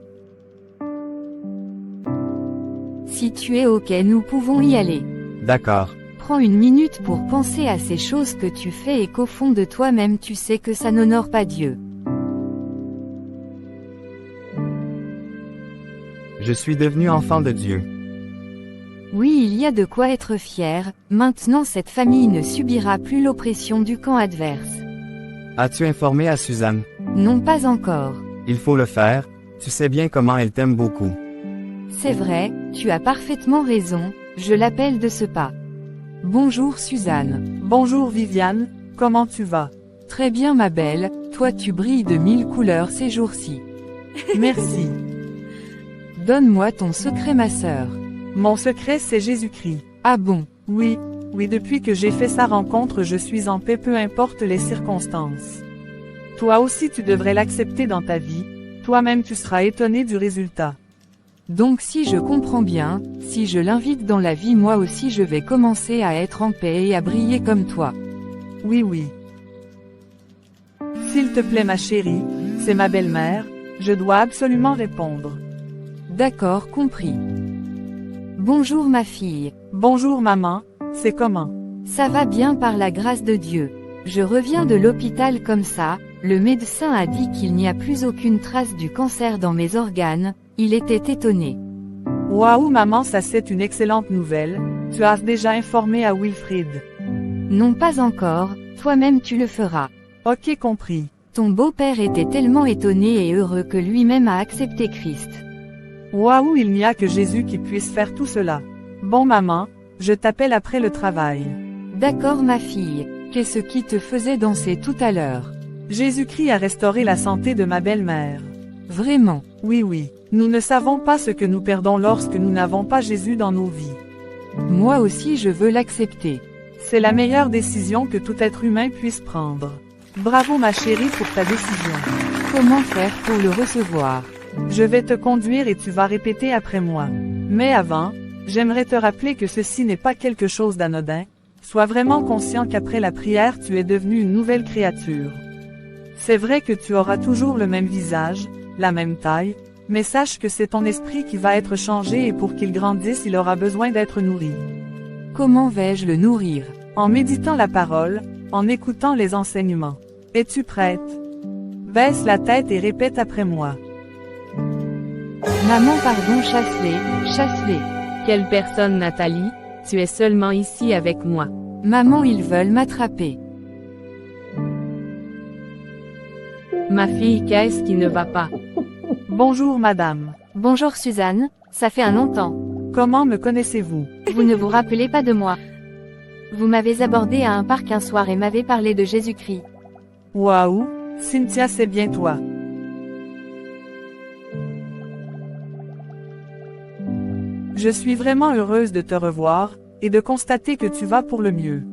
Si tu es OK, nous pouvons y aller.
D'accord.
Prends une minute pour penser à ces choses que tu fais et qu'au fond de toi-même tu sais que ça n'honore pas Dieu.
Je suis devenu enfant de Dieu.
Oui, il y a de quoi être fier, maintenant cette famille ne subira plus l'oppression du camp adverse.
As-tu informé à Suzanne?
Non, pas encore.
Il faut le faire, tu sais bien comment elle t'aime beaucoup.
C'est vrai, tu as parfaitement raison, je l'appelle de ce pas.
Bonjour Suzanne.
Bonjour Viviane, comment tu vas?
Très bien ma belle, toi tu brilles de 1000 couleurs ces jours-ci.
Merci.
Donne-moi ton secret ma sœur.
Mon secret c'est Jésus-Christ.
Ah bon?
Oui, depuis que j'ai fait sa rencontre je suis en paix peu importe les circonstances. Toi aussi tu devrais l'accepter dans ta vie, toi-même tu seras étonné du résultat.
Donc si je comprends bien, si je l'invite dans la vie moi aussi je vais commencer à être en paix et à briller comme toi.
Oui. S'il te plaît ma chérie, c'est ma belle-mère, je dois absolument répondre.
D'accord, compris.
Bonjour ma fille.
Bonjour maman, c'est comment?
Ça va bien par la grâce de Dieu. Je reviens de l'hôpital comme ça, le médecin a dit qu'il n'y a plus aucune trace du cancer dans mes organes, il était étonné.
Waouh maman, ça c'est une excellente nouvelle, tu as déjà informé à Wilfried?
Non pas encore, toi-même tu le feras.
Ok compris.
Ton beau-père était tellement étonné et heureux que lui-même a accepté Christ.
Waouh, il n'y a que Jésus qui puisse faire tout cela. Bon maman, je t'appelle après le travail.
D'accord ma fille.
Qu'est-ce qui te faisait danser tout à l'heure?
Jésus-Christ a restauré la santé de ma belle-mère.
Vraiment?
Oui. Nous ne savons pas ce que nous perdons lorsque nous n'avons pas Jésus dans nos vies.
Moi aussi je veux l'accepter.
C'est la meilleure décision que tout être humain puisse prendre. Bravo ma chérie pour ta décision.
Comment faire pour le recevoir?
Je vais te conduire et tu vas répéter après moi. Mais avant, j'aimerais te rappeler que ceci n'est pas quelque chose d'anodin. Sois vraiment conscient qu'après la prière tu es devenu une nouvelle créature. C'est vrai que tu auras toujours le même visage, la même taille, mais sache que c'est ton esprit qui va être changé et pour qu'il grandisse il aura besoin d'être nourri.
Comment vais-je le nourrir?
En méditant la parole, en écoutant les enseignements. Es-tu prête? Baisse la tête et répète après moi.
Maman pardon, chasse-les, chasse-les.
Quelle personne Nathalie, tu es seulement ici avec moi.
Maman ils veulent m'attraper.
Ma fille, qu'est-ce qui ne va pas?
Bonjour madame.
Bonjour Suzanne, ça fait un longtemps.
Comment me connaissez-vous?
Vous ne vous rappelez pas de moi? Vous m'avez abordé à un parc un soir et m'avez parlé de Jésus-Christ.
Waouh, Cynthia c'est bien toi. Je suis vraiment heureuse de te revoir, et de constater que tu vas pour le mieux.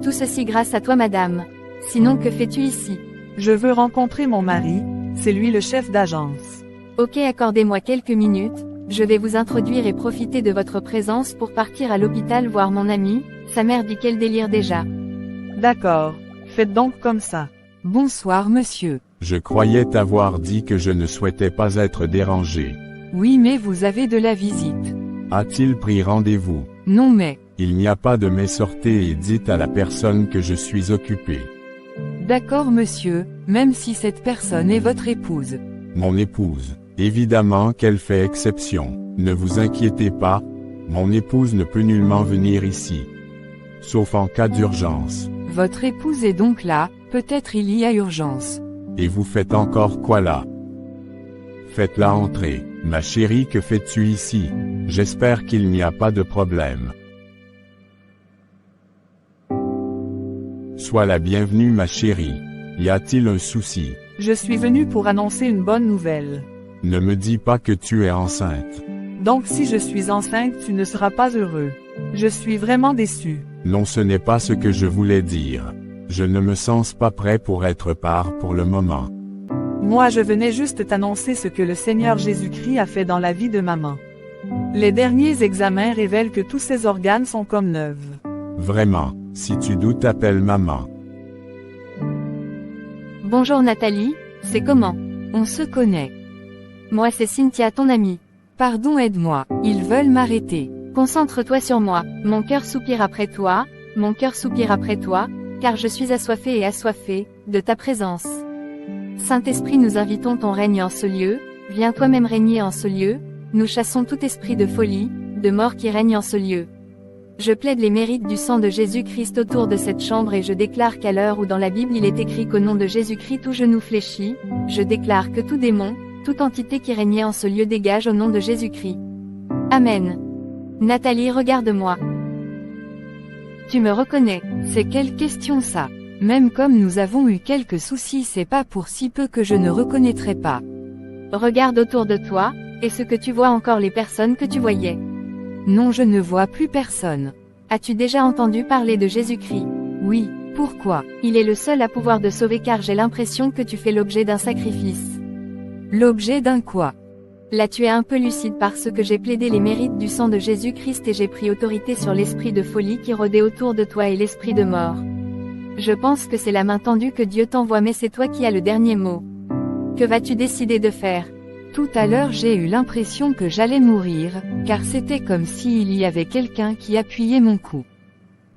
Tout ceci grâce à toi madame. Sinon que fais-tu ici?
Je veux rencontrer mon mari, c'est lui le chef d'agence.
Ok, accordez-moi quelques minutes, je vais vous introduire et profiter de votre présence pour partir à l'hôpital voir mon amie, sa mère dit qu'elle délire déjà.
D'accord, faites donc comme ça.
Bonsoir monsieur.
Je croyais t'avoir dit que je ne souhaitais pas être dérangé.
Oui mais vous avez de la visite.
A-t-il pris rendez-vous?
Non mais.
Il n'y a pas de mais sortez et dites à la personne que je suis occupé.
D'accord monsieur, même si cette personne est votre épouse.
Mon épouse. Évidemment qu'elle fait exception. Ne vous inquiétez pas, mon épouse ne peut nullement venir ici. Sauf en cas d'urgence.
Votre épouse est donc là, peut-être il y a urgence.
Et vous faites encore quoi là? Faites-la entrer. Ma chérie, que fais-tu ici? J'espère qu'il n'y a pas de problème. Sois la bienvenue ma chérie. Y a-t-il un souci?
Je suis venue pour annoncer une bonne nouvelle.
Ne me dis pas que tu es enceinte.
Donc si je suis enceinte tu ne seras pas heureux. Je suis vraiment déçu.
Non, ce n'est pas ce que je voulais dire. Je ne me sens pas prêt pour être père pour le moment.
Moi je venais juste t'annoncer ce que le Seigneur Jésus-Christ a fait dans la vie de maman. Les derniers examens révèlent que tous ses organes sont comme neufs.
Vraiment, si tu doutes appelle maman.
Bonjour Nathalie, c'est comment?
On se connaît.
Moi c'est Cynthia ton amie.
Pardon aide-moi, ils veulent m'arrêter.
Concentre-toi sur moi, mon cœur soupire après toi, mon cœur soupire après toi, car je suis assoiffé et assoiffé de ta présence. Saint-Esprit, nous invitons ton règne en ce lieu, viens toi-même régner en ce lieu, nous chassons tout esprit de folie, de mort qui règne en ce lieu. Je plaide les mérites du sang de Jésus-Christ autour de cette chambre et je déclare qu'à l'heure où dans la Bible il est écrit qu'au nom de Jésus-Christ tout genou fléchit, je déclare que tout démon, toute entité qui régnait en ce lieu dégage au nom de Jésus-Christ. Amen. Nathalie, regarde-moi. Tu me reconnais?
C'est quelle question ça? Même comme nous avons eu quelques soucis, c'est pas pour si peu que je ne reconnaîtrai pas.
Regarde autour de toi, est-ce que tu vois encore les personnes que tu voyais?
Non, je ne vois plus personne.
As-tu déjà entendu parler de Jésus-Christ?
Oui, pourquoi?
Il est le seul à pouvoir te sauver car j'ai l'impression que tu fais l'objet d'un sacrifice.
L'objet d'un quoi?
Là tu es un peu lucide parce que j'ai plaidé les mérites du sang de Jésus-Christ et j'ai pris autorité sur l'esprit de folie qui rôdait autour de toi et l'esprit de mort. Je pense que c'est la main tendue que Dieu t'envoie mais c'est toi qui as le dernier mot. Que vas-tu décider de faire?
Tout à l'heure j'ai eu l'impression que j'allais mourir, car c'était comme s'il y avait quelqu'un qui appuyait mon cou.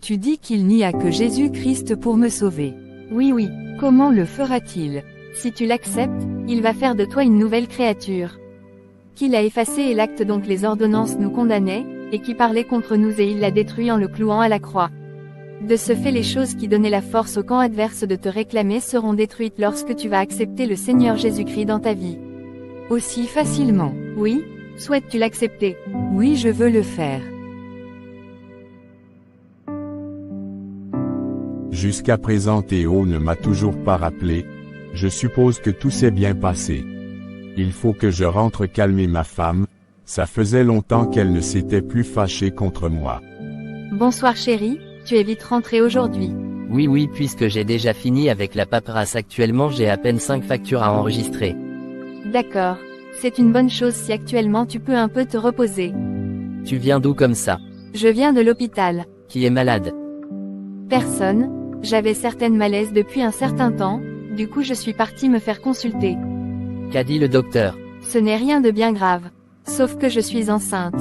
Tu dis qu'il n'y a que Jésus-Christ pour me sauver.
Oui.
Comment le fera-t-il?
Si tu l'acceptes, il va faire de toi une nouvelle créature. Qu'il a effacé et l'acte donc les ordonnances nous condamnaient, et qui parlait contre nous et il l'a détruit en le clouant à la croix. De ce fait les choses qui donnaient la force au camp adverse de te réclamer seront détruites lorsque tu vas accepter le Seigneur Jésus-Christ dans ta vie.
Aussi facilement?
Oui, souhaites-tu l'accepter?
Oui, je veux le faire.
Jusqu'à présent Théo ne m'a toujours pas rappelé. Je suppose que tout s'est bien passé. Il faut que je rentre calmer ma femme, ça faisait longtemps qu'elle ne s'était plus fâchée contre moi.
Bonsoir chérie, tu es vite rentrée aujourd'hui.
Oui, puisque j'ai déjà fini avec la paperasse actuellement, j'ai à peine 5 factures à enregistrer.
D'accord. C'est une bonne chose si actuellement tu peux un peu te reposer.
Tu viens d'où comme ça?
Je viens de l'hôpital.
Qui est malade?
Personne. J'avais certaines malaises depuis un certain temps, du coup je suis partie me faire consulter.
Qu'a dit le docteur?
Ce n'est rien de bien grave. Sauf que je suis enceinte.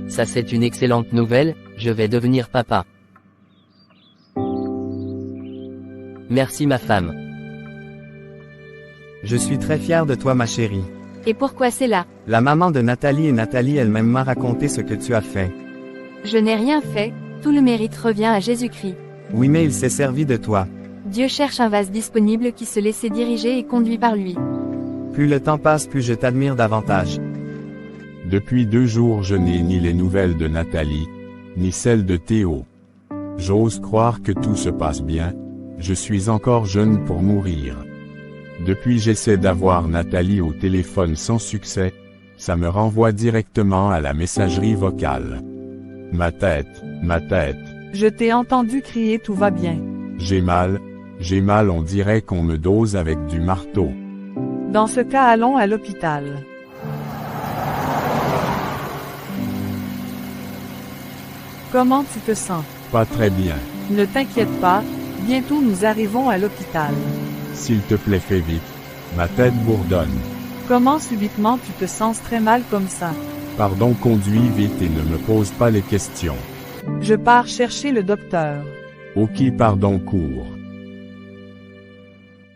Ça c'est une excellente nouvelle, je vais devenir papa. Merci ma femme.
Je suis très fier de toi ma chérie.
Et pourquoi c'est là?
La maman de Nathalie et Nathalie elle-même m'a raconté ce que tu as fait.
Je n'ai rien fait, tout le mérite revient à Jésus-Christ.
Oui mais il s'est servi de toi.
Dieu cherche un vase disponible qui se laissait diriger et conduit par lui.
Plus le temps passe plus je t'admire davantage.
Depuis 2 jours je n'ai ni les nouvelles de Nathalie, ni celles de Théo. J'ose croire que tout se passe bien, je suis encore jeune pour mourir. Depuis j'essaie d'avoir Nathalie au téléphone sans succès, ça me renvoie directement à la messagerie vocale. Ma tête.
Je t'ai entendu crier tout va bien.
J'ai mal, on dirait qu'on me dose avec du marteau.
Dans ce cas allons à l'hôpital. Comment tu te sens?
Pas très bien.
Ne t'inquiète pas, bientôt nous arrivons à l'hôpital.
S'il te plaît fais vite, ma tête bourdonne.
Comment subitement tu te sens très mal comme ça?
Pardon, conduis vite et ne me pose pas les questions.
Je pars chercher le docteur.
Ok, pardon, cours.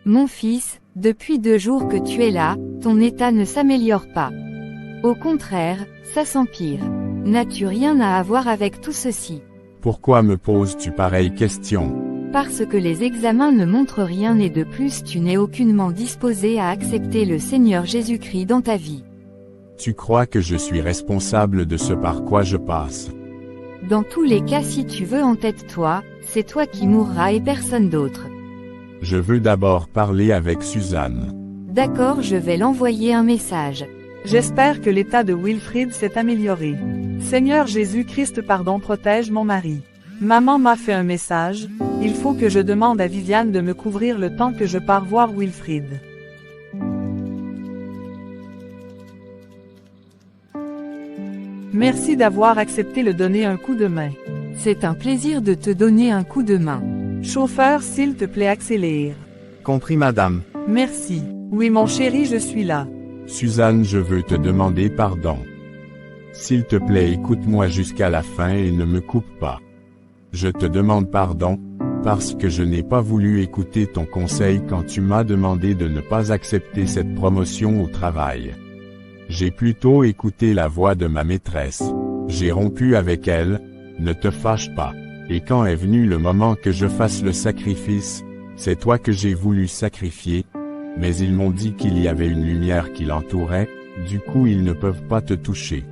Mon fils, depuis 2 jours que tu es là, ton état ne s'améliore pas. Au contraire, ça s'empire. N'as-tu rien à voir avec tout ceci?
Pourquoi me poses-tu pareille question?
Parce que les examens ne montrent rien et de plus tu n'es aucunement disposé à accepter le Seigneur Jésus-Christ dans ta vie.
Tu crois que je suis responsable de ce par quoi je passe?
Dans tous les cas, si tu veux entête-toi, c'est toi qui mourras et personne d'autre.
Je veux d'abord parler avec Suzanne.
D'accord, je vais l'envoyer un message.
J'espère que l'état de Wilfrid s'est amélioré. Seigneur Jésus-Christ, pardon, protège mon mari. Maman m'a fait un message, il faut que je demande à Viviane de me couvrir le temps que je pars voir Wilfrid. Merci d'avoir accepté de donner un coup de main.
C'est un plaisir de te donner un coup de main.
Chauffeur, s'il te plaît, accélère.
Compris madame.
Merci. Oui mon chéri, je suis là.
Suzanne, je veux te demander pardon. S'il te plaît, écoute-moi jusqu'à la fin et ne me coupe pas. Je te demande pardon, parce que je n'ai pas voulu écouter ton conseil quand tu m'as demandé de ne pas accepter cette promotion au travail. J'ai plutôt écouté la voix de ma maîtresse. J'ai rompu avec elle, ne te fâche pas. Et quand est venu le moment que je fasse le sacrifice, c'est toi que j'ai voulu sacrifier, mais ils m'ont dit qu'il y avait une lumière qui l'entourait, du coup ils ne peuvent pas te toucher.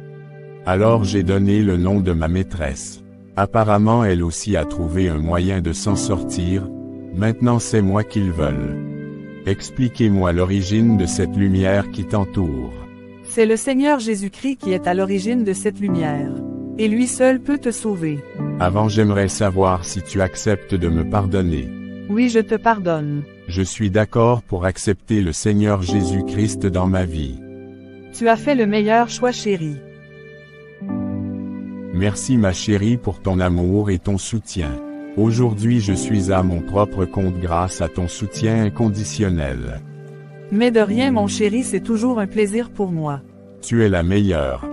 Alors j'ai donné le nom de ma maîtresse. Apparemment elle aussi a trouvé un moyen de s'en sortir, maintenant c'est moi qu'ils veulent. Expliquez-moi l'origine de cette lumière qui t'entoure.
C'est le Seigneur Jésus-Christ qui est à l'origine de cette lumière. Et lui seul peut te sauver.
Avant j'aimerais savoir si tu acceptes de me pardonner.
Oui, je te pardonne.
Je suis d'accord pour accepter le Seigneur Jésus-Christ dans ma vie.
Tu as fait le meilleur choix chéri.
Merci ma chérie pour ton amour et ton soutien. Aujourd'hui je suis à mon propre compte grâce à ton soutien inconditionnel.
Mais de rien mon chéri, c'est toujours un plaisir pour moi.
Tu es la meilleure.